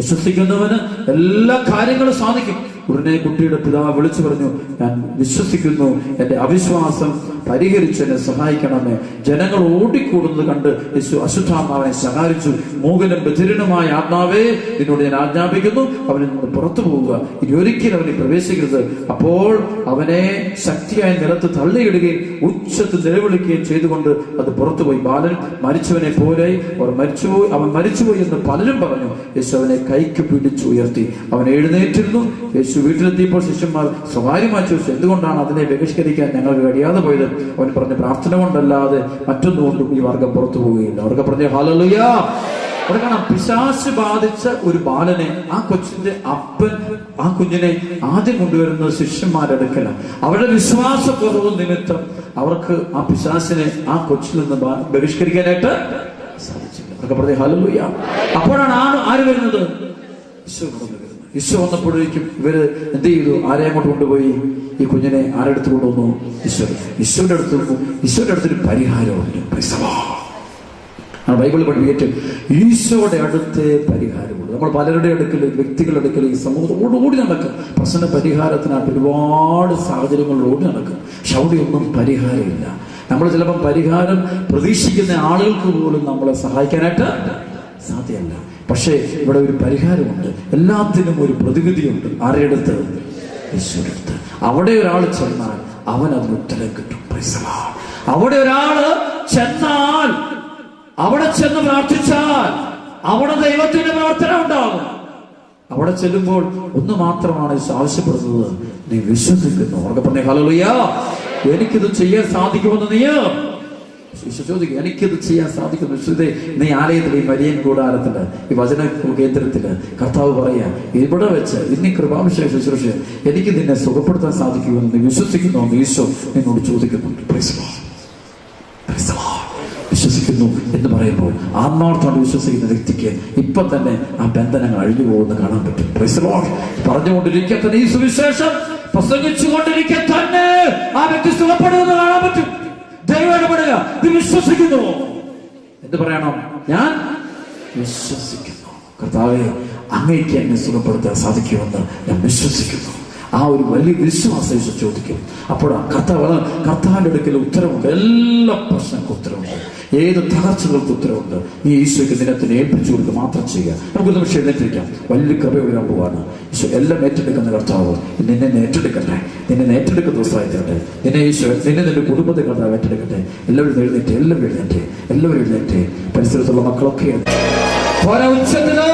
വിശ്വസിക്കുന്നവന് എല്ലാ കാര്യങ്ങളും സാധിക്കും. ഉടനെ കുട്ടിയുടെ പിതാവ് വിളിച്ചു പറഞ്ഞു, ഞാൻ വിശ്വസിക്കുന്നു, എന്റെ അവിശ്വാസം പരിഹരിച്ച് എന്നെ സഹായിക്കണമേ. ജനങ്ങൾ ഓടിക്കൂടുന്നത് കണ്ട് യേശു അശുദ്ധാത്മാവിനെ ശകാരിച്ചു. മൂകനും ബധിരനുമായ ആത്മാവേ, നിന്നോട് ഞാൻ ആജ്ഞാപിക്കുന്നു, അവനിൽ നിന്ന് പുറത്തു പോവുക, ഇനി ഒരിക്കലും അവനെ പ്രവേശിക്കരുത്. അപ്പോൾ അവനെ ശക്തിയായി നിലത്ത് തള്ളിയിടുകയും ഉച്ചത്തിൽ നിലവിളിക്കുകയും ചെയ്തുകൊണ്ട് അത് പുറത്തുപോയി. ബാലൻ മരിച്ചവനെ പോലെ അവൻ മരിച്ചുപോയി എന്ന് പലരും പറഞ്ഞു. യേശു അവനെ കൈക്ക് പിടിച്ചു ഉയർത്തി. അവൻ എഴുന്നേറ്റിരുന്നു. യേശു വീട്ടിലെത്തിയപ്പോൾ ശിഷ്യന്മാർ സ്വകാര്യമായി ചോദിച്ചു, എന്തുകൊണ്ടാണ് അതിനെ ബഹിഷ്കരിക്കാൻ ഞങ്ങൾക്ക് കഴിയാതെ പോയത്? അവൻ പറഞ്ഞ, പ്രാർത്ഥന കൊണ്ടല്ലാതെ മറ്റൊന്നുകൊണ്ടും ഈ വർഗം പുറത്തു പോവുകയില്ല. അവർക്ക് പറഞ്ഞ ഹല്ലേലൂയ. അവിടെ കാണാം, പിശാച് ബാധിച്ച ഒരു ബാലനെ, ആ കൊച്ചിന്റെ അപ്പൻ ആ കുഞ്ഞിനെ ആദ്യം കൊണ്ടുവരുന്നത് ശിഷ്യന്മാരുടെ അടുക്കലാണ്. അവരുടെ വിശ്വാസക്കുറവ് നിമിത്തം അവർക്ക് ആ പിശാചിനെ ആ കൊച്ചിൽ നിന്ന് ബഹിഷ്കരിക്കാനായിട്ട് സാധിച്ചില്ല. അവർക്ക് പറഞ്ഞ ഹല്ലേലൂയ. അപ്പോഴാണ് ആര് വരുന്നത്? ഈശോ വരുന്നത്. ഈശോ വന്നപ്പോഴേക്കും ഇവര് എന്ത് ചെയ്തു? ആരെ അങ്ങോട്ട് കൊണ്ടുപോയി? ഈ കുഞ്ഞിനെ ആരെടുത്ത് കൊണ്ടുവന്നു? ഈശോയുടെ അടുത്ത് വന്നു. ഈശോയുടെ അടുത്തൊരു പരിഹാരമുണ്ട്. ബൈബിൾ പഠിപ്പിച്ചിട്ട് ഈശോയുടെ അടുത്തേ പരിഹാരമുള്ളൂ. നമ്മൾ പലരുടെ അടുക്കൽ, വ്യക്തികളുടെ അടുക്കൽ, ഈ സമൂഹത്തോട് ഓടി നടക്കും. പ്രശ്ന പരിഹാരത്തിനായിട്ട് ഒരുപാട് സാഹചര്യങ്ങളിൽ ഓടി നടക്കും. പക്ഷെ അവിടെയൊന്നും പരിഹാരമില്ല. നമ്മൾ ചിലപ്പോൾ പരിഹാരം പ്രതീക്ഷിക്കുന്ന ആളുകൾക്ക് പോലും നമ്മളെ സഹായിക്കാനായിട്ട് സാധ്യമല്ല. പക്ഷേ ഇവിടെ ഒരു പരിഹാരമുണ്ട്. എല്ലാത്തിനും ഒരു പ്രതിവിധിയുണ്ട്. ആരുടെ അടുത്ത്? യേശുവിന്റെ അടുത്ത്. അവിടെ ഒരാൾ ചെന്നാൽ അവൻ അതിന് ഉത്തരം കിട്ടും. അവിടെ ഒരാള് ചെന്നാൽ, അവിടെ ചെന്ന് പ്രാർത്ഥിച്ചാൽ അവിടെ ദൈവത്തിന്റെ പ്രവർത്തനം ഉണ്ടാകും. അവിടെ ചെല്ലുമ്പോൾ ഒന്ന് മാത്രമാണ് ആവശ്യപ്പെടുന്നത്, നീ വിശ്വസിക്കുന്നു. അവർക്ക് പറഞ്ഞ ഹല്ലേലൂയ. എനിക്കിത് ചെയ്യാൻ സാധിക്കുമെന്ന് നീ ചോദിക്കും. എനിക്കിത് ചെയ്യാൻ സാധിക്കുന്നു വിശ്വസേ. നീ ആലയത്തിൽ, ഈ മരിയൻ കൂടാരത്തില്, ഈ വചന കേന്ദ്രത്തില് കർത്താവ് പറയാ, ഇവിടെ വെച്ച് ഇനി കൃപാഭിഷേക ശുശ്രൂഷ എനിക്ക് നിന്നെ സുഖപ്പെടുത്താൻ സാധിക്കുമെന്ന് നീ വിശ്വസിക്കുന്നു എന്ന് ഈശോ നിന്നോട് ചോദിക്കുന്നുണ്ട്. വിശ്വസിക്കുന്നു എന്ന് പറയുമ്പോൾ ആത്മാർത്ഥമായി വിശ്വസിക്കുന്ന വ്യക്തിക്ക് ഇപ്പൊ തന്നെ ആ ബന്ധനങ്ങൾ അഴിഞ്ഞു പോകുന്ന കാണാൻ പറ്റും. പറഞ്ഞുകൊണ്ടിരിക്കെ തന്നെ, ഈ സുവിശേഷം പ്രസംഗിച്ചുകൊണ്ടിരിക്കെ തന്നെ ആ വ്യക്തി സുഖപ്പെടുമെന്ന് കാണാൻ പറ്റും. ദൈവം ഇടപെടുക. ഇത് വിശ്വസിക്കുന്നു എന്ന് പറയണം. ഞാൻ വിശ്വസിക്കുന്നു കർത്താവേ, അങ്ങേക്ക് എന്നെ സുഖപ്പെടുത്താൻ സാധിക്കുമെന്ന് ഞാൻ വിശ്വസിക്കുന്നു. ആ ഒരു വലിയ വിശ്വാസം ചോദിക്കും. അപ്പോൾ കർത്താവിന്റെ അടുക്കൽ ഉത്തരവുണ്ട്. എല്ലാ പ്രശ്നങ്ങൾക്കും ഉത്തരവുണ്ട്. ഏത് തകർച്ചകൾക്ക് ഉത്തരവുണ്ട്. ഈ ഈശോയ്ക്ക് ദിനത്തിന് ഏൽപ്പിച്ചു കൊടുക്കുക മാത്രം ചെയ്യുക. നമുക്ക് നിമിഷം എഴുന്നേറ്റിരിക്കാം. വലിയ കൃപ വരാൻ പോവാണ്. ഈശോ എല്ലാം ഏറ്റെടുക്കുന്ന കർത്താവ് നിന്നെ ഏറ്റെടുക്കട്ടെ. നിന്നെ ഏറ്റെടുക്കുന്ന ദിവസമായി തരട്ടെ. നിന്നെ ഈശോ നിന്റെ കുടുംബത്തെ കർത്താവ് ഏറ്റെടുക്കട്ടെ. എല്ലാവരും എഴുന്നേറ്റ് പരിസരത്തുള്ള മക്കളൊക്കെ ഉച്ചത്തിലോ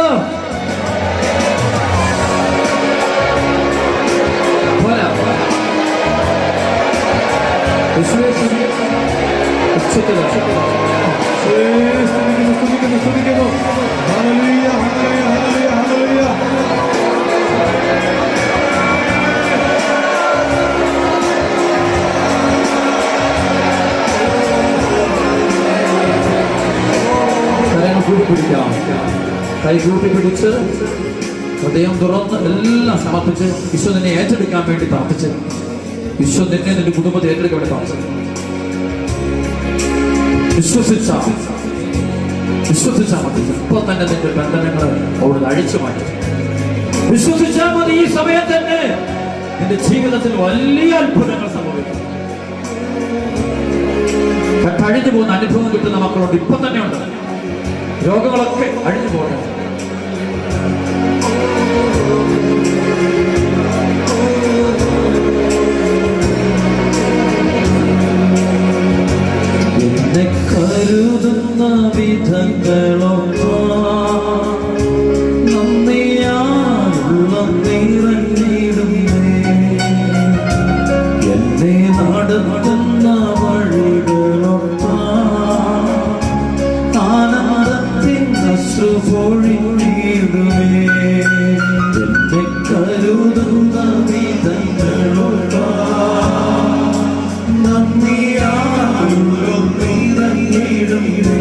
കൈ കൂട്ടി പിടിച്ച് ഹൃദയം തുറന്ന് എല്ലാം സമർപ്പിച്ച് ഈശോ നിന്നെ ഏറ്റെടുക്കാൻ വേണ്ടി പ്രാർത്ഥിച്ച് ഈശോ നിന്നെ നിന്റെ കുടുംബത്തെ ഏറ്റെടുക്കാൻ വേണ്ടി പ്രാർത്ഥിച്ചു. വിശ്വസിച്ചാൽ മതി. ഇപ്പൊ തന്നെ നിന്റെ ബന്ധനങ്ങൾ അവിടെ അഴിച്ചു മാറ്റി വിശ്വസിച്ചാൽ മതി. ഈ സമയത്ത് തന്നെ നിന്റെ ജീവിതത്തിൽ വലിയ അത്ഭുതങ്ങൾ സംഭവിക്കും. കഴിഞ്ഞു പോകുന്ന അനുഭവം കിട്ടുന്ന മക്കളുണ്ട്. ഇപ്പൊ തന്നെ ഉണ്ട്. രോഗങ്ങളൊക്കെ അഴിഞ്ഞു പോകട്ടെ. എന്നെ കരുതുന്ന വിധങ്ങളൊക്കെ നന്ദിയാലുള്ള നിറഞ്ഞിടുന്നേ. എന്നെ നടത്തുന്ന വഴികളൊക്കെ ആനന്ദത്തിൻ അശ്രുപൊഴിഞ്ഞിടുമേ. എന്നെ കരുതുന്ന വിധങ്ങളൊക്കെ നന്ദിയാലുള്ള നിറഞ്ഞിടുന്നേ.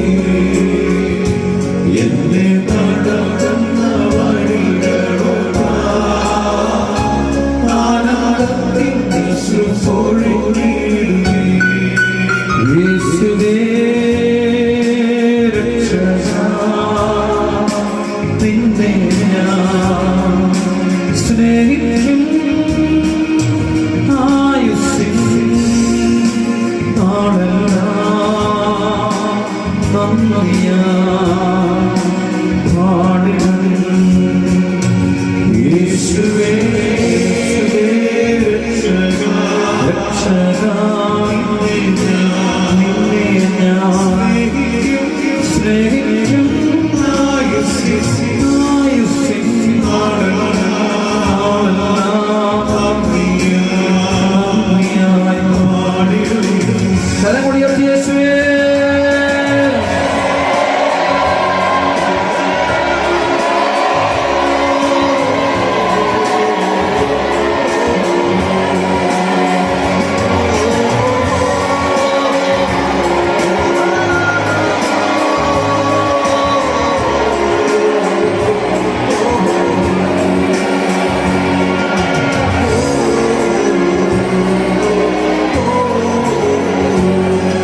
എന്നെ നടത്തുന്ന വഴികളൊക്കെ ആനന്ദത്തിൻ അശ്രുപൊഴിഞ്ഞിടുമേ. യേശുവേ നിന്നെ ഞാൻ സ്നേഹിക്കും. ആയുസ്സിൻ നാളെല്ലാം നന്ദിയാൽ പാടും. യേശുവേ രക്ഷകാ നിന്നെ ഞാൻ സ്നേഹിക്കും.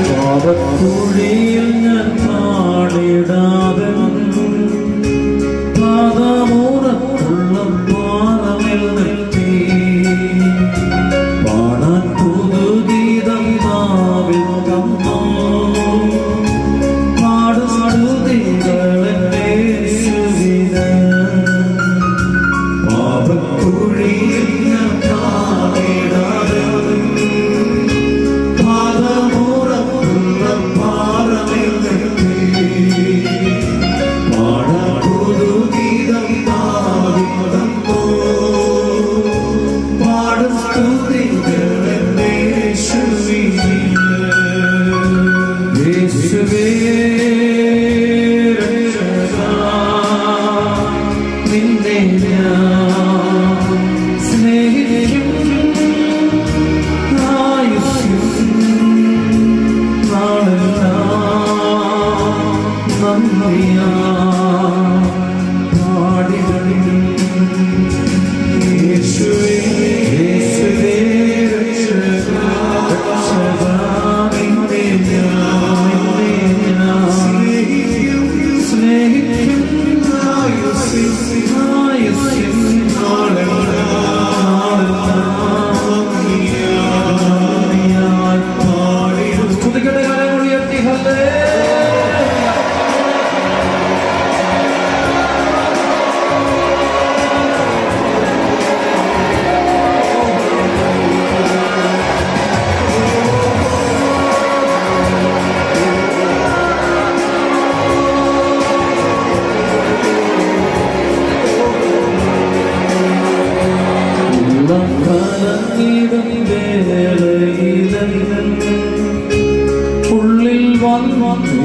പാദക്കുഴിയിൽ ഞാൻ പാടിടാതെ പാദമൂറത്തുള്ള പാദമിൽ നിർത്തി പാടാൻ പുതുഗീതം നാവിൽ തന്നു. പാടുസ്തുതികളെന്റെ യേശുവിന്. പാദക്കുഴിയിൽ ഞാൻ പാടിടാതെ പാടുസ്തുതികളെന്റെ യേശുവിന്.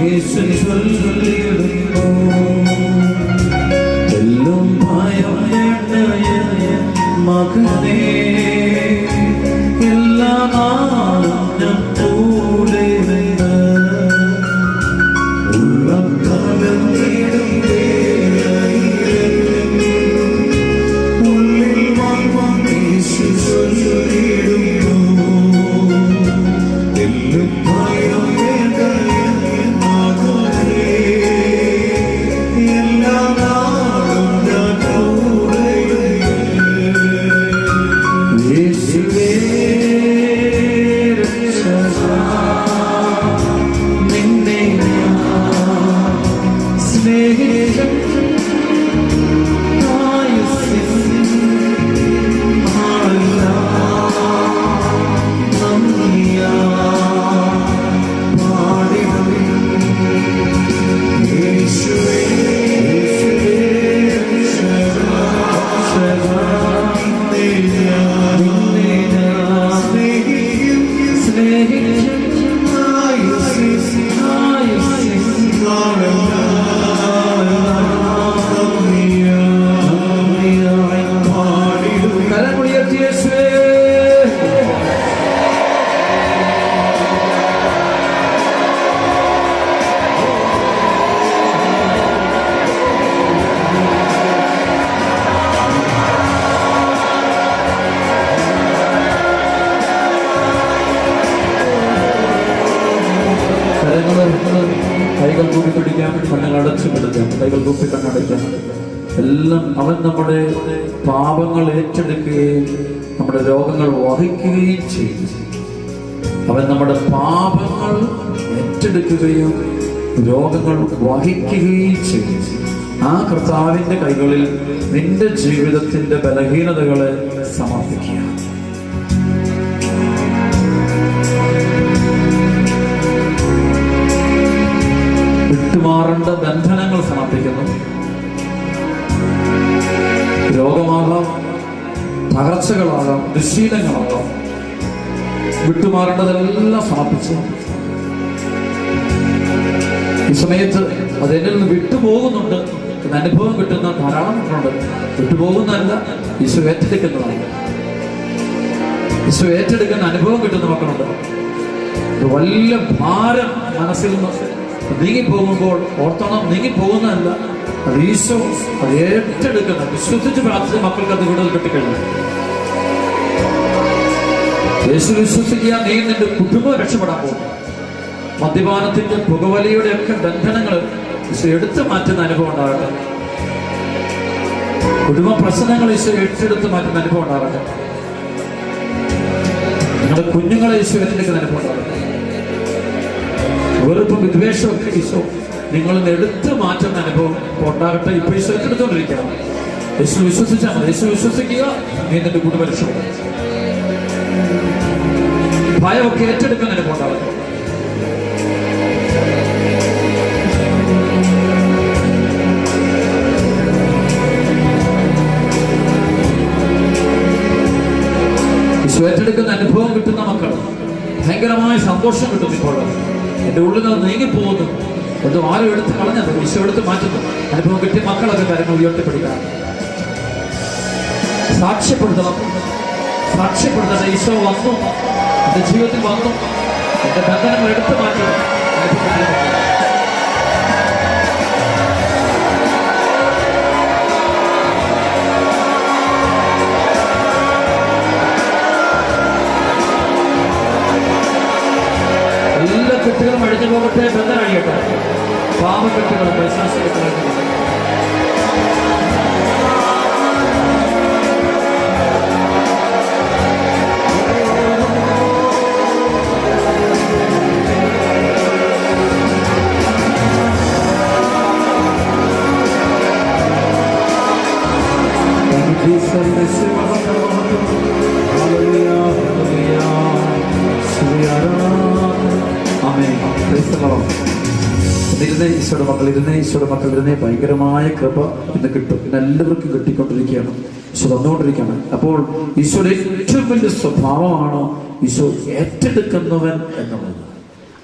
യേശു ചൊല്ലിടുന്നു, എല്ലാം ഭയം വേണ്ട മകനേ, എല്ലാ നാളും ഞാൻ കൂടെ ഉള്ളം കലർന്നിടും ഉള്ളിൽ വാങ്ങാൻ യേശു ചൊല്ലിടുന്നു, എല്ലാം ഭയം വേണ്ട മകനേ, എല്ലാ നാളും ഞാൻ കൂടെ യേശുവേ രക്ഷക, നിന്നെ ഞാൻ സ്നേഹിക്കും കൈകൾ കൂപ്പി പിടിക്കാം, കണ്ണുകൾ അടച്ചു പിടിക്കാം, കൈകൾ കൂപ്പി കണ്ണടയ്ക്കാം. എല്ലാം അവൻ നമ്മുടെ പാപങ്ങൾ ഏറ്റെടുക്കുകയും നമ്മുടെ രോഗങ്ങൾ വഹിക്കുകയും ചെയ്തു. അവൻ നമ്മുടെ പാപങ്ങൾ ഏറ്റെടുക്കുകയും രോഗങ്ങൾ വഹിക്കുകയും ചെയ്തു. ആ കർത്താവിന്റെ കൈകളിൽ നിന്റെ ജീവിതത്തിന്റെ ബലഹീനതകളെ സമർപ്പിക്കുക. വിട്ടുമാറേണ്ട ബന്ധനങ്ങൾ സമർപ്പിക്കുന്നു. രോഗമാകാം, തകർച്ചകളാകാം, ദുശ്ശീലങ്ങളാകാം, വിട്ടുമാറേണ്ടതെല്ലാം സമർപ്പിച്ചു. ഈ സമയത്ത് അതെന്നിൽ നിന്ന് വിട്ടുപോകുന്നുണ്ട് എന്ന അനുഭവം കിട്ടുന്ന ധാരാളം മക്കളുണ്ട്. വിട്ടുപോകുന്നതല്ല, ഈശോ ഏറ്റെടുക്കുന്നതാണ്. ഈശോ ഏറ്റെടുക്കുന്ന അനുഭവം കിട്ടുന്ന മക്കളുണ്ട്. വലിയ ഭാരം മനസ്സിൽ നിന്ന് നീങ്ങിപ്പോകുമ്പോൾ ഓർത്തോണം, നീങ്ങിപ്പോകുന്നതല്ല, അത് ഈശോ അത് ഏറ്റെടുക്കുന്ന വിശ്വസിച്ച് പ്രാർത്ഥിച്ച മക്കൾക്ക് അത് വിടുതൽ കിട്ടിക്കഴിഞ്ഞു. യേശു വിശ്വസിക്കുക, നീ നിന്റെ കുടുംബം രക്ഷപ്പെടാൻ പോകും. മദ്യപാനത്തിന്റെ പുകവലിയുടെ ഒക്കെ ബന്ധനങ്ങൾ ഈശോ എടുത്തു മാറ്റുന്ന അനുഭവം ഉണ്ടാകട്ടെ. കുടുംബ പ്രശ്നങ്ങൾ ഈശോ ഏറ്റെടുത്ത് മാറ്റുന്ന അനുഭവം ഉണ്ടാകട്ടെ. നിങ്ങളുടെ കുഞ്ഞുങ്ങളെ ഈശോ ഏറ്റെടുക്കുന്ന അനുഭവം ഉണ്ടാകട്ടെ. വെറുപ്പും വിദ്വേഷമൊക്കെ ഈശോ നിങ്ങളിൽ എടുത്തു മാറ്റുന്ന അനുഭവം ഉണ്ടാകട്ടെ. ഇപ്പൊ ഈശോ ഏറ്റെടുത്തോണ്ടിരിക്കണം. യേശു വിശ്വസിച്ചാൽ മതി. യേശു വിശ്വസിക്കുക, നീ നിന്റെ കുടുംബം രക്ഷപ്പെടും. ഭയമൊക്കെ ഏറ്റെടുക്കുന്ന അനുഭവം ഉണ്ടാകട്ടെ. ഈശോ ഏറ്റെടുക്കുന്ന അനുഭവം കിട്ടുന്ന മക്കൾ ഭയങ്കരമായ സന്തോഷം കിട്ടും. ഇപ്പോൾ എന്റെ ഉള്ളിൽ നിന്ന് നീങ്ങിപ്പോകുന്നു, അത് ആരും എടുത്ത് കളഞ്ഞത് ഈശോ എടുത്ത് മാറ്റുന്നു. അനുഭവം കിട്ടിയ മക്കളൊക്കെ കാര്യങ്ങൾ ഉയർത്തിപ്പിടിക്കണം. സാക്ഷ്യപ്പെടുത്തണം. ഈശോ വന്നു, എന്റെ ജീവിതത്തിൽ വന്നു, എന്റെ ബന്ധനങ്ങൾ എടുത്തു മാറ്റണം. എല്ലാ കെട്ടുകളും അഴിഞ്ഞു പോകട്ടെ, ബന്ധനം അഴിയട്ടെ. പാപക്കെട്ടുകളും പൈശാചികക്കെട്ടുകളും ഈശോയുടെ മക്കളിരുന്നേ ഭയങ്കരമായ കൃപ ഇന്ന് കിട്ടും. ഇന്ന് എല്ലാവർക്കും കിട്ടിക്കൊണ്ടിരിക്കുകയാണ്, ഈശോ വന്നുകൊണ്ടിരിക്കുകയാണ്. അപ്പോൾ ഈശോയുടെ ഏറ്റവും വലിയ സ്വഭാവമാണ് ഈശോ ഏറ്റെടുക്കുന്നവൻ എന്നുള്ളത്.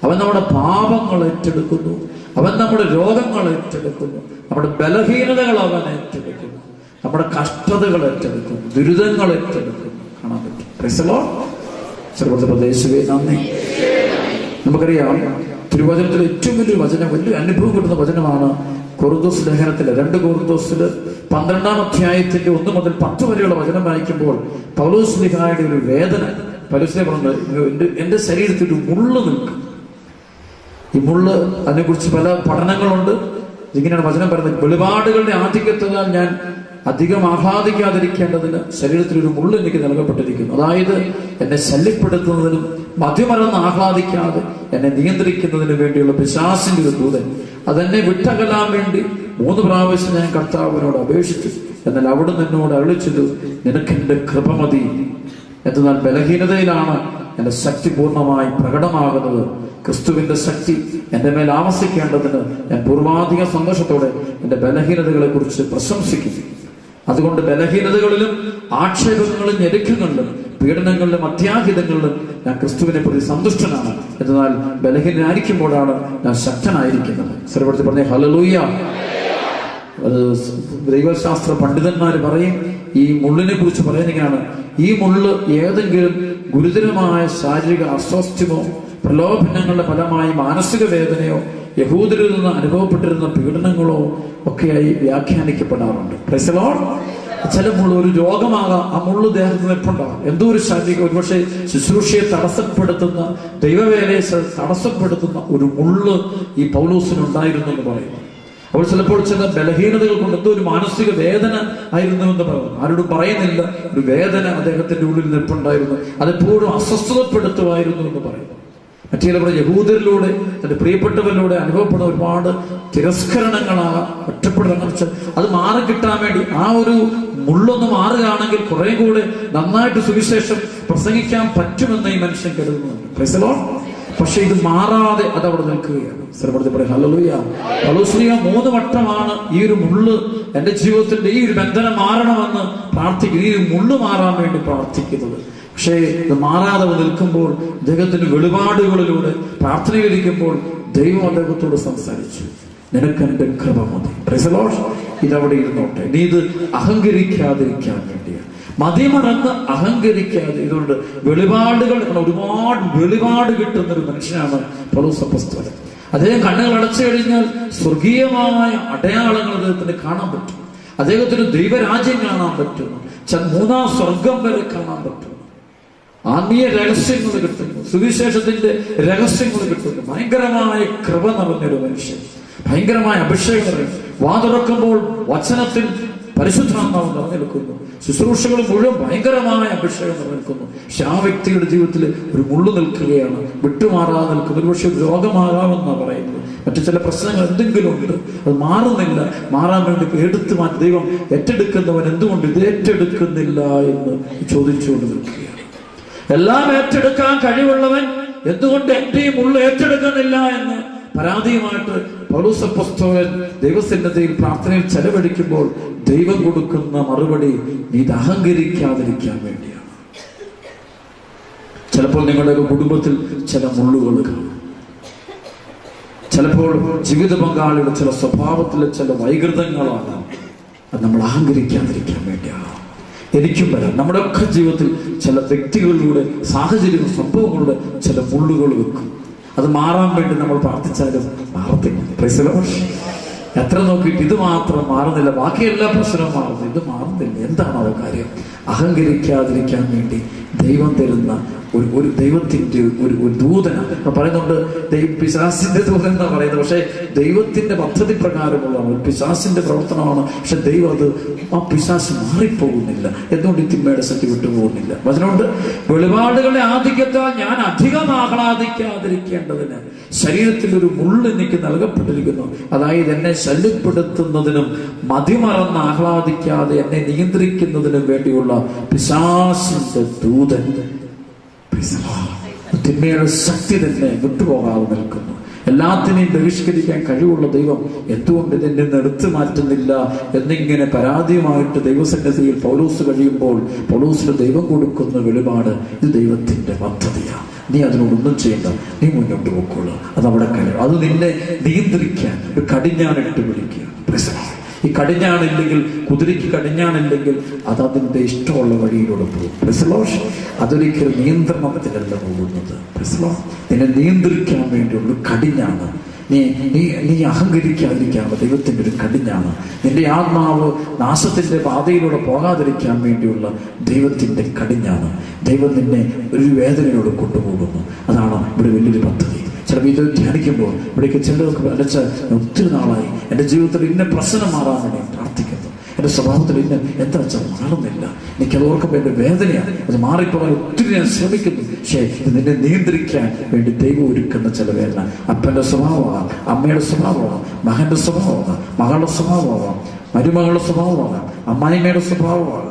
അവൻ നമ്മുടെ പാപങ്ങൾ ഏറ്റെടുക്കുന്നു. അവൻ നമ്മുടെ രോഗങ്ങൾ ഏറ്റെടുക്കുന്നു. നമ്മുടെ ബലഹീനതകൾ അവൻ ഏറ്റെടുക്കുന്നു. നമ്മുടെ കഷ്ടതകൾ ഏറ്റെടുക്കുന്നു. ദുരിതങ്ങൾ ഏറ്റെടുക്കുന്നു. കാണാൻ പറ്റും. Praise the Lord. സർവ്വപ്രദേശവേ നന്ദി. നമുക്കറിയാം, തിരുവചനത്തിലെ ഏറ്റവും വലിയൊരു വചനം, വലിയ അനുഭവം കിട്ടുന്ന വചനമാണ് കൊറിന്തോസ് ലേഖനത്തിലെ 2 കൊറിന്തോസില് 12-ാം അധ്യായത്തിന്റെ 1 മുതൽ 10 വരെയുള്ള വചനം വായിക്കുമ്പോൾ പൗലോസ് ശ്ലീഹായുടെ ഒരു വേദന. പൗലോസ് ശ്ലീഹ പറഞ്ഞത്, എന്റെ ശരീരത്തിൽ ഒരു മുള്ള് നിൽക്കും. ഈ മുള്ള്, അതിനെക്കുറിച്ച് പല പഠനങ്ങളുണ്ട്. ഇങ്ങനെയാണ് വചനം പറയുന്നത്: വെളിപാടുകളുടെ ആധിക്യത്താൽ ഞാൻ അധികം ആഹ്ലാദിക്കാതിരിക്കേണ്ടതിന് ശരീരത്തിൽ ഒരു മുള്ള് എനിക്ക് നൽകപ്പെട്ടിരിക്കുന്നു. അതായത് എന്നെ ശല്യപ്പെടുത്തുന്നതിനും മദ്യമറന്ന് ആഹ്ലാദിക്കാതെ എന്നെ നിയന്ത്രിക്കുന്നതിന് വേണ്ടിയുള്ള പിശാചിന്റെ ഒരു ദൂതൻ അതെന്നെ വിട്ടകലാൻ വേണ്ടി 3 പ്രാവശ്യം ഞാൻ കർത്താവിനോട് അപേക്ഷിച്ചു. എന്നാൽ അവിടുന്ന് എന്നോട് അരുളിച്ചത്, നിനക്കെന്റെ കൃപ മതി. എന്നാൽ ബലഹീനതയിലാണ് എന്റെ ശക്തി പൂർണ്ണമായി പ്രകടമാകുന്നത്. ക്രിസ്തുവിന്റെ ശക്തി എന്റെ മേൽ ആവസിക്കേണ്ടതിന് ഞാൻ പൂർവാധിക സന്തോഷത്തോടെ എന്റെ ബലഹീനതകളെ കുറിച്ച് പ്രശംസിക്കും. അതുകൊണ്ട് ബലഹീനതകളിലും ആക്ഷേപങ്ങളിലും ഞെരുക്കങ്ങളിലും പീഡനങ്ങളിലും അത്യാഹിതങ്ങളിലും ഞാൻ ക്രിസ്തുവിനെ പ്രതി സന്തുഷ്ടനാണ്. എന്നാൽ ബലഹീനനായിരിക്കുമ്പോഴാണ് ഞാൻ ശക്തനായിരിക്കുന്നത്. സർവ്വത്തിൽ പറഞ്ഞ ഹല്ലേലൂയ. ദൈവശാസ്ത്ര പണ്ഡിതന്മാർ പറയും, ഈ മുള്ളിനെ കുറിച്ച് പറയുന്നതാണ്, ഈ മുള്ള് ഏതെങ്കിലും ഗുരുതരമായ ശാരീരിക അസ്വാസ്ഥ്യമോ പ്രലോഭനങ്ങളുടെ ഫലമായി മാനസിക വേദനയോ യഹൂദരിൽ നിന്ന് അനുഭവപ്പെട്ടിരുന്ന പീഡനങ്ങളോ ഒക്കെയായി വ്യാഖ്യാനിക്കപ്പെടാറുണ്ട്. Price the Lord. ചില മുള്ള് ഒരു രോഗമാകാം, ആ മുള്ളു ദേഹത്ത് നിൽപ്പുണ്ടാകാം. എന്തോ ഒരു ശാരീരിക, ഒരുപക്ഷെ ശുശ്രൂഷയെ തടസ്സപ്പെടുത്തുന്ന, ദൈവവേലയെ തടസ്സപ്പെടുത്തുന്ന ഒരു മുള്ള് ഈ പൗലോസിനുണ്ടായിരുന്നു എന്ന് പറയുന്നു. അപ്പോൾ ചിലപ്പോൾ ചില ബലഹീനതകൾ കൊണ്ട് എന്തോ ഒരു മാനസിക വേദന ആയിരുന്നു എന്ന് പറയുന്നു. ആരോടും പറയുന്നില്ല, ഒരു വേദന അദ്ദേഹത്തിന്റെ ഉള്ളിൽ നിൽപ്പുണ്ടായിരുന്നു. അതെപ്പോഴും അസ്വസ്ഥതപ്പെടുത്തുമായിരുന്നു എന്ന് പറയുന്നു. മറ്റു ചിലപ്പോൾ യഹൂദരിലൂടെ, തന്റെ പ്രിയപ്പെട്ടവരിലൂടെ അനുഭവപ്പെടുന്ന ഒരുപാട് തിരസ്കരണങ്ങളാകാം, ഒറ്റപ്പെടൽ. അത് മാറിക്കിട്ടാൻ വേണ്ടി ആ ഒരു മുള്ളൊന്ന് മാറുകയാണെങ്കിൽ കുറെ കൂടെ നന്നായിട്ട് സുവിശേഷം പ്രസംഗിക്കാൻ പറ്റുമെന്ന് ഈ മനുഷ്യൻ കരുതുന്നുണ്ട്. Price the Lord. പക്ഷെ ഇത് മാറാതെ അത് അവിടെ നിൽക്കുകയാണ്. ഹല്ലേലൂയ. പൗലോസ് 3 വട്ടമാണ് ഈ ഒരു മുള്ള് എന്റെ ജീവിതത്തിന്റെ ഈ ഒരു ബന്ധനം മാറണമെന്ന് പ്രാർത്ഥിക്കുന്നത്, ഈ ഒരു മുള്ള് മാറാൻ വേണ്ടി പ്രാർത്ഥിക്കുന്നത്. പക്ഷേ ഇത് മാറാതെ നിൽക്കുമ്പോൾ അദ്ദേഹത്തിന്റെ വെളിപാടുകളിലൂടെ പ്രാർത്ഥനയിലിരിക്കുമ്പോൾ ദൈവം അദ്ദേഹത്തോട് സംസാരിച്ചു, നിനക്കെന്റെ കൃപ മതി. Price the Lord. ഇതവിടെ ഇരുന്നോട്ടെ. നീ ഇത് അഹങ്കരിക്കാതിരിക്കാൻ വേണ്ടിയാണ്, മതിമറന്ന് അഹങ്കരിക്കാതെ. ഇതുകൊണ്ട് വെളിപാടുകൾ, ഒരുപാട് വെളിപാട് കിട്ടുന്ന ഒരു മനുഷ്യനാണ് പൗലോസ് അപ്പോസ്തലൻ. അദ്ദേഹം കണ്ണുകൾ അടച്ചു കഴിഞ്ഞാൽ സ്വർഗീയമായ അടയാളങ്ങൾ അദ്ദേഹത്തിന് കാണാൻ പറ്റും. അദ്ദേഹത്തിന് ദൈവരാജ്യം കാണാൻ പറ്റും. 3-ാം സ്വർഗം വരെ കാണാൻ പറ്റും. ആത്മീയ രഹസ്യങ്ങൾ കിട്ടുന്നു, സുവിശേഷത്തിന്റെ രഹസ്യങ്ങൾ കിട്ടുന്നു. ഭയങ്കരമായ കൃപ നിറഞ്ഞൊരു മനുഷ്യൻ, ഭയങ്കരമായ അഭിഷേകം നിറയും. വാതുറക്കുമ്പോൾ വചനത്തിൽ പരിശുദ്ധാത്മാവ് നിറഞ്ഞെടുക്കുന്നു. ശുശ്രൂഷകൾ മുഴുവൻ ഭയങ്കരമായ അഭിഷേകം നിലനിൽക്കുന്നു. പക്ഷെ ആ വ്യക്തിയുടെ ജീവിതത്തിൽ ഒരു മുള്ളു നിൽക്കുകയാണ്, വിട്ടുമാറാതെ നിൽക്കുന്നു. ഒരുപക്ഷെ രോഗമാകാമെന്നാണ് പറയുന്നത്. മറ്റു ചില പ്രശ്നങ്ങൾ എന്തെങ്കിലും ഉണ്ട്, അത് മാറുന്നില്ല. മാറാൻ വേണ്ടി എടുത്തു മാറ്റി ദൈവം ഏറ്റെടുക്കുന്നവൻ എന്തുകൊണ്ട് ഇത് ഏറ്റെടുക്കുന്നില്ല എന്ന് ചോദിച്ചുകൊണ്ട് നിൽക്കുകയാണ്. എല്ലാം ഏറ്റെടുക്കാൻ കഴിവുള്ളവൻ എന്തുകൊണ്ട് എന്റെ ഈ മുള്ളു ഏറ്റെടുക്കുന്നില്ല എന്ന് പരാതിയുമായിട്ട് പൗലോസ് അപ്പോസ്തലൻ ദൈവസന്നിധിയിൽ പ്രാർത്ഥനയിൽ ചെലവഴിക്കുമ്പോൾ ദൈവം കൊടുക്കുന്ന മറുപടി, നീ ഇത് അഹങ്കരിക്കാതിരിക്കാൻ വേണ്ടിയാണ്. ചിലപ്പോൾ നിങ്ങളുടെ കുടുംബത്തിൽ ചില മുള്ളുകൾ കാണും. ചിലപ്പോൾ ജീവിത പങ്കാളിയുടെ ചില സ്വഭാവത്തിലെ ചില വൈകൃതങ്ങളാണ്. അത് നമ്മൾ അഹങ്കരിക്കാതിരിക്കാൻ വേണ്ടിയാണ്. എനിക്കും വരാം. നമ്മുടെ ഒക്കെ ജീവിതത്തിൽ ചില വ്യക്തികളിലൂടെ, സാഹചര്യങ്ങൾ, സംഭവങ്ങളുടെ ചില മുള്ളുകൾ വെക്കും. അത് മാറാൻ വേണ്ടി നമ്മൾ പ്രാർത്ഥിച്ചാലും മാറത്തില്ല. Praise the Lord. എത്ര നോക്കിയിട്ട് ഇത് മാത്രം മാറുന്നില്ല, ബാക്കി എല്ലാ പ്രശ്നവും മാറുന്നു, ഇത് മാറുന്നില്ല. എന്താണ് കാര്യം? അഹങ്കരിക്കാതിരിക്കാൻ വേണ്ടി ദൈവം തരുന്ന ഒരു ദൈവത്തിന്റെ ഒരു ദൂതനാണ്. പറയുന്നുണ്ട് പിശാചിന്റെ ദൂതൻ എന്നാ പറയുന്നത്. പക്ഷെ ദൈവത്തിന്റെ പദ്ധതി പ്രകാരമുള്ളതാണ്, പിശാചിന്റെ പ്രവർത്തനമാണ്. പക്ഷെ ദൈവം അത് ആ പിശാച് മാറിപ്പോകുന്നില്ല. എന്തുകൊണ്ട് ഈ തിന്മയുടെ ശക്തി വിട്ടുപോകുന്നില്ല? വചനമുണ്ട്, വെളിപാടുകളുടെ ആധിക്യത്താൽ ഞാൻ അധികം ആഹ്ലാദിക്കാതിരിക്കേണ്ടതിന് ശരീരത്തിൽ ഒരു മുള്ള് എനിക്ക് നൽകപ്പെട്ടിരിക്കുന്നു. അതായത് എന്നെ ശല്യപ്പെടുത്തുന്നതിനും മതിമറന്ന് ആഹ്ലാദിക്കാതെ എന്നെ നിയന്ത്രിക്കുന്നതിനും വേണ്ടിയുള്ള പിശാചിന്റെ ദൂതൻ. തിന്മയുടെ ശക്തി തന്നെ വിട്ടുപോകാതെ നിൽക്കുന്നു. എല്ലാത്തിനെയും ബഹിഷ്കരിക്കാൻ കഴിവുള്ള ദൈവം എന്തുകൊണ്ട് ഇതിനെ എടുത്തു മാറ്റുന്നില്ല എന്നിങ്ങനെ പരാതിയുമായിട്ട് ദൈവസന്നിധിയിൽ പൗലോസ് കഴിയുമ്പോൾ പൗലോസിന് ദൈവം കൊടുക്കുന്ന വെളിപാട്, ഇത് ദൈവത്തിന്റെ പദ്ധതിയാണ്, നീ അതിനോടൊന്നും ചെയ്യണ്ട, നീ മുന്നോട്ട് പോയിക്കോളൂ, അതവിടെ കഴിയും. അത് നിന്നെ നിയന്ത്രിക്കാൻ ഒരു കടിഞ്ഞാണിട്ട് പിടിക്കുക. ഈ കടിഞ്ഞാണില്ലെങ്കിൽ, കുതിരയ്ക്ക് കടിഞ്ഞാണില്ലെങ്കിൽ അത് അതിൻ്റെ ഇഷ്ടമുള്ള വഴിയിലൂടെ പോകും. അതൊരിക്കലും നിയന്ത്രണത്തിലല്ല പോകുന്നത്. നിന്നെ നിയന്ത്രിക്കാൻ വേണ്ടിയുള്ള കടിഞ്ഞാണ്. നീ അഹങ്കരിക്കാതിരിക്കാനുള്ള ദൈവത്തിൻ്റെ ഒരു കടിഞ്ഞാണ്. നിന്റെ ആത്മാവ് നാശത്തിന്റെ പാതയിലൂടെ പോകാതിരിക്കാൻ വേണ്ടിയുള്ള ദൈവത്തിന്റെ കടിഞ്ഞാണ്. ദൈവം നിന്നെ ഒരു വേദനയിലൂടെ കൊണ്ടുപോകുന്നു. അതാണ് ഇവിടെ വലിയൊരു പദ്ധതി. ചിലപ്പോൾ ഇത് ധ്യാനിക്കുമ്പോൾ ഇവിടേക്ക് ചിലർക്ക് അലച്ച ഒത്തിരി നാളായി എൻ്റെ ജീവിതത്തിൽ ഇന്ന പ്രശ്നം മാറാൻ വേണ്ടി പ്രാർത്ഥിക്കുന്നു, എൻ്റെ സ്വഭാവത്തിൽ ഇന്ന് എന്താ വെച്ചാൽ മാറുന്നില്ല, എനിക്കത് ഓർക്കുമ്പോൾ എൻ്റെ വേദനയാണ്, അത് മാറിപ്പോകാൻ ഒത്തിരി ഞാൻ ശ്രമിക്കുന്നു. പക്ഷേ ഇത് നിന്നെ നിയന്ത്രിക്കാൻ വേണ്ടി ദൈവം ഒരുക്കുന്ന ചില വേദന അപ്പൻ്റെ സ്വഭാവമാകാം, അമ്മയുടെ സ്വഭാവമാകാം, മകൻ്റെ സ്വഭാവമാകാം, മകളുടെ സ്വഭാവമാകാം, മരുമകളുടെ സ്വഭാവമാകാം, അമ്മായിമ്മയുടെ സ്വഭാവമാകാം,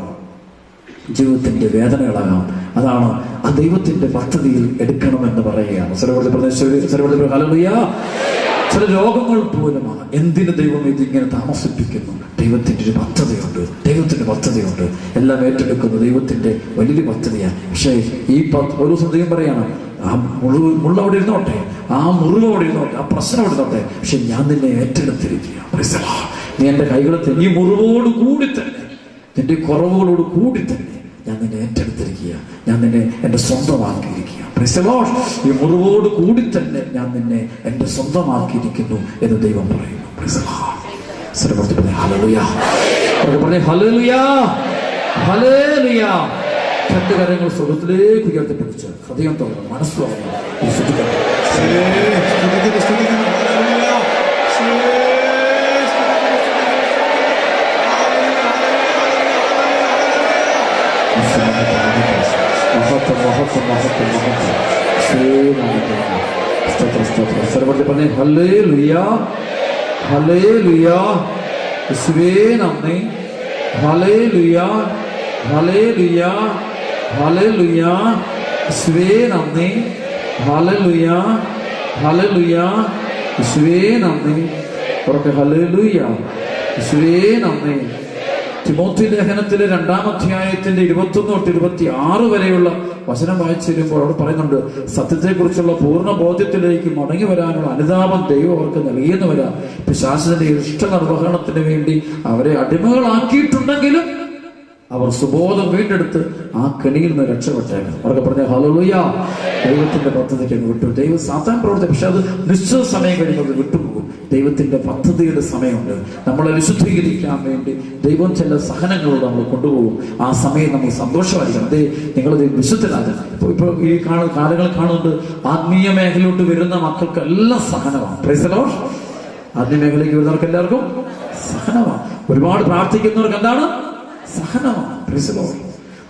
ജീവിതത്തിന്റെ വേദനകളാകാം. അതാണ് ആ ദൈവത്തിന്റെ പദ്ധതിയിൽ എടുക്കണമെന്ന് പറയുകയാണ്. ഹല്ലേലൂയ. ചില രോഗങ്ങൾ പോലുമാണ്. എന്തിന് ദൈവം ഇതിങ്ങനെ താമസിപ്പിക്കുന്നു? ദൈവത്തിന്റെ ഒരു പദ്ധതിയുണ്ട്, ദൈവത്തിന്റെ പദ്ധതിയുണ്ട്. എല്ലാം ഏറ്റെടുക്കുന്നു ദൈവത്തിന്റെ വലിയൊരു പദ്ധതിയാണ്. പക്ഷേ ഈ ഒരു ദൈവം പറയാണ്, ആ മുള്ള അവിടെ ഇരുന്നോട്ടെ, ആ മുറിവ് അവിടെ ഇരുന്നോട്ടെ, ആ പ്രശ്നം അവിടെ ഇരുന്നോട്ടെ, പക്ഷെ ഞാൻ നിന്നെ ഏറ്റെടുത്തിരിക്കുക. നീ എൻ്റെ കൈകളത്തിൽ, ഈ മുറിവോട് കൂടി തന്നെ, നിന്റെ കുറവുകളോട് കൂടി തന്നെ ഞാൻ നിന്നെ ഏറ്റെടുത്തിരിക്കുക, ഞാൻ നിന്നെ എൻ്റെ സ്വന്തമാക്കിയിരിക്കുക. ഈ മുറിവോട് കൂടി തന്നെ ഞാൻ നിന്നെ എൻ്റെ സ്വന്തമാക്കിയിരിക്കുന്നു എന്ന് ദൈവം പറയുന്നു. രണ്ട് കരങ്ങൾ സ്വർഗത്തിലേക്ക് ഉയർത്തിപ്പിടിച്ച് ഹൃദയം തുറന്ന് മനസ്സ് തുറന്ന് ഹല്ലേലൂയ, ഹല്ലേലൂയ, യേശുവേ നന്ദി, ഹല്ലേലൂയ, ഹല്ലേലൂയ, ഹല്ലേലൂയ, യേശുവേ നന്ദി, ഹല്ലേലൂയ, ഹല്ലേലൂയ, യേശുവേ നന്ദി. ഉറക്കെ ഹല്ലേലൂയ, യേശുവേ നന്ദി. തിമോത്തി ലേഖനത്തിലെ 2-ാം അധ്യായത്തിന്റെ 21 തൊട്ട് 26 വരെയുള്ള വചനം വായിച്ചു വരുമ്പോൾ അവിടെ പറയുന്നുണ്ട്, സത്യത്തെക്കുറിച്ചുള്ള പൂർണ്ണ ബോധ്യത്തിലേക്ക് മടങ്ങി വരാനുള്ള അനുതാപം ദൈവം അവർക്ക് നൽകിയെന്ന് വരാം. പിശാചിന്റെ ഇഷ്ട നിർവഹണത്തിന് വേണ്ടി അവരെ അടിമകളാക്കിയിട്ടുണ്ടെങ്കിലും അവർ സുബോധം വീണ്ടെടുത്ത് ആ കെണിയിൽ നിന്ന് രക്ഷപ്പെട്ടേക്കാം. അവർക്ക് പറഞ്ഞ ഹല്ലേലൂയ. ദൈവത്തിന്റെ പദ്ധതിക്ക് വിട്ടു. ദൈവം സാത്താൻ പ്രവർത്തി, പക്ഷെ അത് നിശ്ചിത സമയം കഴിയുമ്പോൾ വിട്ടുപോകും. ദൈവത്തിന്റെ പദ്ധതിയുടെ സമയമുണ്ട്. നമ്മളെ വിശുദ്ധീകരിക്കാൻ വേണ്ടി ദൈവം ചില സഹനങ്ങളോട് നമ്മൾ കൊണ്ടുപോകും. ആ സമയം നമ്മൾ സന്തോഷമായിരിക്കണം. നിങ്ങളത് വിശുദ്ധരാകണം. ഇപ്പൊ ഈ കാലങ്ങൾ കാണുന്നുണ്ട്, ആത്മീയ മേഖലയിലോട്ട് വരുന്ന മക്കൾക്കെല്ലാം സഹനമാണ്. Praise the Lord. ആത്മീയ മേഖലയ്ക്ക് വരുന്നവർക്ക് എല്ലാവർക്കും സഹനമാണ്. ഒരുപാട് പ്രാർത്ഥിക്കുന്നവർക്ക് എന്താണ്? സഹനമാണ്. Praise the Lord.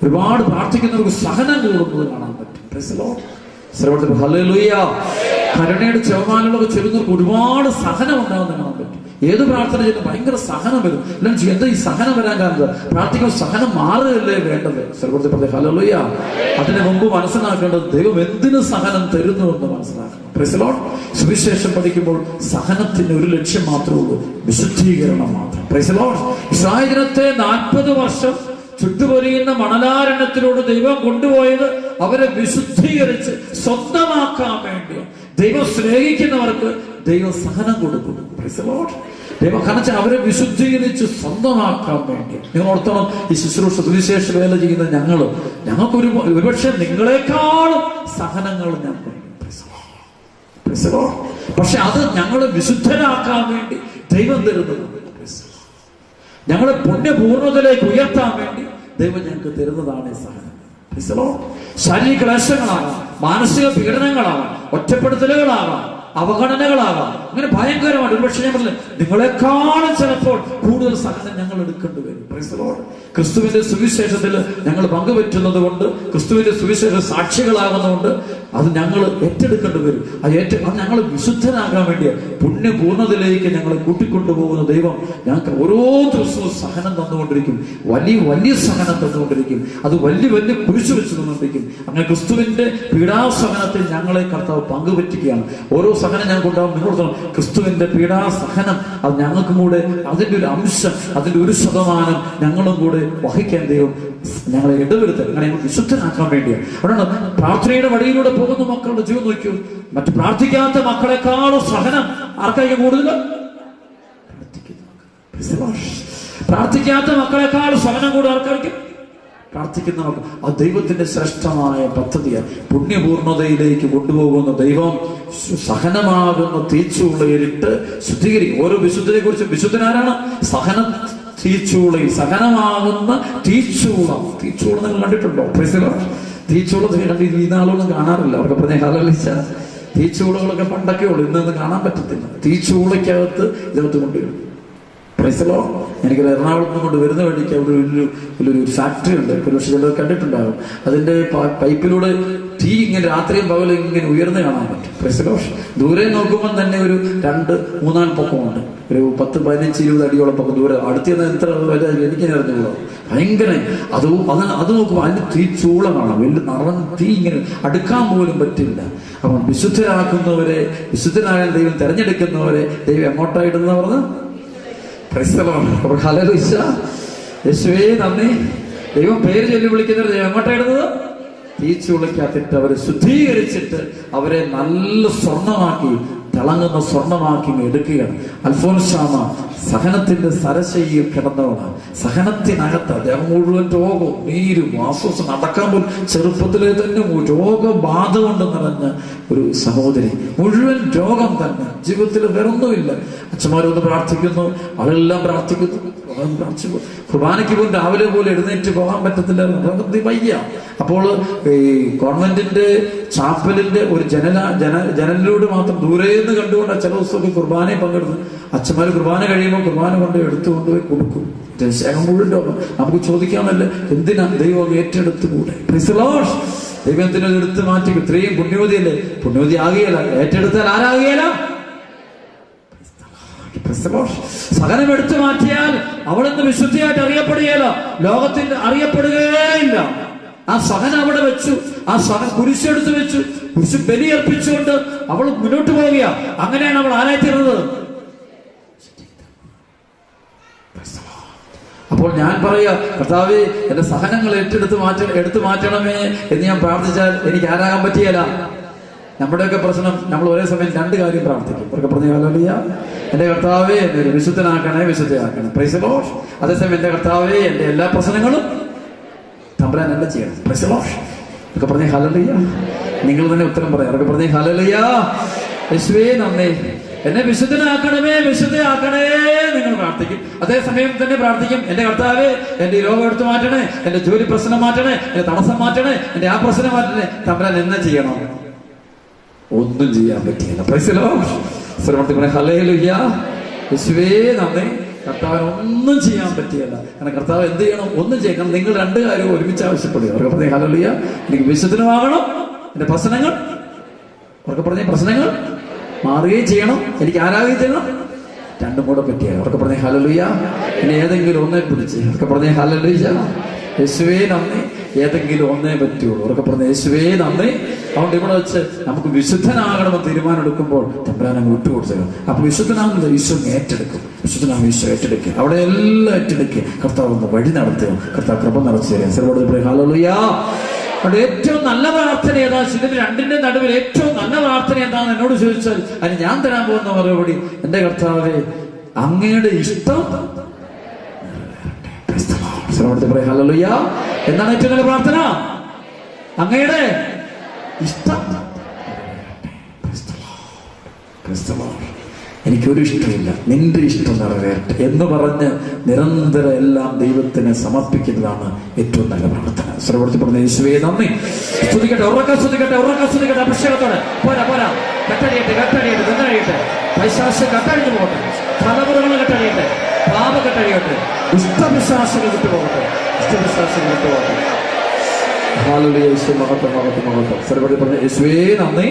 ഒരുപാട് പ്രാർത്ഥിക്കുന്നവർക്ക് സഹനം കൂടുന്നത് കാണാൻ പറ്റും. Praise the Lord. ഹല്ലേലൂയ. കരുണയുടെ ചെവമാനുള്ളവർ ചെല്ലുന്നവർക്ക് ഒരുപാട് സഹനം ഉണ്ടാകുന്ന കാണാൻ പറ്റും. ഏത് പ്രാർത്ഥന ചെയ്യുന്നത് ഭയങ്കര സഹനം വരും. എല്ലാം എന്താ ഈ സഹനം വരാൻ കാരണം? പ്രാർത്ഥിക്കുമ്പോൾ സഹനം മാറുകയല്ലേ വേണ്ടത്? ഹല്ലേലൂയ. അതിന് മുമ്പ് മനസ്സിലാക്കേണ്ടത് ദൈവം എന്തിനു സഹനം തരുന്നു എന്ന് മനസ്സിലാക്കണം. Price the Lord. സുവിശേഷം പഠിക്കുമ്പോൾ സഹനത്തിന് ഒരു ലക്ഷ്യം മാത്രമേ ഉള്ളൂ, വിശുദ്ധീകരണം മാത്രം. Price the Lord. ഇസ്രായേൽ ജനത്തെ 40 വർഷം ചുട്ടുപൊരിയുന്ന മണലാരണ്യത്തിലൂടെ ദൈവം കൊണ്ടുപോയത് അവരെ വിശുദ്ധീകരിച്ച് സ്വന്തമാക്കാൻ വേണ്ടി. ദൈവം സ്നേഹിക്കുന്നവർക്ക് ദൈവം സഹനം കൊടുക്കും. ദൈവം കണച്ച അവരെ വിശുദ്ധീകരിച്ച് സ്വന്തമാക്കാൻ വേണ്ടി. നിങ്ങൾ ഓർത്തോളം, ഈ ശുശ്രൂഷ സുവിശേഷ വേല ചെയ്യുന്ന ഞങ്ങൾക്ക് ഒരുപക്ഷെ നിങ്ങളെക്കാളും സഹനങ്ങൾ ഞങ്ങൾക്ക്, പക്ഷെ അത് ഞങ്ങളെ വിശുദ്ധരാക്കാൻ വേണ്ടി ദൈവം തരുന്നത്, ഞങ്ങളെ പുണ്യപൂർണ്ണതയിലേക്ക് ഉയർത്താൻ വേണ്ടി ദൈവം ഞങ്ങൾക്ക് തരുന്നതാണ് സഹനം. ശാരീരിക ക്ലേശങ്ങളാകാം, മാനസിക പീഡനങ്ങളാകാം, ഒറ്റപ്പെടുത്തലുകളാകാം, അവഗണനകളാകാം. അങ്ങനെ ഭയങ്കരമായിട്ട് ഒരുപക്ഷെ ഞാൻ പറഞ്ഞില്ല, നിങ്ങളെക്കാളും ചിലപ്പോൾ കൂടുതൽ സഹനം ഞങ്ങൾ എടുക്കേണ്ടി വരും. Price the Lord. ക്രിസ്തുവിന്റെ സുവിശേഷത്തിൽ ഞങ്ങൾ പങ്കുപറ്റുന്നത് കൊണ്ട്, ക്രിസ്തുവിന്റെ സുവിശേഷ സാക്ഷികളാകുന്നതുകൊണ്ട് അത് ഞങ്ങൾ ഏറ്റെടുക്കേണ്ടി വരും. അത് ഞങ്ങൾ വിശുദ്ധനാകാൻ വേണ്ടി പുണ്യപൂർണ്ണതയിലേക്ക് ഞങ്ങളെ കൂട്ടിക്കൊണ്ടുപോകുന്ന ദൈവം ഞങ്ങൾക്ക് ഓരോ ദിവസവും സഹനം തന്നുകൊണ്ടിരിക്കും. വലിയ സഹനം തന്നുകൊണ്ടിരിക്കും. അത് വലിയ കുരിശു വെച്ച് തന്നുകൊണ്ടിരിക്കും. അങ്ങനെ ക്രിസ്തുവിന്റെ പീഡാസഹനത്തിൽ ഞങ്ങളെ കർത്താവ് പങ്കുപറ്റുകയാണ്. ഓരോ സഹനം ഞങ്ങൾക്ക് ഉണ്ടാവും. നിങ്ങൾ ക്രിസ്തുവിന്റെ പീഡാസഹനം അത് ഞങ്ങൾക്കും കൂടെ അതിന്റെ ഒരു അംശം, അതിന്റെ 1% ഞങ്ങളും കൂടെ വഹിക്കാൻ ദൈവം ഞങ്ങളെ ഇടവരുത്തൽ, അങ്ങനെ ഞങ്ങൾ വിശുദ്ധനാക്കാൻ വേണ്ടിയാണ്. അതുകൊണ്ട് പ്രാർത്ഥനയുടെ വഴിയിലൂടെ പോകുന്ന മക്കളുടെ ജീവൻ നോക്കൂ. മറ്റു പ്രാർത്ഥിക്കാത്ത മക്കളെക്കാളും സഹനം ആർക്കായിരിക്കും കൂടുതൽ? പ്രാർത്ഥിക്കാത്ത മക്കളെക്കാളും സഹനം കൂടുതൽ ആർക്കായിരിക്കും? പ്രാർത്ഥിക്കുന്ന മക്കൾ. ആ ദൈവത്തിന്റെ ശ്രേഷ്ഠമായ പദ്ധതിയാണ്. പുണ്യപൂർണതയിലേക്ക് കൊണ്ടുപോകുന്ന ദൈവം സഹനമാകുന്ന തീച്ചൂളയിലിട്ട് ശുദ്ധീകരിക്കും. ഓരോ വിശുദ്ധനെ കുറിച്ച്, വിശുദ്ധനാരാണ്? സഹന തീച്ചൂളയിൽ, സഹനമാകുന്ന തീച്ചൂള. തീച്ചൂള നിങ്ങൾ കണ്ടിട്ടുണ്ടോ? തീച്ചൂള ഈ നാളൊന്നും കാണാറില്ല. അവർക്ക് പറഞ്ഞ ഹല്ലേലൂയ. തീച്ചൂളകളൊക്കെ പണ്ടൊക്കെ ഉള്ളു, ഇന്നൊന്നും കാണാൻ പറ്റത്തില്ല. തീച്ചൂളയ്ക്കകത്ത് ഇതിനകത്ത് കൊണ്ടുവരും. പ്രൈസലോ. എനിക്കൊരു എറണാകുളത്ത് കൊണ്ട് വരുന്ന വഴിക്ക് അവിടെ വലിയൊരു ഫാക്ടറി ഉണ്ട്. പക്ഷെ ചിലർ കണ്ടിട്ടുണ്ടാകും. അതിന്റെ പൈപ്പിലൂടെ തീ ഇങ്ങനെ രാത്രിയും പകലും ഇങ്ങനെ ഉയർന്ന് കാണാൻ പറ്റും. പ്രൈസലോ. ദൂരെ നോക്കുമ്പോൾ തന്നെ ഒരു 2-3 പൊക്കമുണ്ട്. ഒരു 10-15-20 അടിയോളം പൊക്കം ദൂരെ. അടുത്ത് എത്ര എനിക്ക് അറിഞ്ഞുകൂടാ. ഭയങ്കര അത് നോക്കുമ്പോൾ അതിന്റെ തീ ചൂളം കാണാം. വലിയ നിറഞ്ഞ തീ ഇങ്ങനെ അടുക്കാൻ പോലും പറ്റില്ല. അപ്പം വിശുദ്ധരാക്കുന്നവരെ, വിശുദ്ധനാകാൻ ദൈവം തെരഞ്ഞെടുക്കുന്നവരെ ദൈവം എങ്ങോട്ടായിട്ടെന്ന് പറഞ്ഞ് യേശുവേ നന്ദി. ദൈവം പേര് ചൊല്ലി വിളിക്കുന്നവർ ദൈവം എങ്ങോട്ടായിടുന്നത്? തീച്ചുളയ്ക്കകത്തിട്ട് അവരെ ശുദ്ധീകരിച്ചിട്ട് അവരെ നല്ല സ്വർണമാക്കി, തിളങ്ങുന്ന സ്വർണമാക്കി എടുക്കുകയാണ്. അൽഫോൻസാമ സഹനത്തിന്റെ സരശയിൽ കിടന്നവളാണ്. സഹനത്തിനകത്ത് അദ്ദേഹം മുഴുവൻ രോഗവും നീരും ആശ്വാസം, നടക്കാൻ പോലും ചെറുപ്പത്തിലെ തന്നെ രോഗബാധ കൊണ്ട് നിറഞ്ഞ ഒരു സഹോദരി. മുഴുവൻ രോഗം തന്നെ, ജീവിതത്തിൽ വേറൊന്നുമില്ല. അച്ഛന്മാരൊന്ന് പ്രാർത്ഥിക്കുന്നു, ആളെല്ലാം പ്രാർത്ഥിക്കുന്നു. കുർബാനയ്ക്ക് പോലും രാവിലെ പോലെ എഴുന്നേറ്റ് പോകാൻ പറ്റത്തില്ല, വയ്യ. അപ്പോൾ ഈ ഗവൺമെന്റിന്റെ ചാപ്പലിന്റെ ഒരു ജനലിലൂടെ മാത്രം ദൂരേന്ന് കണ്ടുകൊണ്ട് ചില ദിവസമൊക്കെ കുർബാനയെ പങ്കെടുത്ത് അച്ഛന്മാര് കുർബാന കഴിയുമ്പോൾ കുർബാന കൊണ്ട് എടുത്തുകൊണ്ടുപോയി കൊടുക്കും. ശേഖം മുഴുവൻ രോഗം. നമുക്ക് ചോദിക്കാമല്ലേ, എന്തിനാ ദൈവം ഏറ്റെടുത്തുകൂടെ? ദൈവം എന്തിനാ എടുത്ത് മാറ്റി? ഇത്രയും പുണ്യവതിയല്ലേ? പുണ്യവതി ആകുകയല്ല, ഏറ്റെടുത്താൽ ആരാകുകയല്ല? സഹനം എടുത്തു മാറ്റിയാൽ അവളെന്ന് വിശുദ്ധിയായിട്ട് അറിയപ്പെടുകയല്ല, ലോകത്തിന്റെ അറിയപ്പെടുകയില്ല. ആ സഹനം അവിടെ വെച്ചു, ആ സഹനം കുരിശെടുത്ത് വെച്ചു, കുരിശ് ബലിയർപ്പിച്ചുകൊണ്ട് അവൾ മുന്നോട്ട് പോവുക. അങ്ങനെയാണ് അവൾ ആരായിത്തീർന്നത്. അപ്പോൾ ഞാൻ പറയാ, കർത്താവേ എന്റെ സഹനങ്ങൾ എടുത്തു മാറ്റണമേ എന്ന് ഞാൻ പ്രാർത്ഥിച്ചാൽ എനിക്ക് ആരാകാൻ പറ്റിയല്ല. നമ്മുടെയൊക്കെ പ്രശ്നം, നമ്മൾ ഒരേ സമയം 2 കാര്യം പ്രാർത്ഥിക്കും. അവർക്ക് പറഞ്ഞു ഹല്ലേലൂയ, എന്റെ കർത്താവേ എന്നെ ഒരു വിശുദ്ധനാക്കണേ, വിശുദ്ധയാക്കണം. Praise the Lord. അതേസമയം എന്റെ കർത്താവേ എന്റെ എല്ലാ പ്രശ്നങ്ങളും തമ്പുരാൻ എല്ലാം ചെയ്യണം. Praise the Lord. ഒക്കെ പറഞ്ഞേ ഹല്ലേലൂയ. നിങ്ങൾ തന്നെ ഉത്തരം പറയാം. അവർക്ക് പറഞ്ഞേ ഹല്ലേലൂയ. യേശുവേ നന്ദി, എന്നെ വിശുദ്ധനാക്കണമേ, വിശുദ്ധയാക്കണേ നിങ്ങൾ പ്രാർത്ഥിക്കും. അതേസമയം തന്നെ പ്രാർത്ഥിക്കും, എന്റെ കർത്താവേ എന്റെ ഈ രോഗം എടുത്തു മാറ്റണേ, എന്റെ ജോലി പ്രശ്നം മാറ്റണേ, എന്റെ തടസ്സം മാറ്റണേ, എന്റെ ആ പ്രശ്നം മാറ്റണേ. തമ്പുരാൻ എന്നെ ചെയ്യണം. ഒന്നും ചെയ്യാൻ പറ്റില്ല. Price the Lord. ഹല്ലേലൂയ. യേശുവേ നന്ദി. കർത്താവിന് ഒന്നും ചെയ്യാൻ പറ്റിയല്ല. കാരണം കർത്താവ് എന്ത് ചെയ്യണം? ഒന്നും ചെയ്യണം. നിങ്ങൾ 2 കാര്യവും ഒരുമിച്ച് ആവശ്യപ്പെടുക. അവർക്ക് പറഞ്ഞേ ഹല്ലേലൂയ, എനിക്ക് വിശുദ്ധനുമാകണം, എന്റെ പ്രശ്നങ്ങൾ അവർക്ക് പറഞ്ഞ പ്രശ്നങ്ങൾ മാറുകയും ചെയ്യണം, എനിക്ക് ആരാകുകയും ചെയ്യണം. 2 കൂടെ പറ്റിയ. അവർക്ക് പറഞ്ഞേ ഹല്ലേലൂയ. ഇനി ഏതെങ്കിലും ഒന്നേ പിടിച്ച് അവർക്ക് പറഞ്ഞേ ഹല്ലേലൂയ. യേശുവേ നന്ദി. ഏതെങ്കിലും ഒന്നേ പറ്റുള്ളൂ. അവർക്ക് പറഞ്ഞ യേശുവേ നന്ദി. അതുകൊണ്ട് ഇവിടെ വെച്ച് നമുക്ക് വിശുദ്ധനാകണമെന്ന് തീരുമാനം എടുക്കുമ്പോൾ തമ്പുരാനെ വിട്ടുകൊടുത്തത്. അപ്പൊ വിശുദ്ധനാകുന്നത് ഈശോ ഏറ്റെടുക്കും. വിശുദ്ധനാകും ഈശോ ഏറ്റെടുക്കുക. അവിടെ എല്ലാം ഏറ്റെടുക്കുക. കർത്താവ് ഒന്ന് വഴി നടത്തുക. കർത്താവ് കൃപ നിറച്ചു തരാം. ഹല്ലേലൂയ. അവിടെ ഏറ്റവും നല്ല പ്രാർത്ഥന ഏതാ? ഇതിന് 2ന്റെ നടുവിൽ ഏറ്റവും നല്ല പ്രാർത്ഥന എന്താണെന്ന് എന്നോട് ചോദിച്ചാൽ അതിന് ഞാൻ തരാൻ പോകുന്ന മറുപടി, എന്റെ കർത്താവേ അങ്ങയുടെ ഇഷ്ടം. ഹല്ലേലൂയ. എന്താണ് ഏറ്റവും നല്ല പ്രാർത്ഥന? അങ്ങയുടെ ഇഷ്ടം. എനിക്കൊരു ഇഷ്ടമില്ല, നിന്റെ ഇഷ്ടം നിറവേറട്ടെ എന്ന് പറഞ്ഞ് നിരന്തരം എല്ലാം ദൈവത്തിന് സമർപ്പിക്കുന്നതാണ് ഏറ്റവും നല്ല പ്രാർത്ഥന. സർവ്വത്തിൽ പറഞ്ഞ യേശുവേ നന്ദി. സ്തുതിക്കട്ടെ, ഉറക്കം സ്തുതിക്കട്ടെ, ഉറക്കം സ്തുതിക്കട്ടെ. അഭിഷേകത്തോടെ പോരാ പോരാ. കെട്ടടിയട്ടെ, കെട്ടടിയട്ടെ, കെട്ടടിയട്ടെ. പൈശാചികം കെട്ടടിഞ്ഞു പോകട്ടെ. തലമുറകൾ കെട്ടടിയട്ടെ. പാപ കെട്ടടിയട്ടെ. ദുഷ്ടവിശ്വാസികൾ വിട്ടുപോകട്ടെ. ദുഷ്ടവിശ്വാസികൾ വിട്ടുപോകട്ടെ. സർവ്വത്തിൽ പറഞ്ഞ യേശുവേ നന്ദി.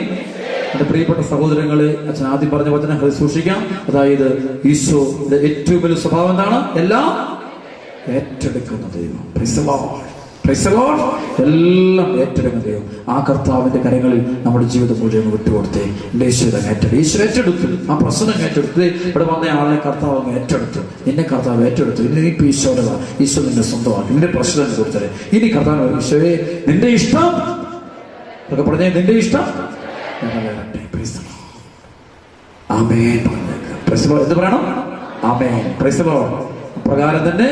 എന്റെ പ്രിയപ്പെട്ട സഹോദരങ്ങളെ, അച്ഛൻ ആദ്യം പറഞ്ഞ വചനം സൂക്ഷിക്കാം. അതായത് ഈശോയുടെ ഏറ്റവും വലിയ സ്വഭാവം എന്താണ്? എല്ലാം ഏറ്റെടുക്കുന്ന ദൈവം. Praise the Lord. എല്ലാം ഏറ്റെടുക്കുകയും ആ കർത്താവിന്റെ കരങ്ങളിൽ നമ്മുടെ ജീവിതം മുഴുവൻ വിട്ടുകൊടുത്തേ. ഈശോ ഏറ്റെടുത്തു, ആ പ്രശ്നം ഏറ്റെടുത്ത് ഇവിടെ വന്ന ആളെ കർത്താവ് ഏറ്റെടുത്തു. നിന്നെ കർത്താവ് ഏറ്റെടുത്തു. ഇനി നീ ഈശോയുടേതാ, ഈശോ നിന്നെ സ്വന്തമാക്കി. നിന്റെ പ്രശ്നം കൊടുത്തത് ഇനി കർത്താവ് ഈശോയെ നിന്റെ ഇഷ്ടം ഒക്കെ പറഞ്ഞേ, നിന്റെ ഇഷ്ടം ആമേൻ. എന്ത് പറയണം? ആമേൻ. Praise the Lord. അപ്രകാരം തന്നെ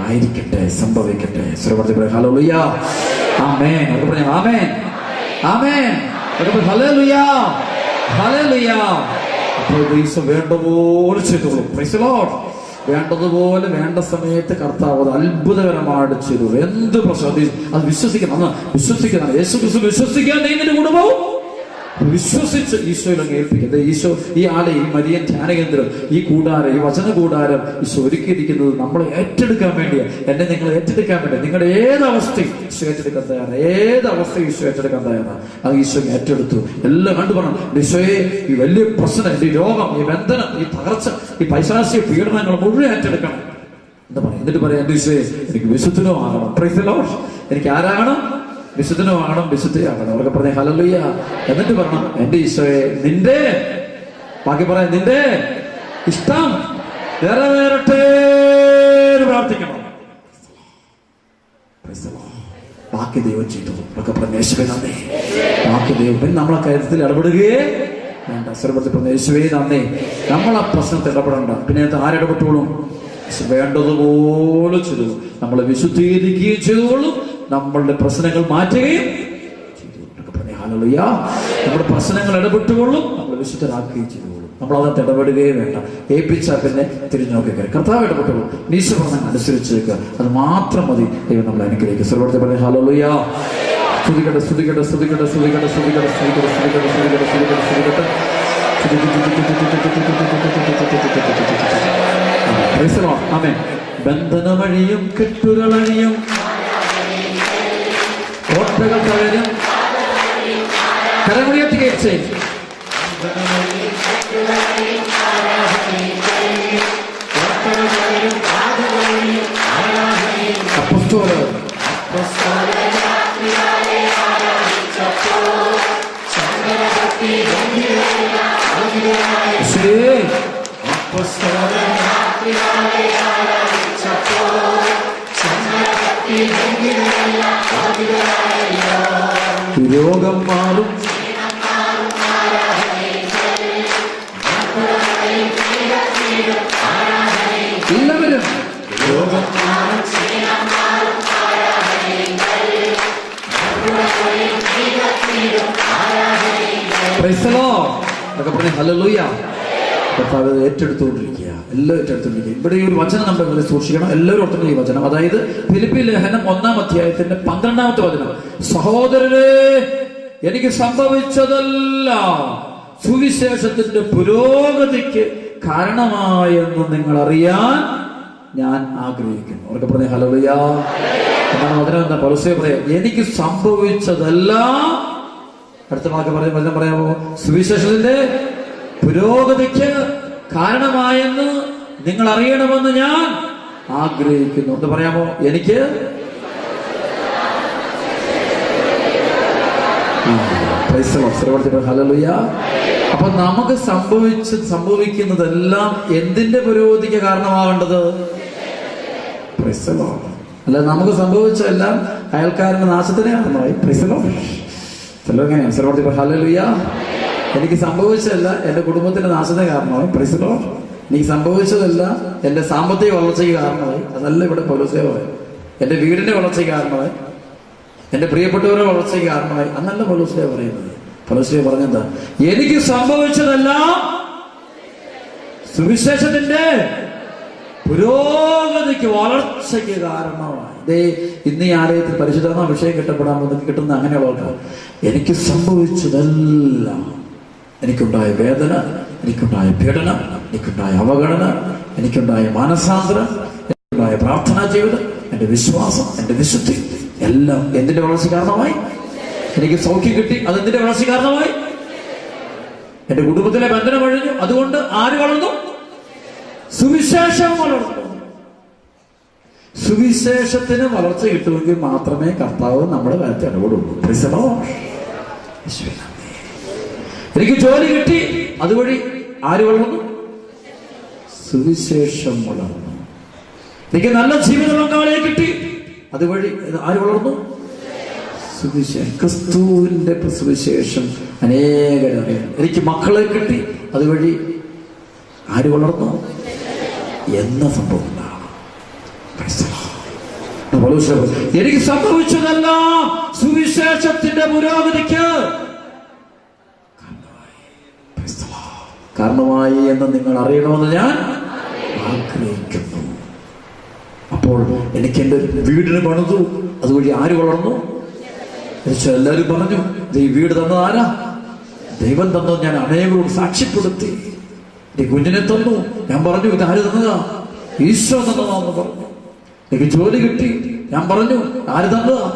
ആയിരിക്കട്ടെ, സംഭവിക്കട്ടെ. ഹല്ലേലൂയ, ആമേൻ. അത് പറഞ്ഞു ആമേൻ, ആമേൻ. Hallelujah, hallelujah. അപ്പോൾ ഈശോ വേണ്ടപോലെ ചെയ്തോളൂ. Price the Lord. വേണ്ടതുപോലെ വേണ്ട സമയത്ത് കർത്താവ് അത് അത്ഭുതകരമായിട്ട് ചെയ്തു. എന്ത് പ്രശ്നം അത് വിശ്വസിക്കണം, യേശു ക്രിസ്തു വിശ്വസിക്കാൻ നിങ്ങളുടെ കൂടെ പോകും. വിശ്വസിച്ച് ഈശോയിലങ്ങ് ഏൽപ്പിക്കുന്നത്. ഈശോ ഈ ആളെ, ഈ മരിയൻ ധ്യാന കേന്ദ്രം, ഈ കൂടാരം, ഈ വചന കൂടാരം ഈശോ ഒരുക്കിയിരിക്കുന്നത് നമ്മളെ ഏറ്റെടുക്കാൻ വേണ്ടിയാണ്. എന്നെ നിങ്ങൾ ഏറ്റെടുക്കാൻ വേണ്ടി. നിങ്ങളുടെ ഏതവസ്ഥയും ഈശോ ഏറ്റെടുക്കാൻ തയ്യാറാണ്. ഏതവസ്ഥയും ഈശോ ഏറ്റെടുക്കാൻ തയ്യാറാണ്. അത് ഈശോ ഏറ്റെടുത്തു. എല്ലാം കണ്ടു പറഞ്ഞു. ഈശോയെ ഈ വലിയ പ്രശ്നം, ഈ രോഗം, ഈ ബന്ധനം, ഈ തകർച്ച, ഈ പൈശാചിക പീഡനങ്ങൾ മുഴുവൻ ഏറ്റെടുക്കണം എന്താ പറയാ. എന്നിട്ട് പറയാം, എന്റെ ഈശോയെ എനിക്ക് വിശുദ്ധനോ ആകണം. Price the Lord. എനിക്ക് ആരാകണം? വിശുദ്ധനോ ആകണം, വിശുദ്ധയാകണം. അവർക്ക് പറഞ്ഞ ഹല്ലേലൂയ. എന്നിട്ട് പറഞ്ഞു, എന്റെ ഈശോയെ നിന്റെ, ബാക്കി പറയാം, നിന്റെ ഇഷ്ടം നിറവേറട്ടെ പ്രാർത്ഥിക്കണം. ബാക്കി ദൈവം ചെയ്തു. അവർക്ക് പറഞ്ഞ യേശുവേ നന്ദി. ബാക്കി ദൈവം നമ്മളെ കാര്യത്തിൽ ഇടപെടുകയേ വേണ്ട. സ്വരത്തിൽ പറഞ്ഞ യേശുവേ നന്ദി. നമ്മൾ ആ പ്രശ്നത്തിൽ ഇടപെടണ്ട. പിന്നെ ആരിടപെട്ടോളും? വേണ്ടതുപോലെ ചെയ്തു. നമ്മളെ വിശുദ്ധീകരിക്കുകയും ചെയ്തോളും. നമ്മളുടെ പ്രശ്നങ്ങൾ മാറ്റുകയും ചെയ്തു. ഹല്ലേലൂയ. നമ്മുടെ പ്രശ്നങ്ങൾ ഇടപെട്ടുകൊള്ളും. നമ്മൾ വിശുദ്ധരാക്കുകയും ചെയ്തുകൊള്ളും. നമ്മൾ അതിനകത്ത് ഇടപെടുകയും വേണ്ട. ഏൽപ്പിച്ചാൽ പിന്നെ തിരിഞ്ഞോക്കുക. കർത്താവ് ഇടപെട്ടുകൊള്ളും. ഈശോ പറഞ്ഞ അനുസരിച്ചേക്കുക. അത് മാത്രം മതി. ദൈവം നമ്മൾ അനുഗ്രഹിക്കും. സർവ്വത്തെ പറഞ്ഞ ഹല്ലേലൂയ. സ്തുതിക്കട്ടെ, സ്തുതിക്കട്ടെ, സ്തുതിക്കട്ടെ, സ്തുതിക്കട്ടെ, സ്തുതിക്കട്ടെ, സ്തുതിക്കട്ടെ, സ്തുതിക്കട്ടെ, സ്തുതിക്കട്ടെ, സ്തുതിക്കട്ടെ, സ്തുതിക്കട്ടെ. ആമേൻ. ബന്ധനമഴിയും കെട്ടുകളഴിയും കോട്ടകൾ തകരും. കരമുയർത്തി കേൾച്ചേ. രോഗം മാറും, എല്ലാവരും രോഗം മാറും. Price the Lord. അതൊക്കെ പറഞ്ഞ ഹല്ലേലൂയ. കർത്താവ് ഏറ്റെടുത്തുകൊണ്ടിരിക്കുക. എല്ലാം ഏറ്റെടുത്തുകൊണ്ടിരിക്കുക. ഇവിടെ ഈ ഒരു വചനം നമ്മൾ സൂക്ഷിക്കണം. എല്ലാവരും ഓർത്തുന്ന ഈ വചനം, അതായത് ഫിലിപ്പി ലേഖനം 1-ാം അധ്യായത്തിന്റെ 12-ാമത്തെ വചനം. സഹോദരരെ, എനിക്ക് സംഭവിച്ചതെല്ലാം സുവിശേഷത്തിന്റെ പുരോഗതിക്ക് കാരണമായെന്ന് നിങ്ങൾ അറിയാൻ ഞാൻ ആഗ്രഹിക്കുന്നു. അവർക്ക് പറഞ്ഞ ഹല്ലേലൂയ. എന്താണ് വചനം? എന്താ പൗലോസ് പറയാ? എനിക്ക് സംഭവിച്ചതെല്ലാം, അടുത്ത വാക്ക് വചനം പറയാമോ? സുവിശേഷത്തിന്റെ പുരോഗതിക്ക് കാരണമായെന്ന് നിങ്ങൾ അറിയണമെന്ന് ഞാൻ ആഗ്രഹിക്കുന്നു. എന്ന് പറയാമോ? എനിക്ക് ഹല്ലേലൂയ. അപ്പൊ നമുക്ക് സംഭവിക്കുന്നതെല്ലാം എന്തിന്റെ പുരോഗതിക്ക് കാരണമാകേണ്ടത്? അല്ല, നമുക്ക് സംഭവിച്ചെല്ലാം അയൽക്കാരന്റെ നാശത്തിന് കാരണമായി. എങ്ങനെയാണ്? ഹല്ലേലൂയ. എനിക്ക് സംഭവിച്ചതല്ല എന്റെ കുടുംബത്തിന്റെ നാശത്തിന് കാരണമായി. Price the Lord. എനിക്ക് സംഭവിച്ചതല്ല എന്റെ സാമ്പത്തിക വളർച്ചയ്ക്ക് കാരണമായി. അതല്ല ഇവിടെ പൗലോസേ പറയും. എന്റെ വീടിന്റെ വളർച്ചയ്ക്ക് കാരണമായി, എന്റെ പ്രിയപ്പെട്ടവരുടെ വളർച്ചയ്ക്ക് കാരണമായി. അന്നല്ല പൗലോസേ പറയുന്നത്. പൗലോസേ പറഞ്ഞെന്താ? എനിക്ക് സംഭവിച്ചതെല്ലാം സുവിശേഷത്തിന്റെ പുരോഗതിക്ക്, വളർച്ചയ്ക്ക് കാരണമായി. ഇതേ ഇന്ന് ഈ ആലയത്തിൽ പരിശുദ്ധമായ വിഷയം കിട്ടുന്ന അങ്ങനെയുള്ള എനിക്ക് സംഭവിച്ചതെല്ലാം, എനിക്കുണ്ടായ വേദന, എനിക്കുണ്ടായ പീഡനം, എനിക്കുണ്ടായ അവഗണന, എനിക്കുണ്ടായ മാനസാന്തരം, എനിക്കുണ്ടായ പ്രാർത്ഥനാ ജീവിതം, എന്റെ വിശ്വാസം, എന്റെ വിശുദ്ധി എല്ലാം എന്തിന്റെ വളർച്ച കാരണമായി? എനിക്ക് സൗഖ്യം കിട്ടി, അതെന്തിന്റെ വളർച്ച കാരണമായി? എന്റെ കുടുംബത്തിലെ ബന്ധനം കഴിഞ്ഞു. അതുകൊണ്ട് ആര് വളർന്നു? സുവിശേഷം വളർന്നു. സുവിശേഷത്തിന് വളർച്ച കിട്ടുമെങ്കിൽ മാത്രമേ കർത്താവ് നമ്മുടെ കാര്യത്തിൽ ഇടപെടുള്ളൂ. എനിക്ക് ജോലി കിട്ടി, അതുവഴി ആര് വളർന്നു? സുവിശേഷം വളർന്നു. എനിക്ക് നല്ല ജീവിത പങ്കാളിയെ കിട്ടി, അതുവഴി ആര് വളർന്നു? സുവിശേഷം. ക്രിസ്തുവിന്റെ സുവിശേഷം അനേകരറിയാം. എനിക്ക് മക്കളെ കിട്ടി, അതുവഴി ആര് വളർന്നു എന്ന സംഭവം ഉണ്ടാണ്. എനിക്ക് സംഭവിച്ചതെല്ലാം സുവിശേഷത്തിന്റെ പുരോഗതിക്ക് കാരണമായി എന്ന് നിങ്ങൾ അറിയണമെന്ന് ഞാൻ ആഗ്രഹിക്കുന്നു. അപ്പോൾ എനിക്ക് എൻ്റെ വീടിന് പണിതു, അതുവഴി ആര് വളർന്നു? എല്ലാവരും പറഞ്ഞു, ഈ വീട് തന്നത് ആരാ? ദൈവം തന്നു. ഞാൻ അനേകരോട് സാക്ഷ്യപ്പെടുത്തി. എനിക്ക് കുഞ്ഞിനെ തന്നു, ഞാൻ പറഞ്ഞു ഇത് ആര് തന്നതാ? ഈശോ തന്നതാന്ന് പറഞ്ഞു. എനിക്ക് ജോലി കിട്ടി, ഞാൻ പറഞ്ഞു ആര് തന്നതാ?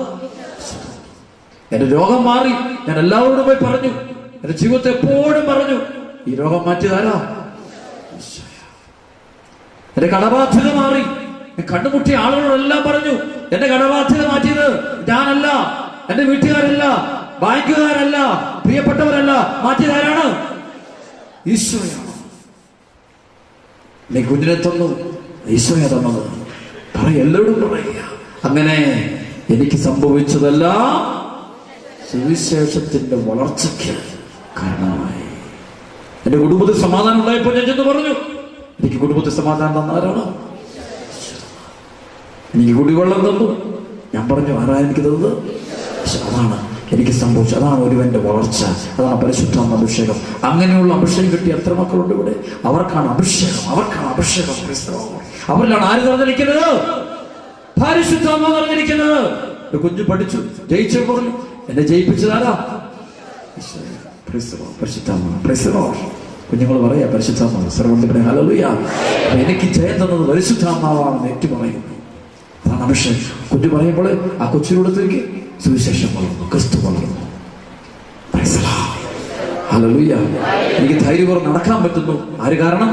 എന്റെ രോഗം മാറി, ഞാൻ എല്ലാവരോടും പോയി പറഞ്ഞു. എന്റെ ജീവിതത്തെ എപ്പോഴും പറഞ്ഞു ഈ രോഗം മാറ്റിയതാരാ? എന്റെ കടബാധ്യത മാറി, കണ്ടുമുട്ടിയ ആളുകളെല്ലാം പറഞ്ഞു എന്റെ കടബാധ്യത മാറ്റിയത് ഞാനല്ല, എന്റെ വീട്ടുകാരല്ല, ബാങ്കുകാരല്ല, പ്രിയപ്പെട്ടവരല്ല, മാറ്റിയതാരാണ്? ഈശോയാണ്. നീ കുഞ്ഞിനെ തന്നു, ഈശോയാ തന്നത്. എല്ലാവരും പറയുക. അങ്ങനെ എനിക്ക് സംഭവിച്ചതെല്ലാം സുവിശേഷത്തിന്റെ വളർച്ചയ്ക്ക് കാരണമായി. എന്റെ കുടുംബത്തിൽ സമാധാനം ഉണ്ടായപ്പോൾ ഞാൻ ചെന്ന് പറഞ്ഞു എനിക്ക് കുടുംബത്തിൽ സമാധാനം തന്നാരാണ്? എനിക്ക് കുടിവെള്ളം തന്നു, ഞാൻ പറഞ്ഞു ആരാ എനിക്ക് തന്നത്? അതാണ് എനിക്ക് സംഭവിച്ചത്. അതാണ് ഒരുവന്റെ വളർച്ച, അതാണ് പരിശുദ്ധാത്മ അഭിഷേകം. അങ്ങനെയുള്ള അഭിഷേകം കിട്ടിയ എത്ര മക്കളുണ്ട് ഇവിടെ? അവർക്കാണ് അഭിഷേകം, അവർക്കാണ് അഭിഷേകം. അവരിലാണ് ആര് നിറഞ്ഞിരിക്കുന്നത്? പരിശുദ്ധാത്മ നിറഞ്ഞിരിക്കുന്നത്. ഒരു കുഞ്ഞു പഠിച്ചു, ജയിച്ചു പറഞ്ഞു, എന്നെ ജയിപ്പിച്ചതാരാ? പരിശുദ്ധാത്മ. കുഞ്ഞുങ്ങൾ പറയാ പരിശുദ്ധാത്മ സർവ്വത്തിന്റെ ഹല്ലേലൂയ. എനിക്ക് ജയം തന്നത് പരിശുദ്ധാത്മാവാണെന്ന് ഏറ്റു പറയുന്നു. അതാണ് അഭിഷേകം. കുഞ്ഞു പറയുമ്പോൾ ആ കൊച്ചിനോടത്തേക്ക് സുവിശേഷം വളർന്നു, ക്രിസ്തു വളർന്നു. ഹല്ലേലൂയ. എനിക്ക് ധൈര്യപൂർവ്വം നടക്കാൻ പറ്റുന്നു. ആര് കാരണം?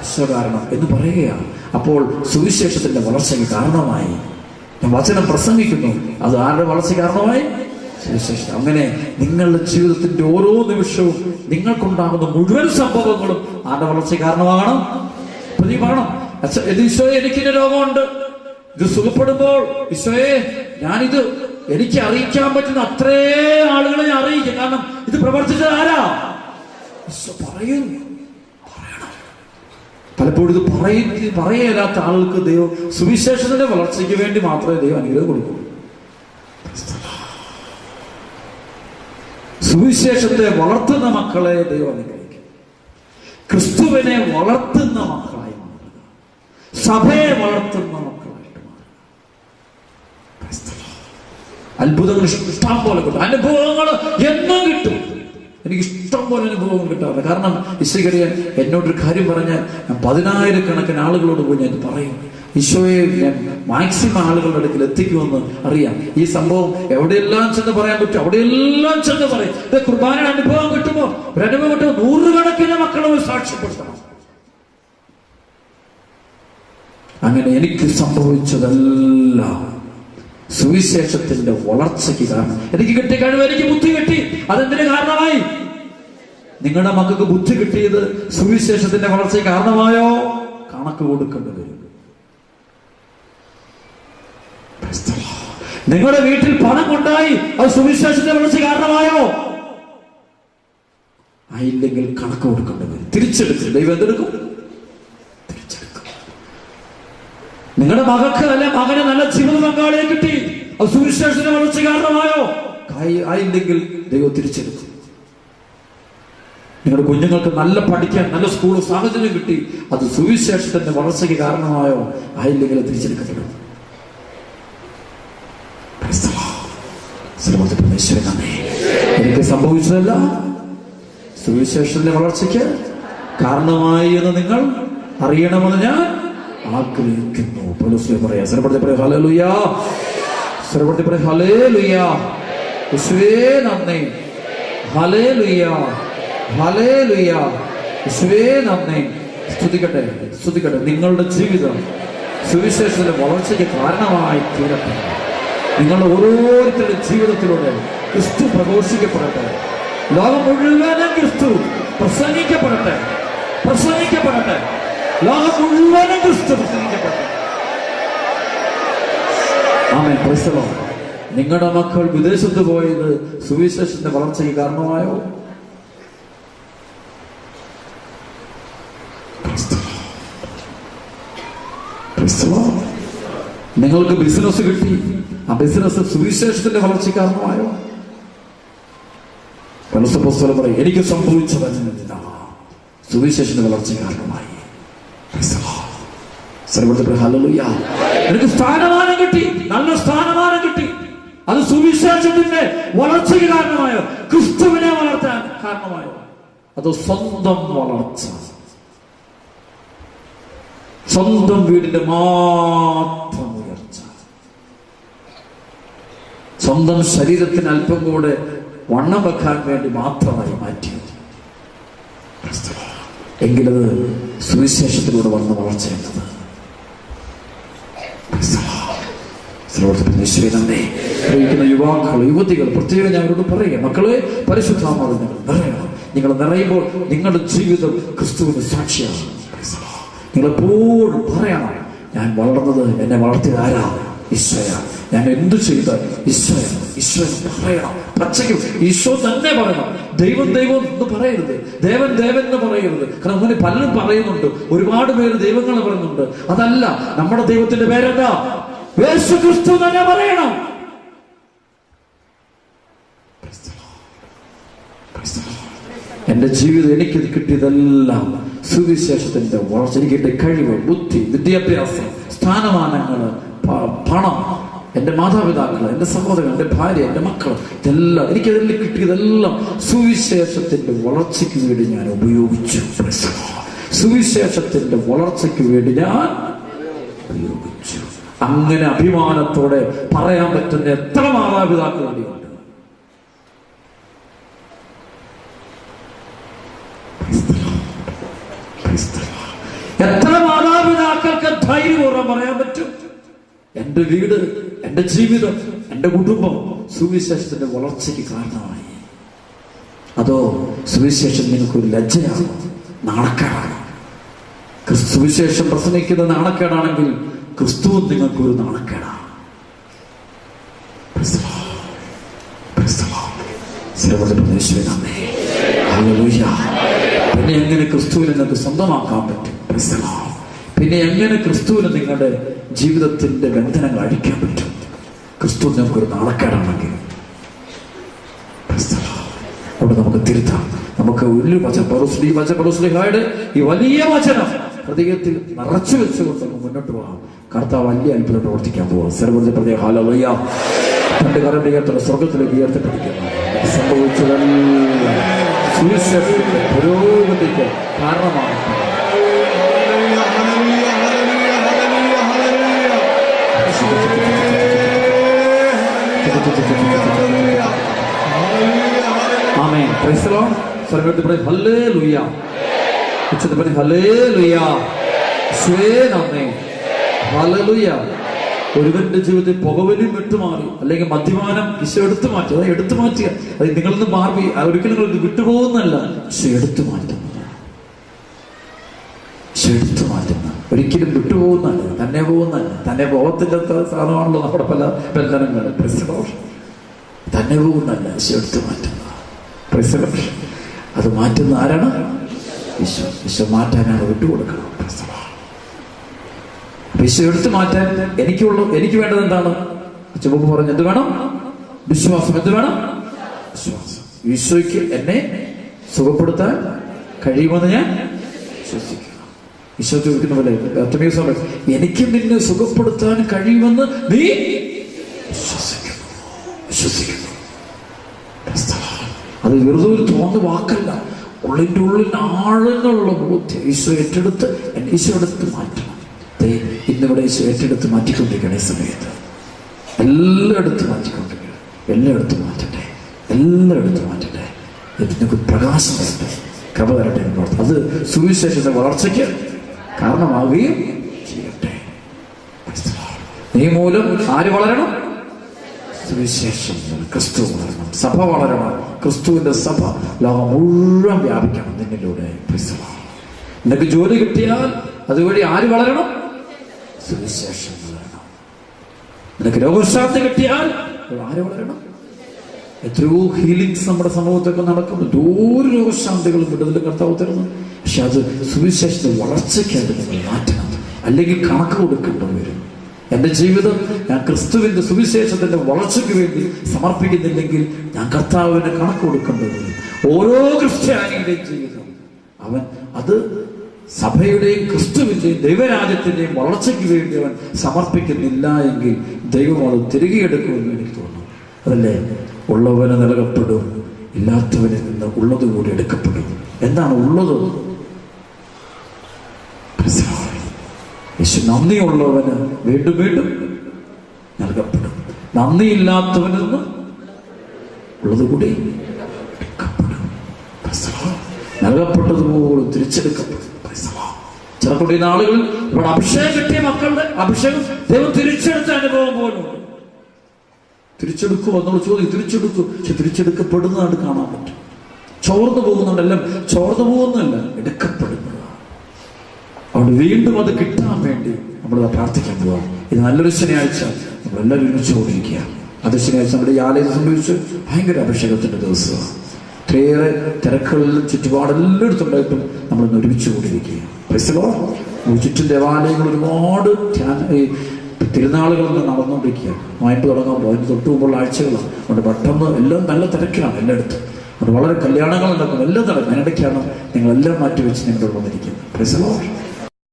ഈശോ കാരണം എന്ന് പറയുകയാണ്. അപ്പോൾ സുവിശേഷത്തിന്റെ വളർച്ചയ്ക്ക് കാരണമായി. ഞാൻ വചനം പ്രസംഗിക്കുന്നു, അത് ആരുടെ വളർച്ച കാരണമായി? സുവിശേഷം. അങ്ങനെ നിങ്ങളുടെ ജീവിതത്തിന്റെ ഓരോ നിമിഷവും നിങ്ങൾക്കുണ്ടാകുന്ന മുഴുവൻ സംഭവങ്ങളും ആരുടെ വളർച്ച കാരണമാകണം. പ്രതിപാടണം. ഈശോയെ എനിക്കിന്റെ രോഗമുണ്ട്, ഇത് സുഖപ്പെടുമ്പോൾ ഈശോയെ ഞാനിത് എനിക്ക് അറിയിക്കാൻ പറ്റുന്ന അത്രേ ആളുകളെ ഞാൻ അറിയിക്കും. കാരണം ഇത് പ്രവർത്തിച്ചത് ആരാ? ഈശോ പറയുന്നു. പലപ്പോഴും ഇത് പറയലാത്ത ആളുകൾക്ക് ദൈവം സുവിശേഷത്തിന്റെ വളർച്ചയ്ക്ക് വേണ്ടി മാത്രമേ ദൈവം അനുഗ്രഹം കൊടുക്കൂ. സുവിശേഷത്തെ വളർത്തുന്ന മക്കളെ ദൈവം അനുഗ്രഹിക്കും. ക്രിസ്തുവിനെ വളർത്തുന്ന മക്കളായി മാറുക, സഭയെ വളർത്തുന്ന മക്കളായിട്ട് മാറുക. അത്ഭുതങ്ങൾ ഇഷ്ടം പോലെ കിട്ടും, അനുഭവങ്ങൾ എന്നും കിട്ടും. എനിക്ക് ഇഷ്ടം പോലെ അനുഭവം കിട്ടാറില്ല. കാരണം ഈശോയെ എന്നോടൊരു കാര്യം പറഞ്ഞാൽ ഞാൻ 10,000 ആളുകളോട് പോയി ഞാൻ പറയും. ഈശോയെ ഞാൻ മാക്സിമം ആളുകളുടെ അടുക്കൽ എത്തിക്കുമെന്ന് അറിയാം. ഈ സംഭവം എവിടെയെല്ലാം ചെന്ന് പറയാൻ പറ്റും, അവിടെയെല്ലാം ചെന്ന് പറയും. ഇത് കുർബാനയുടെ അനുഭവം കിട്ടുമ്പോ ഒരനുഭവം കിട്ടുമ്പോൾ 100 മക്കളെ സാക്ഷ്യപ്പെടുത്തണം. അങ്ങനെ എനിക്ക് സംഭവിച്ചതെല്ലാം സുവിശേഷത്തിന്റെ വളർച്ചയ്ക്ക് കാരണം. എനിക്ക് കിട്ടിയ കഴിവ്, എനിക്ക് ബുദ്ധി കിട്ടി, അതെന്തിനു കാരണമായി? നിങ്ങളുടെ മക്കൾക്ക് ബുദ്ധി കിട്ടിയത് സുവിശേഷത്തിന്റെ വളർച്ചയ്ക്ക് കാരണമായോ? കണക്ക് കൊടുക്കേണ്ടി വരും. നിങ്ങളുടെ വീട്ടിൽ പണം കൊണ്ടായി, അത് സുവിശേഷത്തിന്റെ വളർച്ച കാരണമായോ? ആയില്ലെങ്കിൽ കണക്ക് കൊടുക്കേണ്ടി വരും. തിരിച്ചെടുക്കും. ദൈവം എന്തെടുക്കും? തിരിച്ചെടുക്കും. നിങ്ങളുടെ മകൾക്ക് അല്ലെ മകന് നല്ല ജീവിത പങ്കാളിയെ കിട്ടി, അത് സുവിശേഷത്തിന്റെ വളർച്ച കാരണമായോ? ആയില്ലെങ്കിൽ ദൈവം തിരിച്ചെടുക്കും. നിങ്ങളുടെ കുഞ്ഞുങ്ങൾക്ക് നല്ല പഠിക്കാൻ നല്ല സ്കൂൾ സാഹചര്യം കിട്ടി, അത് സുവിശേഷത്തിന്റെ വളർച്ചയ്ക്ക് കാരണമായോ? ആയില്ലെങ്കിൽ തിരിച്ചെടുക്കപ്പെടും. എനിക്ക് സംഭവിച്ചതല്ല സുവിശേഷത്തിന്റെ വളർച്ചയ്ക്ക് കാരണമായി എന്ന് നിങ്ങൾ അറിയണമെന്ന് ഞാൻ ആഗ്രഹിക്കുന്നു. പൗലോസ് പറയാ, സ്വരപ്പെടുത്തി പറയാ ഹല്ലേലൂയ, സ്വരപ്പെടുത്തി പറയാ ഹല്ലേലൂയ, യേശുവേ നന്ദി, ഹല്ലേലൂയ, ഹല്ലേലൂയ, യേശുവേ നന്ദി. സ്തുതിക്കട്ടെ, സ്തുതിക്കട്ടെ. നിങ്ങളുടെ ജീവിതം സുവിശേഷത്തിന്റെ വളർച്ചയ്ക്ക് കാരണമായി തീരട്ടെ. നിങ്ങളുടെ ഓരോരുത്തരുടെ ജീവിതത്തിലൂടെ ക്രിസ്തു പ്രഘോഷിക്കപ്പെടട്ടെ. ലോകം മുഴുവനും ക്രിസ്തു പ്രസംഗിക്കപ്പെടട്ടെ. ലോകം മുഴുവനും ക്രിസ്തു പ്രസംഗിക്കപ്പെടട്ടെ. ആമേൻ. Praise the Lord. നിങ്ങളുടെ മക്കൾ വിദേശത്ത് പോയത് സുവിശേഷത്തിന്റെ വളർച്ചയ്ക്ക് കാരണമായോ? നിങ്ങൾക്ക് ബിസിനസ് കിട്ടി, ആ ബിസിനസ് സുവിശേഷത്തിന്റെ വളർച്ചയ്ക്ക് കാരണമായോ? പൗലോസ് പറയും, എനിക്ക് സംഭവിച്ചത് സുവിശേഷത്തിന്റെ വളർച്ചയ്ക്ക് കാരണമായി. ഹല്ലേലൂയ. എനിക്ക് സ്ഥാനമാനം കിട്ടി, നല്ല സ്ഥാനമാനം കിട്ടി, അത് സുവിശേഷത്തിന്റെ വളർച്ചയ്ക്ക് കാരണമായോ? ക്രിസ്തുവിനെ വളർത്താൻ കാരണമായോ? അത് സ്വന്തം വളർച്ച, സ്വന്തം വീടിന്റെ മാത്രം ഉയർച്ച, സ്വന്തം ശരീരത്തിന് അല്പം കൂടെ വണ്ണം വെക്കാൻ വേണ്ടി മാത്രമായി മാറ്റിയത്. എങ്കിലത് സുവിശേഷത്തിലൂടെ വന്ന വളർച്ച എന്നത്. യുവാക്കൾ, യുവതികൾ പ്രത്യേകം ഞാൻ അവരോട് പറയുക, മക്കളെ പരിശുദ്ധാത്മാവിൽ നിങ്ങൾ നിറയുമ്പോൾ നിങ്ങളുടെ ജീവിതം ക്രിസ്തുവിന് സാക്ഷിയാണ്. നിങ്ങളെപ്പോഴും പറയണം, ഞാൻ വളർന്നത്, എന്നെ വളർത്തിയത് ആരാ? ഈശോയാണ്. ഞാൻ എന്തു ചെയ്ത ഈശോ പറയണം. പച്ചയ്ക്കും ഈശോ തന്നെ പറയണം. ദൈവം എന്ന് പറയരുത്, ദേവൻ എന്ന് പറയരുത്. കാരണം അങ്ങനെ പലരും പറയുന്നുണ്ട്, ഒരുപാട് പേര് ദൈവങ്ങൾ പറയുന്നുണ്ട്. അതല്ല, നമ്മുടെ ദൈവത്തിന്റെ പേരെന്താ? യേശു ക്രിസ്തു തന്നെ പറയണം. എന്റെ ജീവിതം എനിക്ക് കിട്ടിയതെല്ലാം സുവിശേഷത്തിന്റെ വളർച്ച. എനിക്ക് എന്റെ കഴിവ്, ബുദ്ധി, വിദ്യാഭ്യാസം, സ്ഥാനമാനങ്ങള്, പണം, എന്റെ മാതാപിതാക്കൾ, എന്റെ സഹോദരൻ, എന്റെ ഭാര്യ, എന്റെ മക്കൾ, ഇതെല്ലാം എനിക്കതെല്ലാം കിട്ടിയതെല്ലാം സുവിശേഷത്തിന്റെ വളർച്ചയ്ക്ക് വേണ്ടി ഞാൻ ഉപയോഗിച്ചു. സുവിശേഷത്തിന്റെ വളർച്ചയ്ക്ക് വേണ്ടി ഞാൻ ഉപയോഗിച്ചു. അങ്ങനെ അഭിമാനത്തോടെ പറയാൻ പറ്റുന്ന എത്ര മാതാപിതാക്കൾ ഉണ്ട്? എത്ര മാതാപിതാക്കൾക്ക് ധൈര്യപൂർവ്വം പറയാൻ പറ്റും, എന്റെ വീട്, എന്റെ ജീവിതം, എന്റെ കുടുംബം സുവിശേഷത്തിന്റെ വളർച്ചയ്ക്ക് കാരണമായി? അതോ സുവിശേഷം നിങ്ങൾക്കൊരു ലജ്ജയാണ്, നാണക്കേടാണ്? സുവിശേഷം പ്രസംഗിക്കുന്ന നാണക്കേടാണെങ്കിൽ ക്രിസ്തുവും നിങ്ങൾക്കൊരു നാണക്കേടാണ്. പിന്നെ എങ്ങനെ ക്രിസ്തുവിനെ നിങ്ങൾക്ക് സ്വന്തമാക്കാൻ പറ്റും? പിന്നെ എങ്ങനെ ക്രിസ്തുവിന് നിങ്ങളുടെ ജീവിതത്തിന്റെ ബന്ധനങ്ങൾ അഴിക്കാൻ പറ്റും? ക്രിസ്തു നമുക്കൊരു നാണക്കേടാണെങ്കിൽ അവിടെ നമുക്ക് തിരുത്താം. നമുക്ക് ഒരു വചനം, ഈ വലിയ വചനം ഹൃദയത്തിൽ നിറച്ചു വെച്ചുകൊണ്ട് മുന്നോട്ട് പോകാം. കർത്താവ് വലിയ അത്ഭുതം പ്രവർത്തിക്കാൻ പോവാം. സർവ്വ ഹല്ലേലൂയ. രണ്ട് കരടിയത്തുള്ള സ്വർഗത്തിലേക്ക് ഉയർത്തപ്പെട്ടിരിക്കുന്നു. സംഭവിച്ചതെല്ലാം സുവിശേഷത്തിന്റെ പുരോഗതിക്ക് കാരണമാണ്. ആമേൻ. Praise the Lord. സ്വർഗ്ഗത്തിൽ പറയും ഹല്ലേലൂയ. ഉച്ചത്തിൽ പറയും ഹല്ലേലൂയ. യേശുവേ നന്ദി. ഹല്ലേലൂയ. ഒരുവന്റെ ജീവിതത്തിൽ പുകവലിയും വിട്ടുമാറി, അല്ലെങ്കിൽ മദ്യപാനം ഈശോ എടുത്തു മാറ്റി. അത് എടുത്തു മാറ്റിയ അത് നിങ്ങളിൽ നിന്ന് മാറി ഒരിക്കലും നിങ്ങൾ വിട്ടുപോകുന്നല്ല, ഈശോ എടുത്തു മാറ്റുന്നത്. എടുത്തു മാറ്റുന്ന, ഒരിക്കലും വിട്ടുപോകുന്നല്ല, തന്നെ പോകുന്നല്ല. തന്നെ പോകത്തിൻ്റെ സാധനമാണല്ലോ നമ്മുടെ പല ബന്ധനങ്ങൾ. തന്നെ പോകുന്നല്ല, ഈശോ എടുത്തു മാറ്റുന്ന. അത് മാറ്റുന്ന ആരാണ്? ഈശോ. ഈശോ മാറ്റാനാണ് വിട്ടുകൊടുക്കണം. ഈശോ എടുത്തു മാറ്റാൻ എനിക്ക് വേണ്ടത് എന്താണ്? ചുമപ്പ് പറഞ്ഞു, എന്ത് വേണം? വിശ്വാസം. എന്ത് വേണം? വിശ്വാസം. ഈശോയ്ക്ക് എന്നെ സുഖപ്പെടുത്താൻ കഴിയുമെന്ന് ഞാൻ വിശ്വസിക്കുന്നു. ഈശോ ചോദിക്കുന്ന പോലെ എനിക്ക് നിന്നെ സുഖപ്പെടുത്താൻ കഴിയുമെന്ന് നീ വിശ്വസിക്കുന്നു. അത് വെറുതെ ഒരു തോന്നുന്ന വാക്കല്ല, ഉള്ളിൻ്റെ ഉള്ളിൽ ആഴങ്ങളുള്ള ബോധ്യം. ഈശോ ഏറ്റെടുത്ത് മാറ്റണം. ഇന്നിവിടെ ഈശോ ഏറ്റെടുത്ത് മാറ്റിക്കൊണ്ടിരിക്കുകയാണ്. ഈ സമയത്ത് എല്ലായിടത്തും മാറ്റിക്കൊണ്ടിരിക്കുകയാണ്. എല്ലായിടത്തും മാറ്റട്ടെ. നിങ്ങൾക്ക് പ്രകാശം തരട്ടെ, കൃപ തരട്ടെ. അത് സുവിശേഷത്തിന്റെ വളർച്ചയ്ക്ക് കാരണമാവുകയും ചെയ്യട്ടെ. നീ മൂലം ആര് വളരണം? സുവിശേഷം, ക്രിസ്തു വളരണം, സഭ വളരണം. ക്രിസ്തുവിന്റെ സഭ ലോകം മുഴുവൻ വ്യാപിക്കണം നിന്നിലൂടെ. നിനക്ക് ജോലി കിട്ടിയാൽ അതുവഴി ആര് വളരണം? സുവിശേഷം വളരണം. നിനക്ക് രോഗശാന്തി കിട്ടിയാൽ ആര് വളരണം? എത്രയോ ഹീലിങ്സ് നമ്മുടെ സമൂഹത്തൊക്കെ നടക്കുന്നു. എന്തോരം രോഗശാന്തികളും വിടുതലും കർത്താവ് തരുന്നു. പക്ഷെ അത് സുവിശേഷത്തെ വളർച്ചയ്ക്കായിട്ട് നിങ്ങൾ മാറ്റണം, അല്ലെങ്കിൽ കണക്ക് കൊടുക്കേണ്ടി വരും. എൻ്റെ ജീവിതം ഞാൻ ക്രിസ്തുവിന്റെ സുവിശേഷത്തിന്റെ വളർച്ചയ്ക്ക് വേണ്ടി സമർപ്പിക്കുന്നില്ലെങ്കിൽ ഞാൻ കർത്താവിന് കണക്ക് കൊടുക്കേണ്ടി വരും. ഓരോ ക്രിസ്ത്യാനിയുടെയും ജീവിതം അവൻ അത് സഭയുടെയും ക്രിസ്തുവിന്റെയും ദൈവരാജ്യത്തിന്റെയും വളർച്ചയ്ക്ക് വേണ്ടി അവൻ സമർപ്പിക്കുന്നില്ല എങ്കിൽ ദൈവം അത് തിരികെ എടുക്കുമെന്ന് എനിക്ക് തോന്നുന്നു. അതല്ലേ, ഉള്ളവന് നൽകപ്പെടും, ഇല്ലാത്തവനിൽ നിന്ന് ഉള്ളത് കൂടി എടുക്കപ്പെടും. എന്താണ് ഉള്ളത്? യേശു നന്ദിയുള്ളവന് വീണ്ടും വീണ്ടും നൽകപ്പെടും, നന്ദിയില്ലാത്തവനിൽ നിന്ന് ഉള്ളത് കൂടി എടുക്കപ്പെടും. നൽകപ്പെട്ടതുപോലും തിരിച്ചെടുക്കപ്പെടും. ചിലപ്പോൾ ഈ നാളുകളിൽ ഇവിടെ അഭിഷേകം കിട്ടിയ മക്കളുടെ അഭിഷേകം ദൈവം തിരിച്ചെടുത്ത അനുഭവം പോലും തിരിച്ചെടുക്കുമോ എന്നുള്ള ചോദ്യം. തിരിച്ചെടുക്കും, പക്ഷെ തിരിച്ചെടുക്കപ്പെടുന്നതായിട്ട് കാണാൻ പറ്റും. ചോർന്നു പോകുന്നുണ്ടെല്ലാം ചോർന്നു പോകുന്നതല്ല, എടുക്കപ്പെടുന്നതാണ്. അതുകൊണ്ട് വീണ്ടും അത് കിട്ടാൻ വേണ്ടി നമ്മൾ പ്രാർത്ഥിക്കാൻ പോവാം. ഇത് നല്ലൊരു ശനിയാഴ്ച നമ്മളെല്ലാവരും ഒരുമിച്ച് കൊണ്ടിരിക്കുക. അത് ശനിയാഴ്ച നമ്മുടെ ഈ ആലയത്തെ സംബന്ധിച്ച് ഭയങ്കര അഭിഷേകത്തിന്റെ ദിവസമാണ്. ഒത്തിരിയേറെ തിരക്കുകളിലും ചുറ്റുപാടെല്ലായിടത്തുണ്ടായിട്ടും നമ്മളൊന്ന് ഒരുമിച്ച് കൊണ്ടിരിക്കുക. ചുറ്റും ദേവാലയങ്ങൾ ഒരുപാട് തിരുനാളുകളൊന്നും നടന്നുകൊണ്ടിരിക്കുക. നോയമ്പ് തുടങ്ങുമ്പോൾ അതിന് തൊട്ട് മുമ്പുള്ള ആഴ്ചകളാണ്. അതുകൊണ്ട് പെട്ടെന്ന് എല്ലാം നല്ല തിരക്കിലാണ് എല്ലായിടത്തും. അതുകൊണ്ട് വളരെ കല്യാണങ്ങൾ നടക്കും, എല്ലാം നടക്കും. അതിനിടയ്ക്കാണ് നിങ്ങളെല്ലാം മാറ്റിവെച്ച് നിങ്ങളുടെ വന്നിരിക്കുന്നത്.